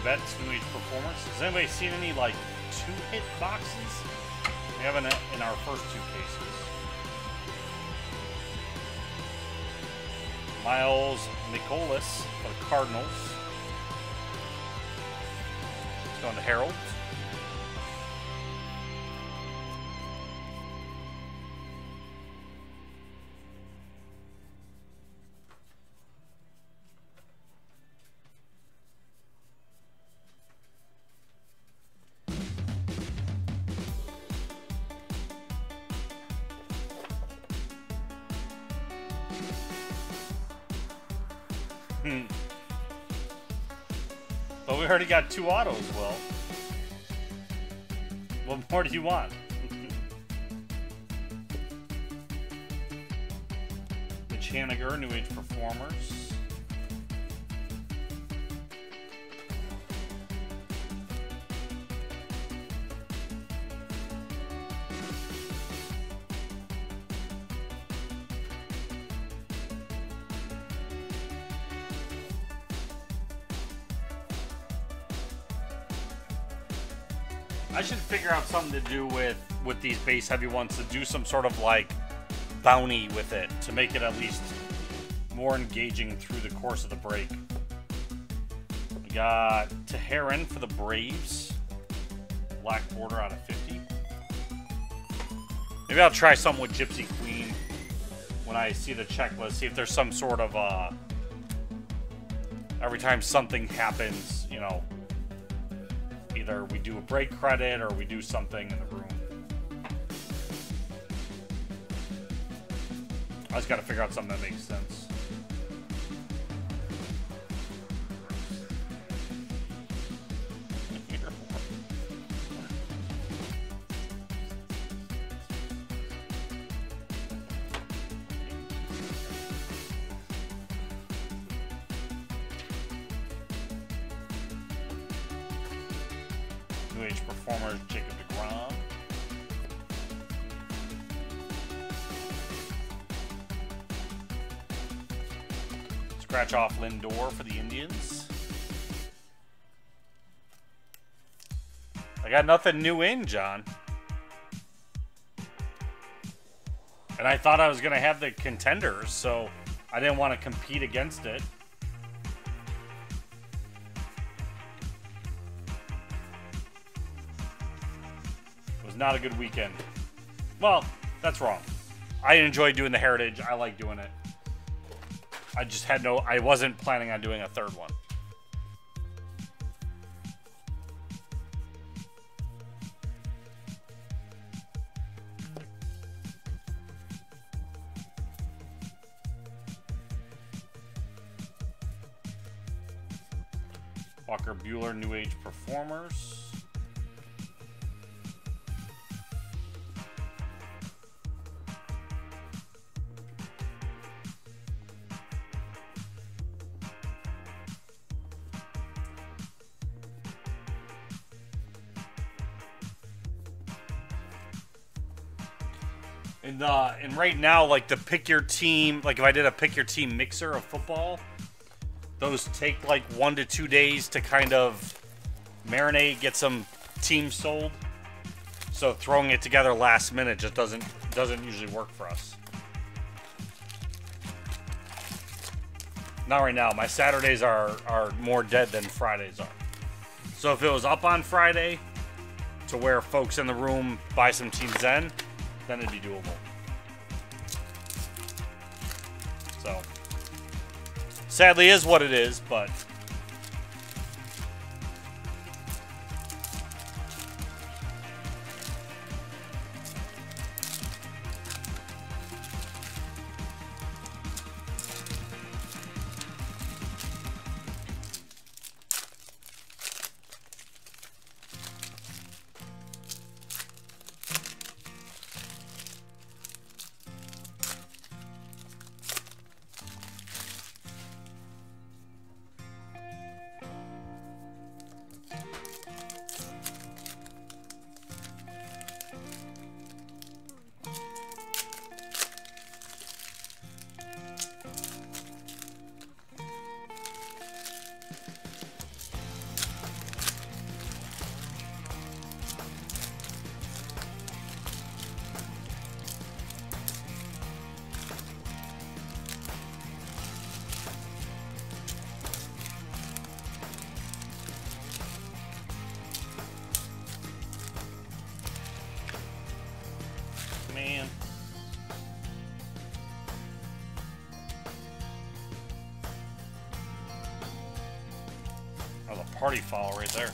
Betts, New Age Performance. Has anybody seen any, like, 2-hit boxes? We haven't in our first 2 cases. Miles Nicholas for the Cardinals. It's going to Harold. But we already got 2 autos, well. What more do you want? The Chanager, New Age Performers. I should figure out something to do with these base heavy ones, to do some sort of like bounty with it to make it at least more engaging through the course of the break. We got Teheran for the Braves. Black border out of 50. Maybe I'll try something with Gypsy Queen when I see the checklist. See if there's some sort of every time something happens, you know, either we do a break credit or we do something in the room. I just got to figure out something that makes sense. New Age Performers, Jacob DeGrom. Scratch off Lindor for the Indians. I got nothing new in, John. And I thought I was going to have the contenders, so I didn't want to compete against it. It was not a good weekend. Well, that's wrong. I enjoy doing the Heritage. I like doing it. I just had I wasn't planning on doing a third one. Walker Buehler, New Age Performers. And right now, like the pick your team, like if I did a pick your team mixer of football, those take like 1 to 2 days to kind of marinate, get some teams sold. So throwing it together last minute just doesn't usually work for us. Not right now. My Saturdays are more dead than Fridays are. So if it was up on Friday to where folks in the room buy some teams then it'd be doable. So, sadly is what it is, but man. Oh, the party foul right there.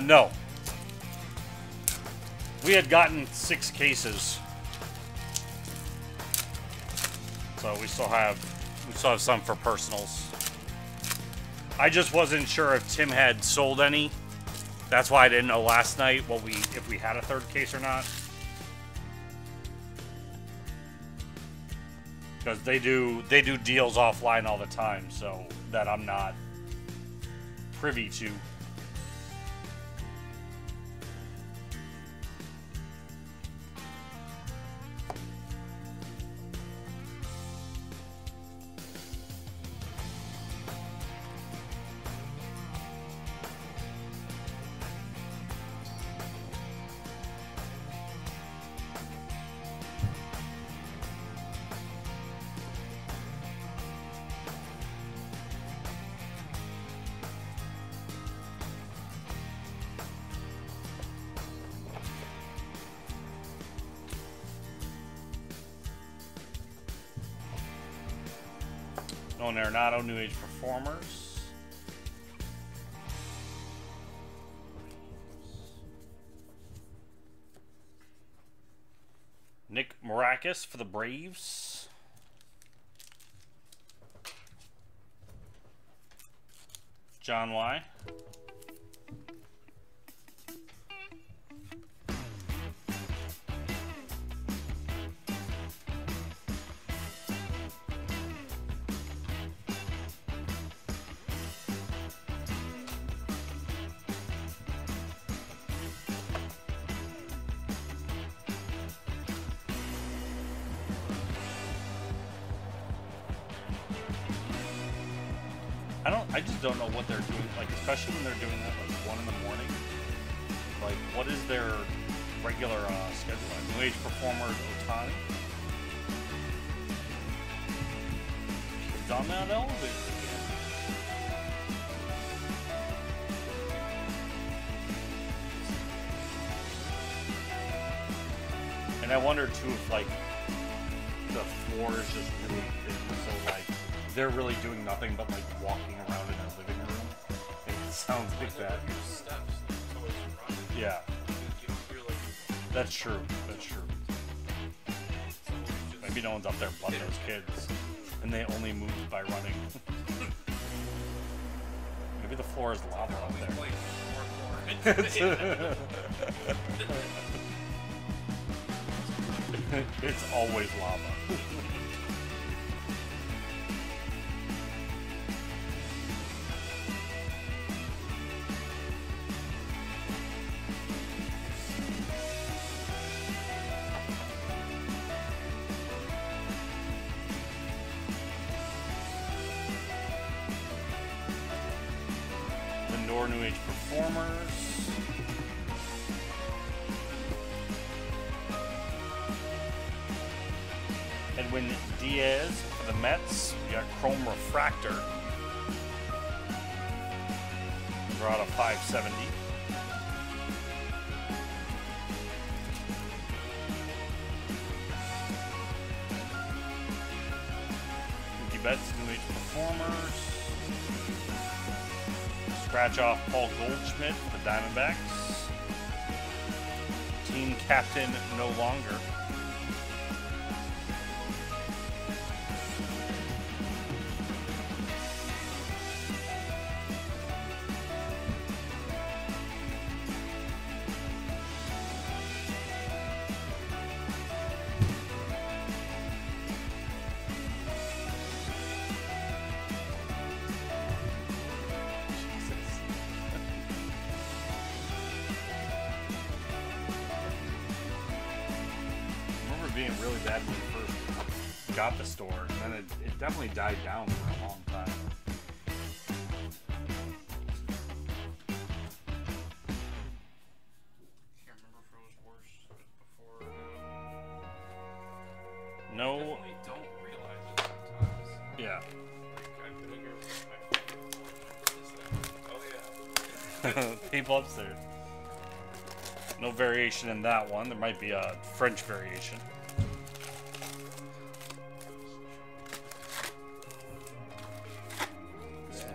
No. We had gotten 6 cases. So we still have some for personals. I just wasn't sure if Tim had sold any. That's why I didn't know last night if we had a 3rd case or not. Because they do deals offline all the time, so that I'm not privy to. Nolan Arenado, New Age Performers. Nick Maracus for the Braves. John Y. I just don't know what they're doing, like, especially when they're doing that like 1 in the morning. Like, what is their regular schedule? New Age Performers, Otani. It's on that elevator again. And I wonder too if like the floor is just really thin, so like they're really doing nothing but like walking around in their living room. It sounds like that. Yeah. That's true. That's true. Maybe no one's up there but those kids. And they only move by running. Maybe the floor is lava up there. It's always lava. New Age Performers. Edwin Diaz for the Mets. We got Chrome Refractor. We're out of 570. Mookie Betts, New Age Performers. Scratch off Paul Goldschmidt for the Diamondbacks. Team captain no longer. Being really bad when we first got the store, and then it definitely died down for a long time. Can't remember if it was worse before. No. I definitely don't realize it sometimes. Yeah. Like, I've been here with my favorite. Oh yeah. People upstairs. No variation in that one. There might be a French variation.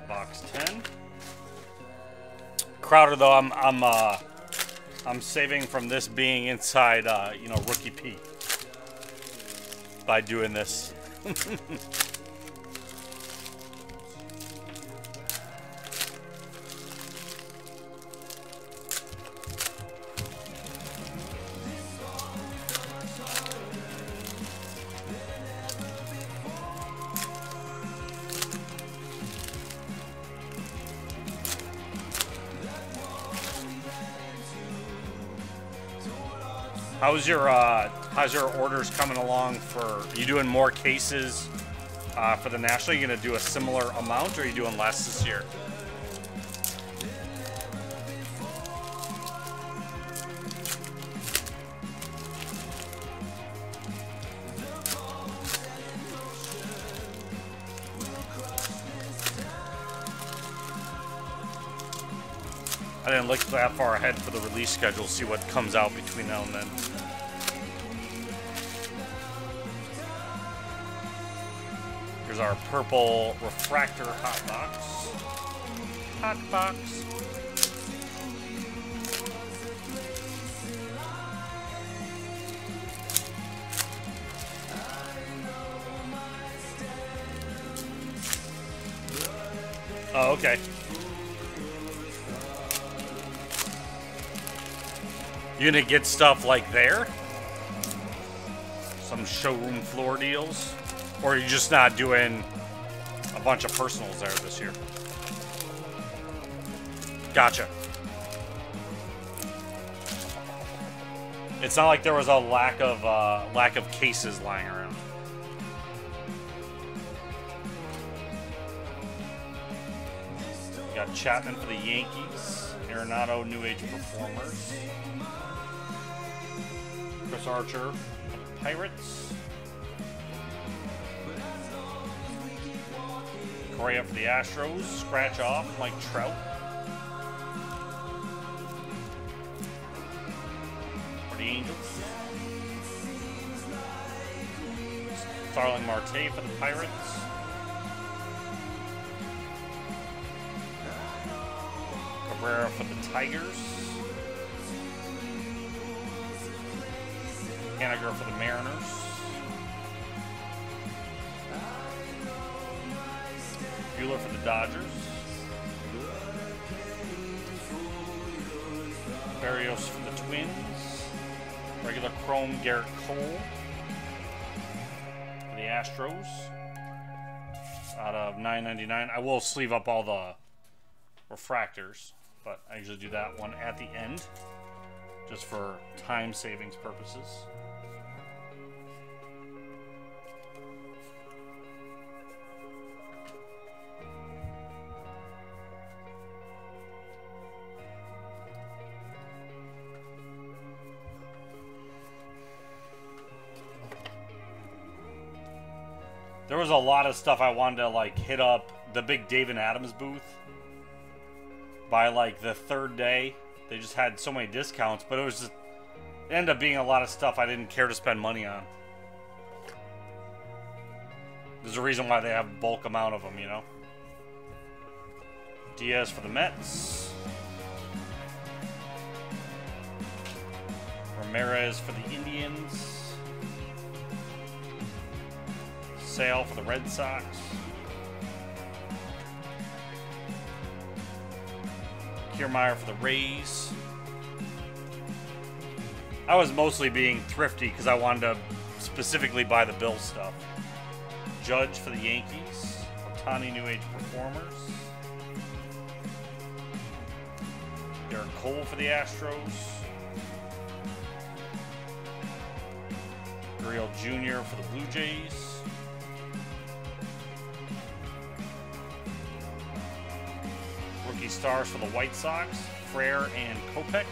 Box 10. Crowder, though, I'm I'm saving from this being inside, you know, Rookie P. By doing this. How's your orders coming along for, are you doing more cases for the National? Are you going to do a similar amount, or are you doing less this year? I didn't look that far ahead for the release schedule, see what comes out between now and then. Here's our purple refractor hot box. Hot box. Oh, okay. You gonna get stuff like there? Some showroom floor deals? Or are you just not doing a bunch of personals there this year? Gotcha. It's not like there was a lack of cases lying around. We got Chapman for the Yankees. Arenado, New Age Performers. Chris Archer for the Pirates. Correa for the Astros. Scratch off Mike Trout. For the Angels. Starling Marte for the Pirates. Cabrera for the Tigers. Haniger for the Mariners. Buehler for the Dodgers. Barrios for the Twins. Regular Chrome Garrett Cole for the Astros. Out of $9.99. I will sleeve up all the refractors, but I usually do that one at the end, just for time savings purposes. There was a lot of stuff I wanted to like hit up the big David Adams booth by like the third day. They just had so many discounts, but it was just, it ended up being a lot of stuff I didn't care to spend money on. There's a reason why they have a bulk amount of them, you know. Diaz for the Mets. Ramirez for the Indians. Sale for the Red Sox. Kiermaier for the Rays. I was mostly being thrifty because I wanted to specifically buy the Bills stuff. Judge for the Yankees. Ohtani New Age Performers. Garrett Cole for the Astros. Gurriel Jr. for the Blue Jays. Rookie stars for the White Sox, Frere and Kopech.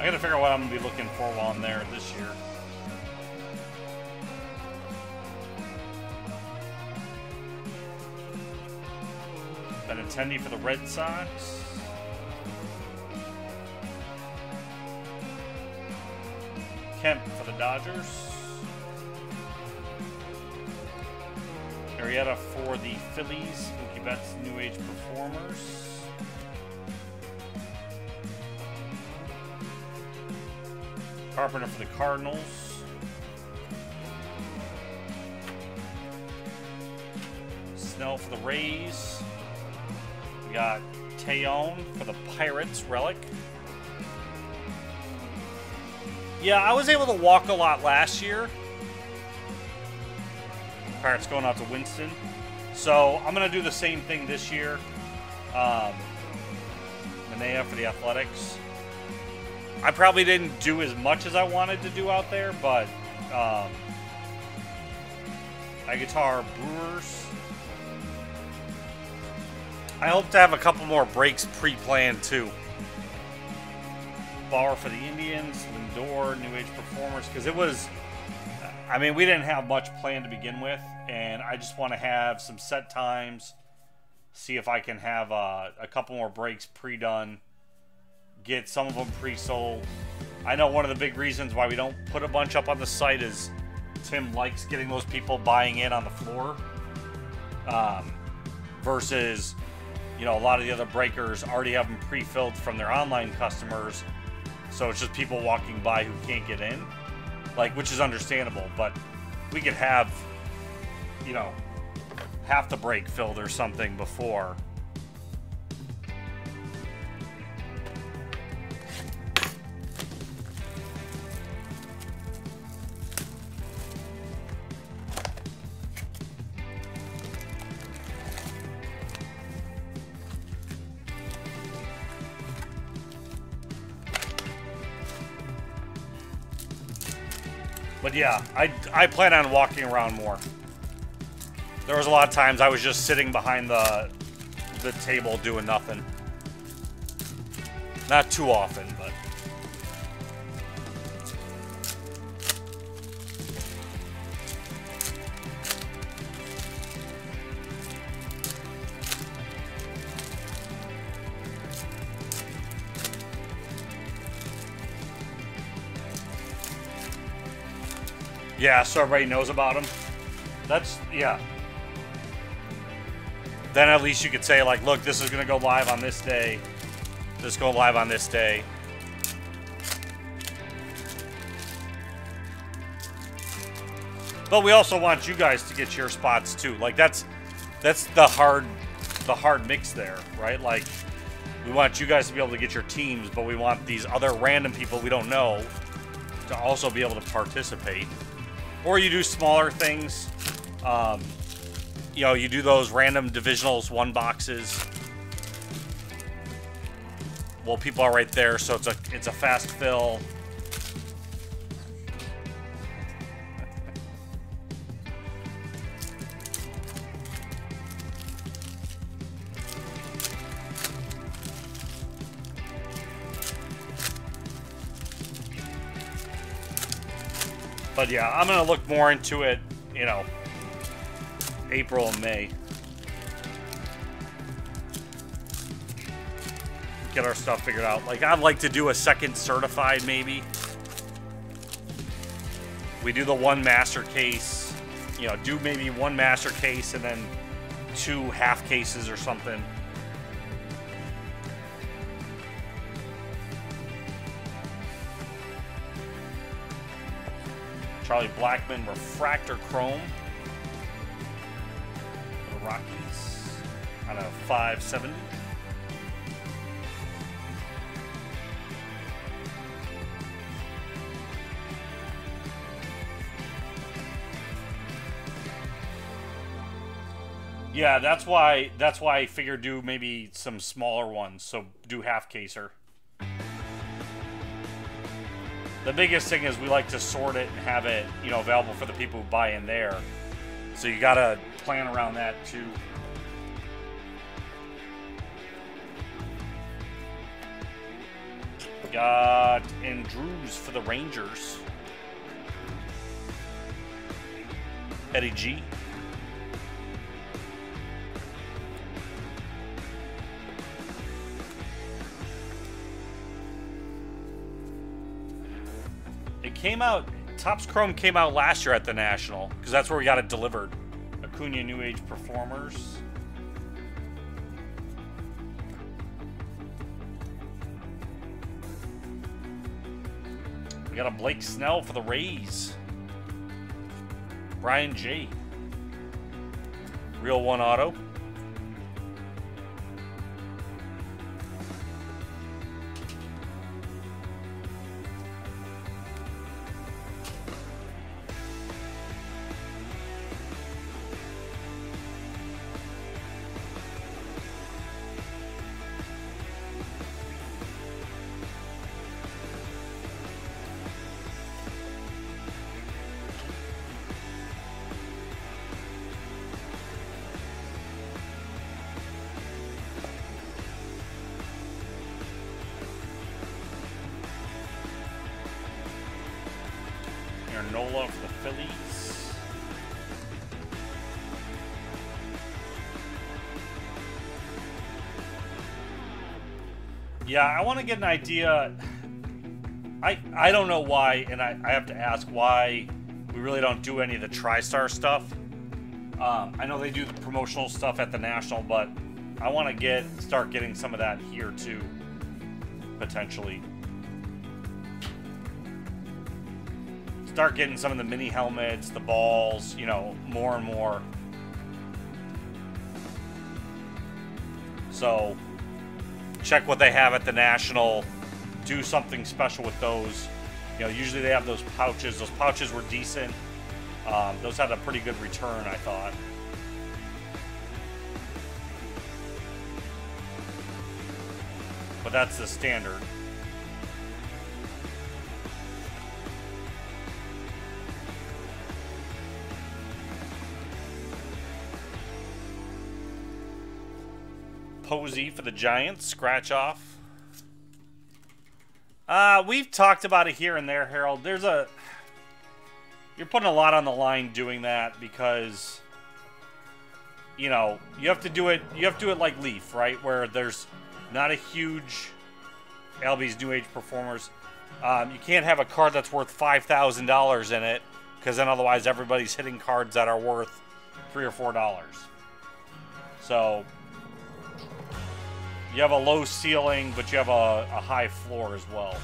I gotta figure out what I'm gonna be looking for while I'm there this year. Benintendi for the Red Sox. Kemp for the Dodgers. Arrieta for the Phillies. Mookie Betts, New Age Performers. Carpenter for the Cardinals. Snell for the Rays. We got Tejon for the Pirates, relic. Yeah, I was able to walk a lot last year. Pirates going out to Winston. So I'm going to do the same thing this year. Manea for the Athletics. I probably didn't do as much as I wanted to do out there, but Guitar Brewers. I hope to have a couple more breaks pre-planned too. Bauer for the Indians, Lindor, New Age Performers, because it was, I mean, we didn't have much planned to begin with, and I just want to have some set times, see if I can have a couple more breaks pre-done, get some of them pre-sold. I know one of the big reasons why we don't put a bunch up on the site is Tim likes getting those people buying in on the floor, versus, you know, a lot of the other breakers already have them pre-filled from their online customers. So it's just people walking by who can't get in, like, which is understandable. But we could have, you know, half the break filled or something before. But yeah, I plan on walking around more. There was a lot of times I was just sitting behind the table doing nothing. Not too often, but. Yeah, so everybody knows about them. That's, yeah. Then at least you could say, like, look, this is going to go live on this day. This go live on this day. But we also want you guys to get your spots too. Like, that's the hard mix there, right? Like, we want you guys to be able to get your teams, but we want these other random people we don't know to also be able to participate. Or you do smaller things. You know, you do those random divisionals 1 boxes. Well, people are right there, so it's a fast fill. But yeah, I'm going to look more into it, you know, April and May. Get our stuff figured out. Like, I'd like to do a second certified, maybe. We do the 1 master case. You know, do maybe 1 master case and then 2 half cases or something. Charlie Blackmon, Refractor Chrome for the Rockies on a 570. Yeah, that's why I figured do maybe some smaller ones. So do half caser. The biggest thing is we like to sort it and have it, you know, available for the people who buy in there. So you gotta plan around that too. Got Andrews for the Rangers. Eddie G. It came out, Topps Chrome came out last year at the National, because that's where we got it delivered. Acuna New Age Performers. We got a Blake Snell for the Rays. Brian J. Real One Auto. Nola for the Phillies. Yeah, I want to get an idea. I don't know why, and I have to ask why we really don't do any of the TriStar stuff. I know they do the promotional stuff at the National, but I want to start getting some of that here too, potentially. Start getting some of the mini helmets, the balls, you know, more and more. So, check what they have at the National. Do something special with those. You know, usually they have those pouches. Those pouches were decent. Those had a pretty good return, I thought. But that's the standard. Posey for the Giants, scratch off. We've talked about it here and there, Harold. You're putting a lot on the line doing that because, you know, you have to do it like Leaf, right? Where there's not a huge LB's New Age Performers. You can't have a card that's worth $5,000 in it because then otherwise everybody's hitting cards that are worth $3 or $4. So you have a low ceiling, but you have a high floor as well.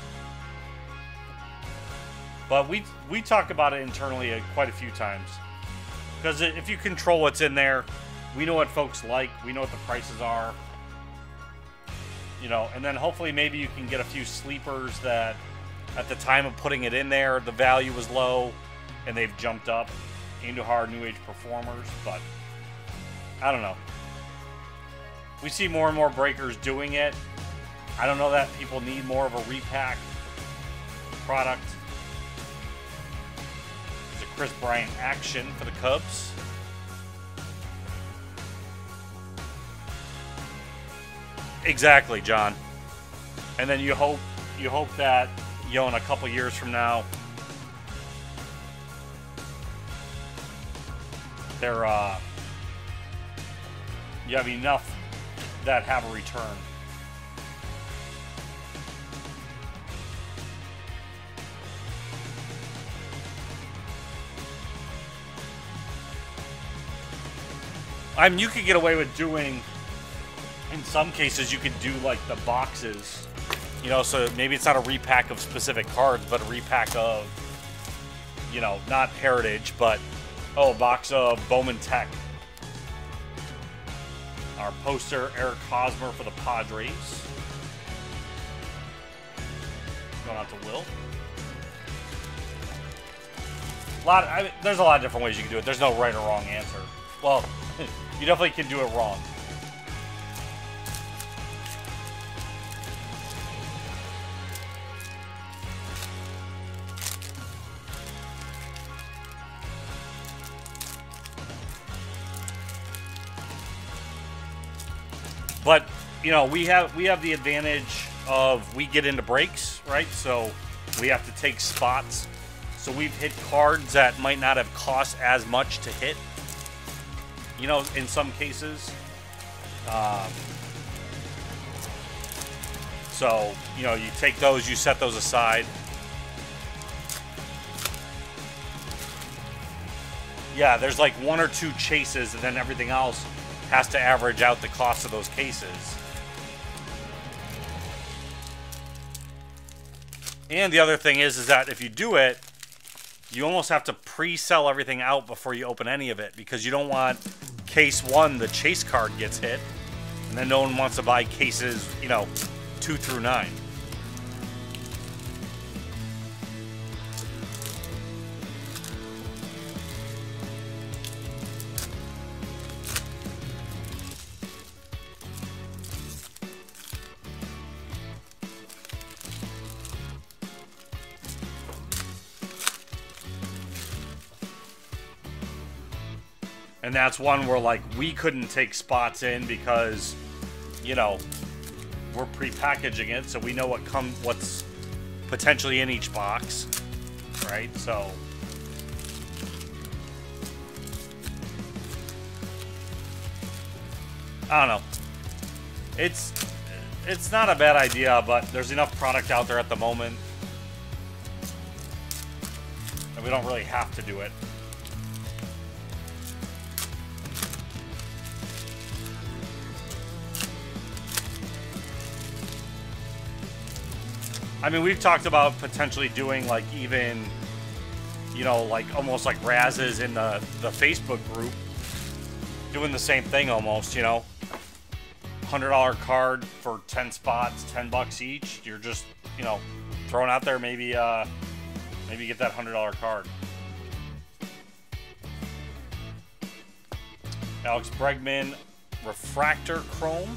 But we talk about it internally quite a few times. Because if you control what's in there, we know what folks like. We know what the prices are. You know, and then hopefully maybe you can get a few sleepers that at the time of putting it in there, the value was low, and they've jumped up into hard New Age Performers. But I don't know. We see more and more breakers doing it. I don't know that people need more of a repack product. There's a Chris Bryant action for the Cubs. Exactly, John. And then you hope that, you know, in a couple years from now, you have enough that have a return. I mean, you could get away with doing, in some cases, you could do like the boxes, you know, so maybe it's not a repack of specific cards, but a repack of, you know, not Heritage, but, oh, a box of Bowman Tech. Our poster, Eric Hosmer for the Padres. Going out to Will. There's a lot of different ways you can do it. There's no right or wrong answer. Well, you definitely can do it wrong. But, you know, we have the advantage of we get into breaks, right? So we have to take spots. So we've hit cards that might not have cost as much to hit, you know, in some cases. So, you know, you take those, you set those aside. Yeah, there's like 1 or 2 chases, and then everything else has to average out the cost of those cases. And the other thing is that if you do it, you almost have to pre-sell everything out before you open any of it, because you don't want case 1, the chase card gets hit, and then no one wants to buy cases, you know, 2 through 9. And that's one where, like, we couldn't take spots in because, you know, we're pre-packaging it, so we know what's potentially in each box, right? So I don't know. It's not a bad idea, but there's enough product out there at the moment, and we don't really have to do it. I mean, we've talked about potentially doing, like, even, you know, like, almost like Raz's in the Facebook group. Doing the same thing almost, you know. $100 card for 10 spots, $10 each. You're just, you know, throwing out there, maybe get that $100 card. Alex Bregman, Refractor Chrome.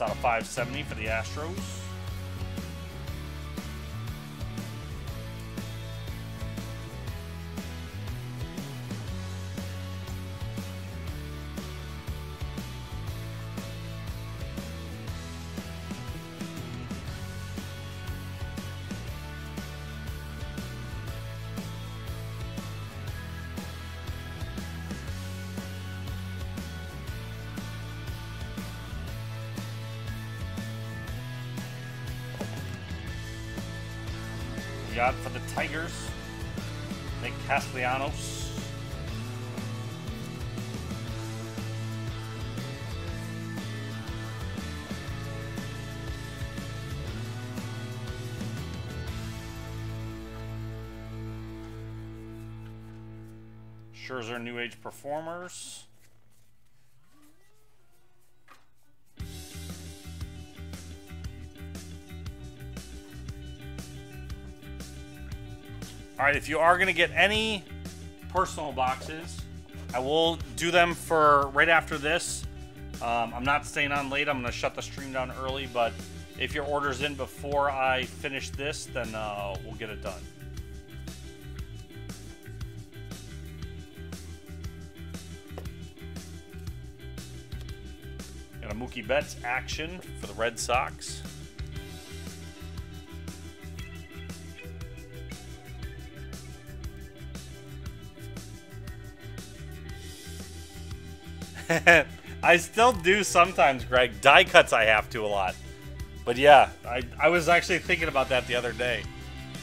Out of 570 for the Astros. Got for the Tigers, Nick Castellanos. Scherzer New Age Performers. All right, if you are going to get any personal boxes, I will do them for right after this. I'm not staying on late. I'm going to shut the stream down early, but if your order's in before I finish this, then we'll get it done. Got a Mookie Betts action for the Red Sox. I still do sometimes, Greg. Die cuts I have to a lot. But yeah, I was actually thinking about that the other day.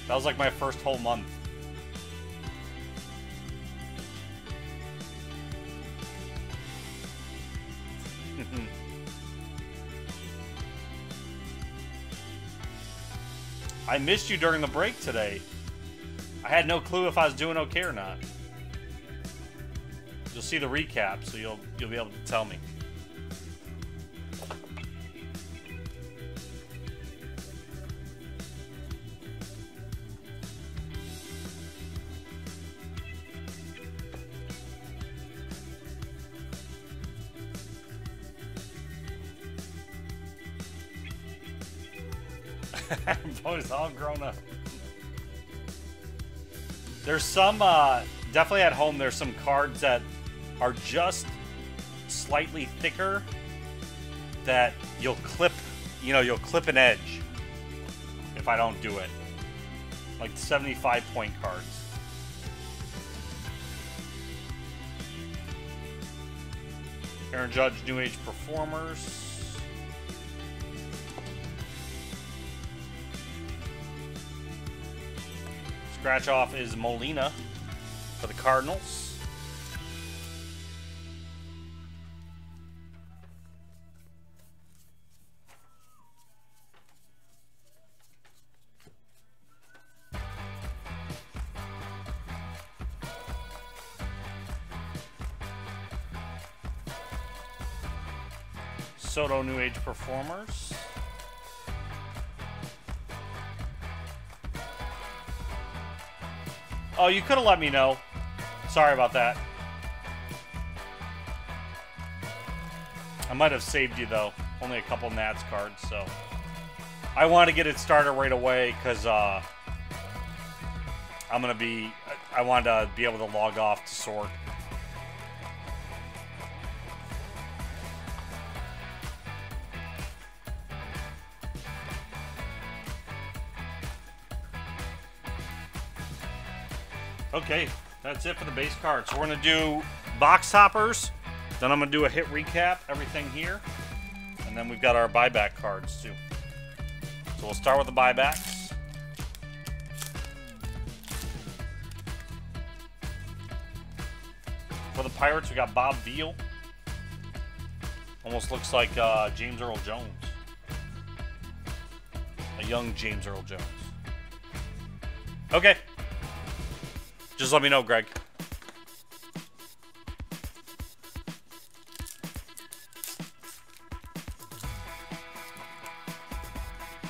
That was like my first whole month. I missed you during the break today. I had no clue if I was doing okay or not. You'll see the recap, so you'll be able to tell me. Boys all grown up. There's some definitely at home. There's some cards that are just slightly thicker that you'll clip, you know, you'll clip an edge if I don't do it. Like 75-point cards. Aaron Judge, New Age Performers. scratch off is Molina for the Cardinals. Soto New Age Performers. Oh, you could have let me know. Sorry about that. I might have saved you, though. Only a couple Nats cards, so. I want to get it started right away, because I want to be able to log off to sort. Okay, that's it for the base cards. So we're going to do box toppers. Then I'm going to do a hit recap, everything here. And then we've got our buyback cards, too. So we'll start with the buybacks. For the Pirates, we got Bob Veal. Almost looks like James Earl Jones. A young James Earl Jones. Okay. Just let me know, Greg.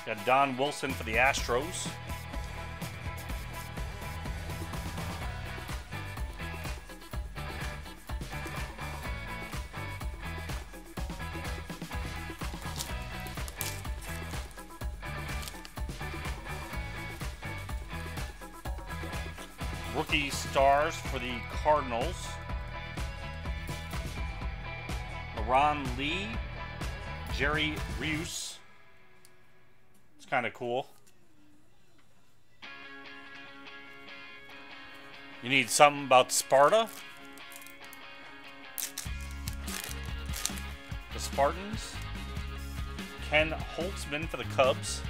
Got Don Wilson for the Astros. Rookie stars for the Cardinals. LaRon Lee, Jerry Rios. It's kind of cool. You need something about Sparta. The Spartans. Ken Holtzman for the Cubs.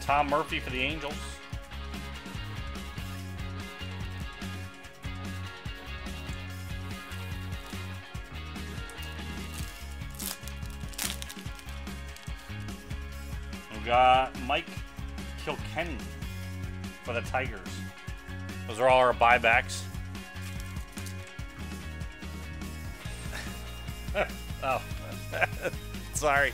Tom Murphy for the Angels. We've got Mike Kilkenny for the Tigers. Those are all our buybacks. Oh, sorry.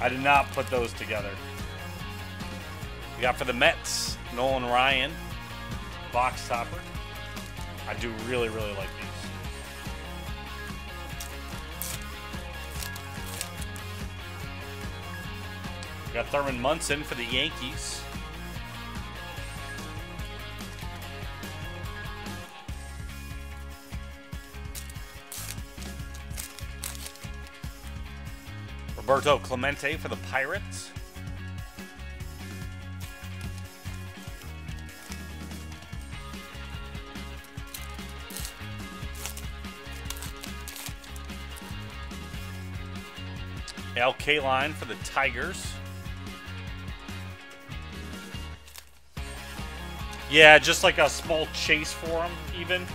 I did not put those together. We got for the Mets, Nolan Ryan, box topper. I do really, really like these. We got Thurman Munson for the Yankees. Roberto Clemente for the Pirates. Al Kaline for the Tigers. Yeah, just like a small chase for him, even.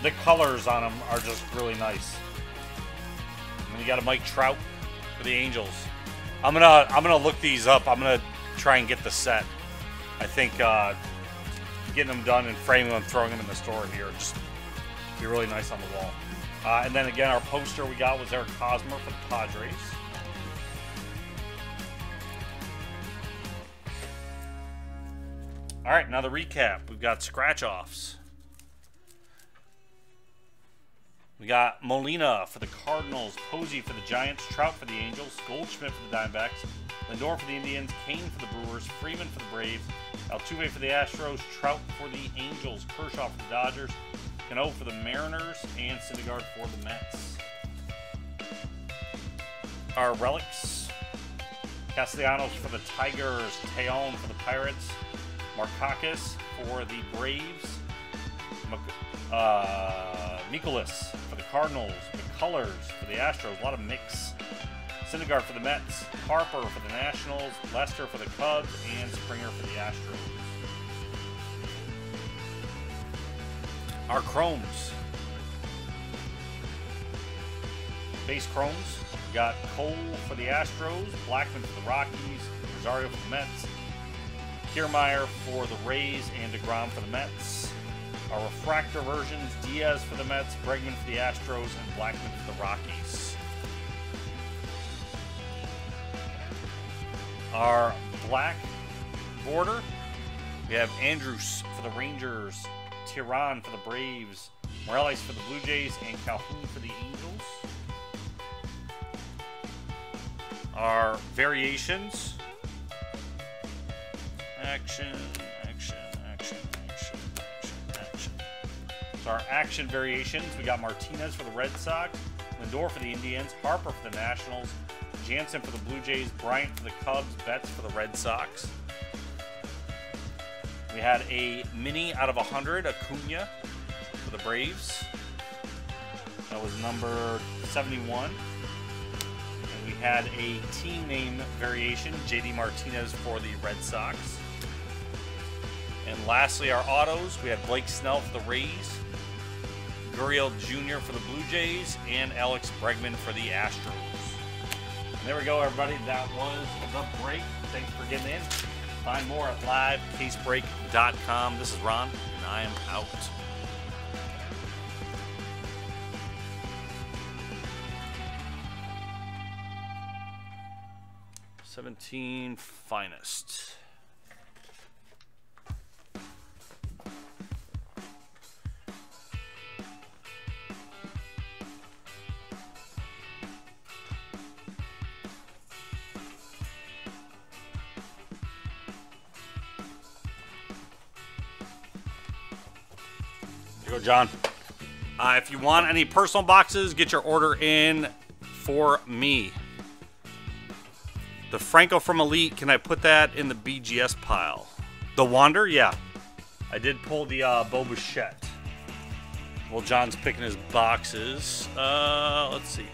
The colors on them are just really nice. And you got a Mike Trout for the Angels. I'm gonna look these up. I'm gonna try and get the set. I think getting them done and framing them, throwing them in the store here, just be really nice on the wall. And then again, our poster we got was Eric Hosmer for the Padres. All right, now the recap. We've got scratch-offs. We got Molina for the Cardinals, Posey for the Giants, Trout for the Angels, Goldschmidt for the Diamondbacks, Lindor for the Indians, Kane for the Brewers, Freeman for the Braves, Altuve for the Astros, Trout for the Angels, Kershaw for the Dodgers, Cano for the Mariners, and Syndergaard for the Mets. Our relics. Castellanos for the Tigers. Teon for the Pirates. Markakis for the Braves. Mikolas for the Cardinals. McCullers for the Astros. A lot of mix. Syndergaard for the Mets. Harper for the Nationals. Lester for the Cubs. And Springer for the Astros. Our Chromes. Base Chromes. We got Cole for the Astros. Blackman for the Rockies. Rosario for the Mets. Kiermaier for the Rays. And DeGrom for the Mets. Our refractor versions. Diaz for the Mets. Bregman for the Astros. And Blackman for the Rockies. Our black border. We have Andrews for the Rangers. Tiran for the Braves, Morales for the Blue Jays, and Calhoun for the Angels. Our variations. Action. So our action variations, we got Martinez for the Red Sox, Lindor for the Indians, Harper for the Nationals, Jansen for the Blue Jays, Bryant for the Cubs, Betts for the Red Sox. We had a mini out of 100, Acuna for the Braves. That was number 71. And we had a team name variation, JD Martinez for the Red Sox. And lastly, our autos, we had Blake Snell for the Rays, Gurriel Jr. for the Blue Jays, and Alex Bregman for the Astros. And there we go, everybody. That was the break. Thanks for getting in. Find more at LiveCaseBreak.com. This is Ron, and I am out. $17 finest. Here you go, John. If you want any personal boxes, get your order in for me. The Franco from Elite, can I put that in the BGS pile? The Wander? Yeah. I did pull the Bo Bichette. Well, John's picking his boxes. Let's see.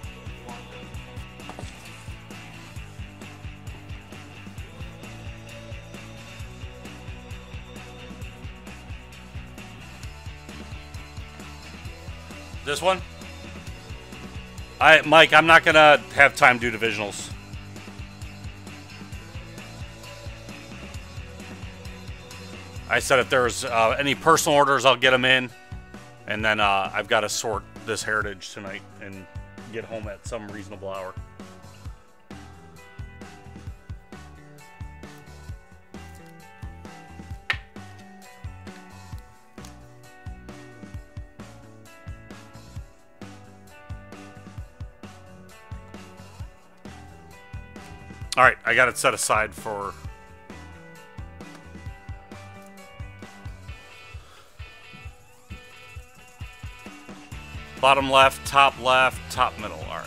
This one? Mike, I'm not gonna have time to do divisionals. I said if there's any personal orders, I'll get them in. And then I've got to sort this Heritage tonight and get home at some reasonable hour. All right, I got it set aside for... bottom left, top middle. All right.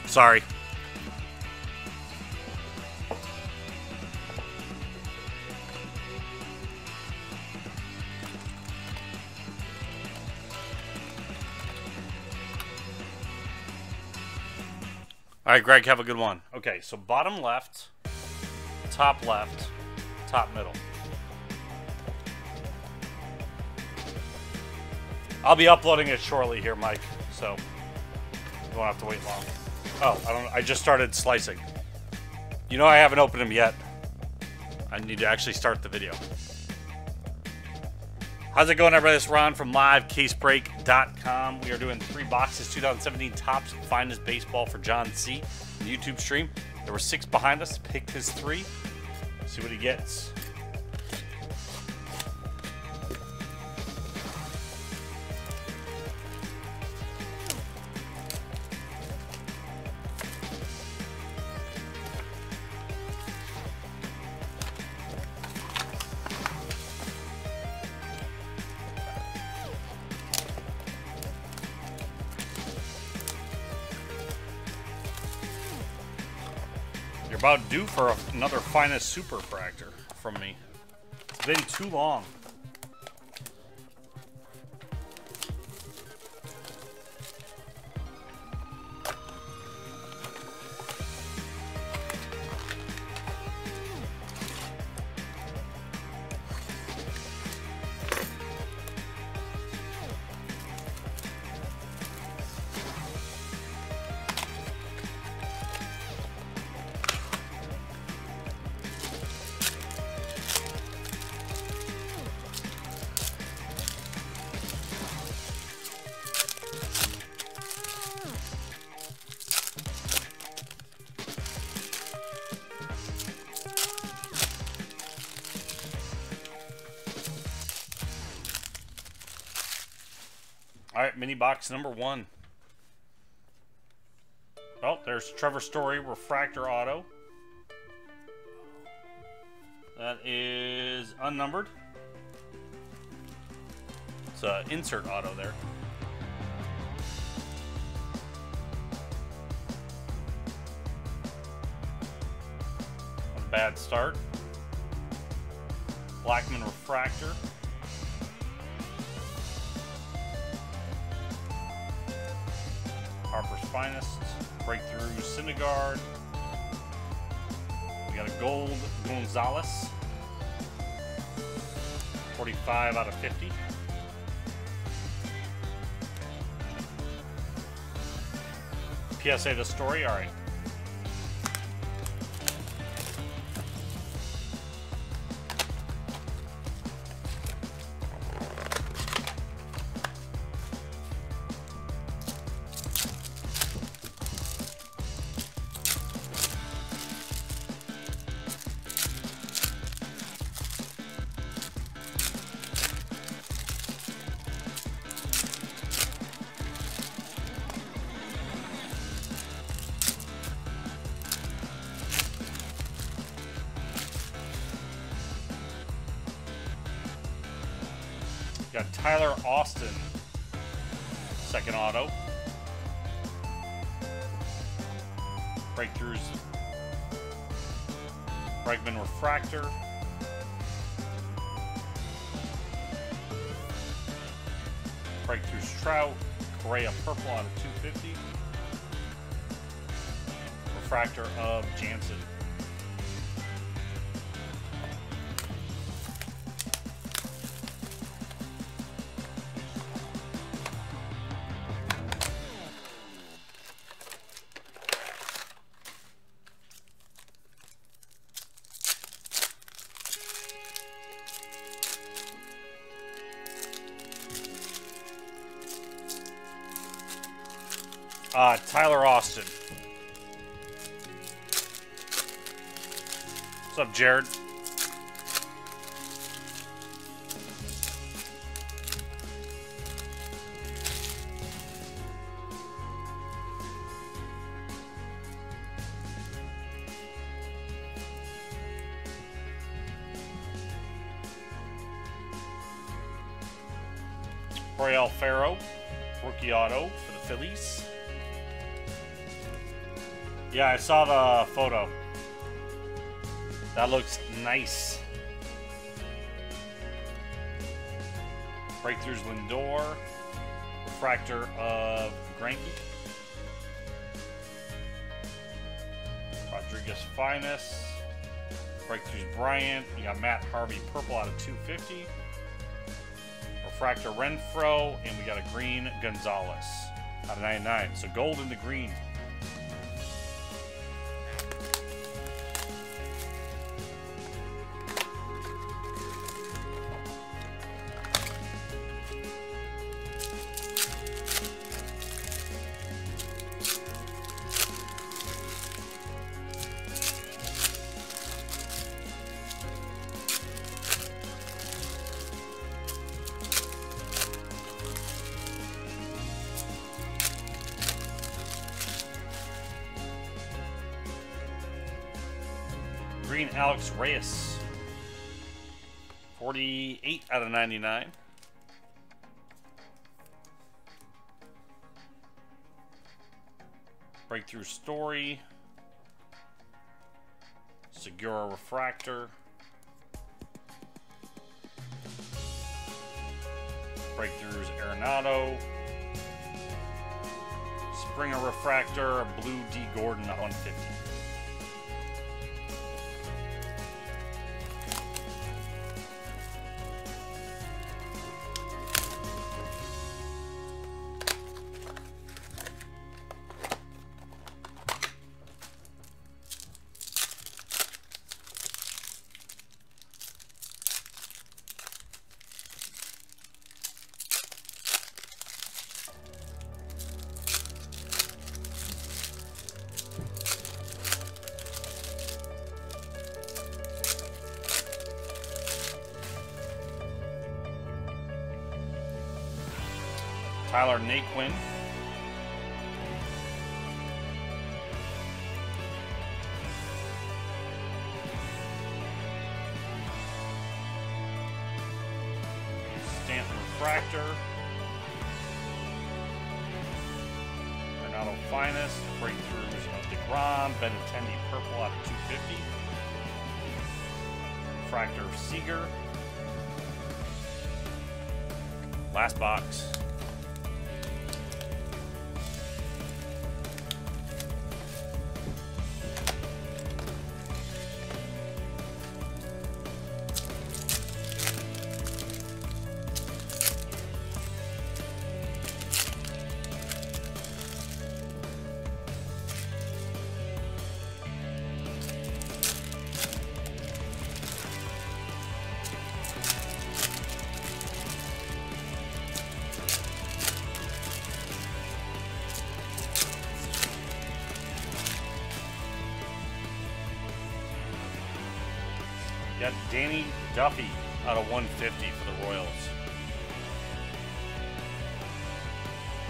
Sorry. All right, Greg, have a good one. Okay, so bottom left, top middle. I'll be uploading it shortly here, Mike, so you won't have to wait long. Oh, I just started slicing. You know I haven't opened them yet. I need to actually start the video. How's it going, everybody? This is Ron from LiveCaseBreak.com. We are doing 3 boxes, 2017 Topps Finest Baseball for John C. on the YouTube stream. There were 6 behind us. Picked his 3. See what he gets. You're about due for another finest super fractor from me. It's been too long. Alright, mini box number 1. Oh, there's Trevor Story Refractor Auto. That is unnumbered. It's an insert auto there. A bad start. Blackman Refractor. Harper's Finest, Breakthrough Syndergaard. We got a gold Gonzalez, 45 out of 50. PSA to Story, all right. Got Tyler Austin, second auto. Breakthroughs, Bregman Refractor. Breakthroughs Trout, Correa Purple out of 250. Refractor of Jansen. Tyler Austin. What's up, Jared? Royale Farrow, rookie auto for the Phillies. Yeah, I saw the photo. That looks nice. Breakthroughs Lindor. Refractor of Greinke. Rodriguez Finest. Breakthroughs Bryant. You got Matt Harvey Purple out of 250. Refractor Renfro. And we got a green Gonzalez out of 99. So gold in the green. Green Alex Reyes, 48 out of 99. Breakthrough Story. Segura refractor. Breakthroughs Arenado. Springer refractor, a blue D Gordon at 150. Tyler Naquin. Stanton refractor. Renato Finest. Breakthroughs of DeGrom. Benintendi purple out of 250. Refractor of Seager. Last box. Got Danny Duffy out of 150 for the Royals.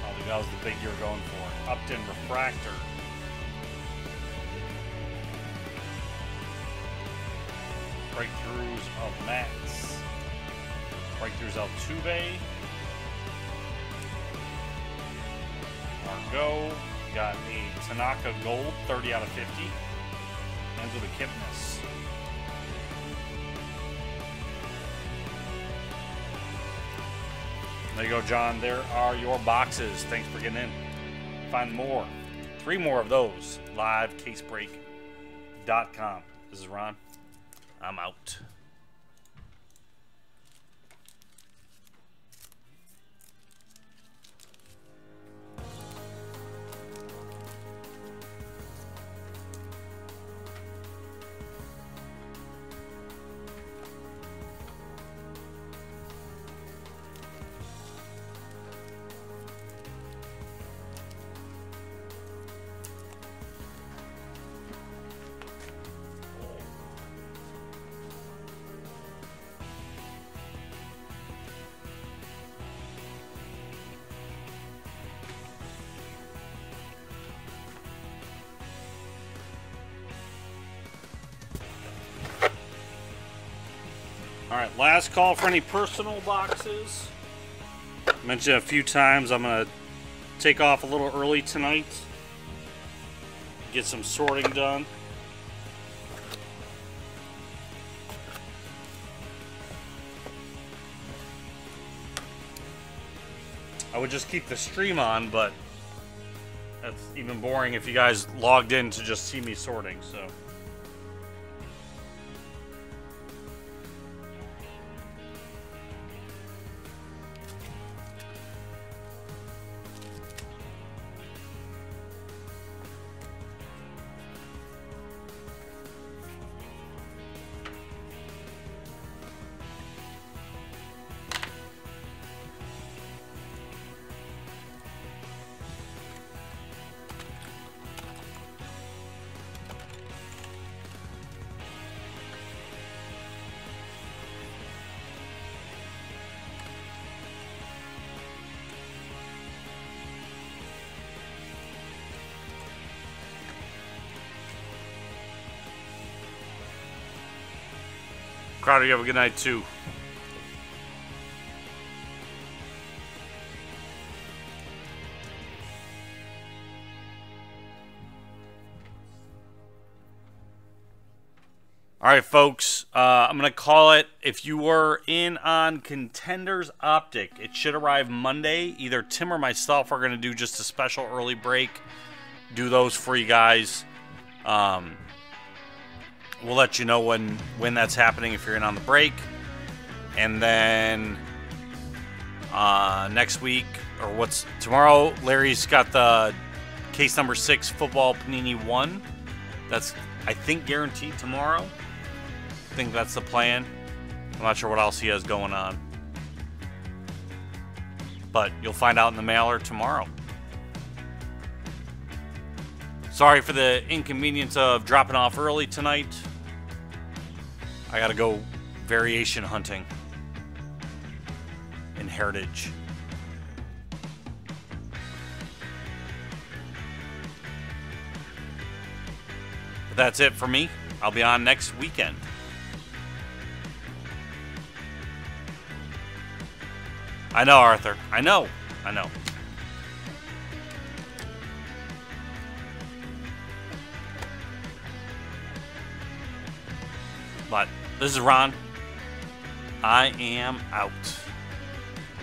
I think that was the big you're going for. Upton refractor. Breakthroughs of Mats. Breakthroughs Altuve. Margot. Got a Tanaka Gold, 30 out of 50. Ends with a Kipnis. There you go, John. There are your boxes. Thanks for getting in. Find more. 3 more of those. LiveCaseBreak.com. This is Ron. I'm out. Alright, last call for any personal boxes. Mentioned a few times I'm going to take off a little early tonight. Get some sorting done. I would just keep the stream on, but that's even boring if you guys logged in to just see me sorting, so. Crowder, you have a good night too. All right, folks. I'm going to call it. If you were in on Contenders Optic, it should arrive Monday. Either Tim or myself are going to do just a special early break. Do those for you guys. We'll let you know when that's happening if you're in on the break. And then next week, or what's tomorrow, Larry's got the case number 6 football Panini 1. That's, I think, guaranteed tomorrow. I think that's the plan. I'm not sure what else he has going on. But you'll find out in the mailer tomorrow. Sorry for the inconvenience of dropping off early tonight. I gotta go variation hunting in Heritage. But that's it for me. I'll be on next weekend. I know, Arthur. I know. But this is Ron. I am out.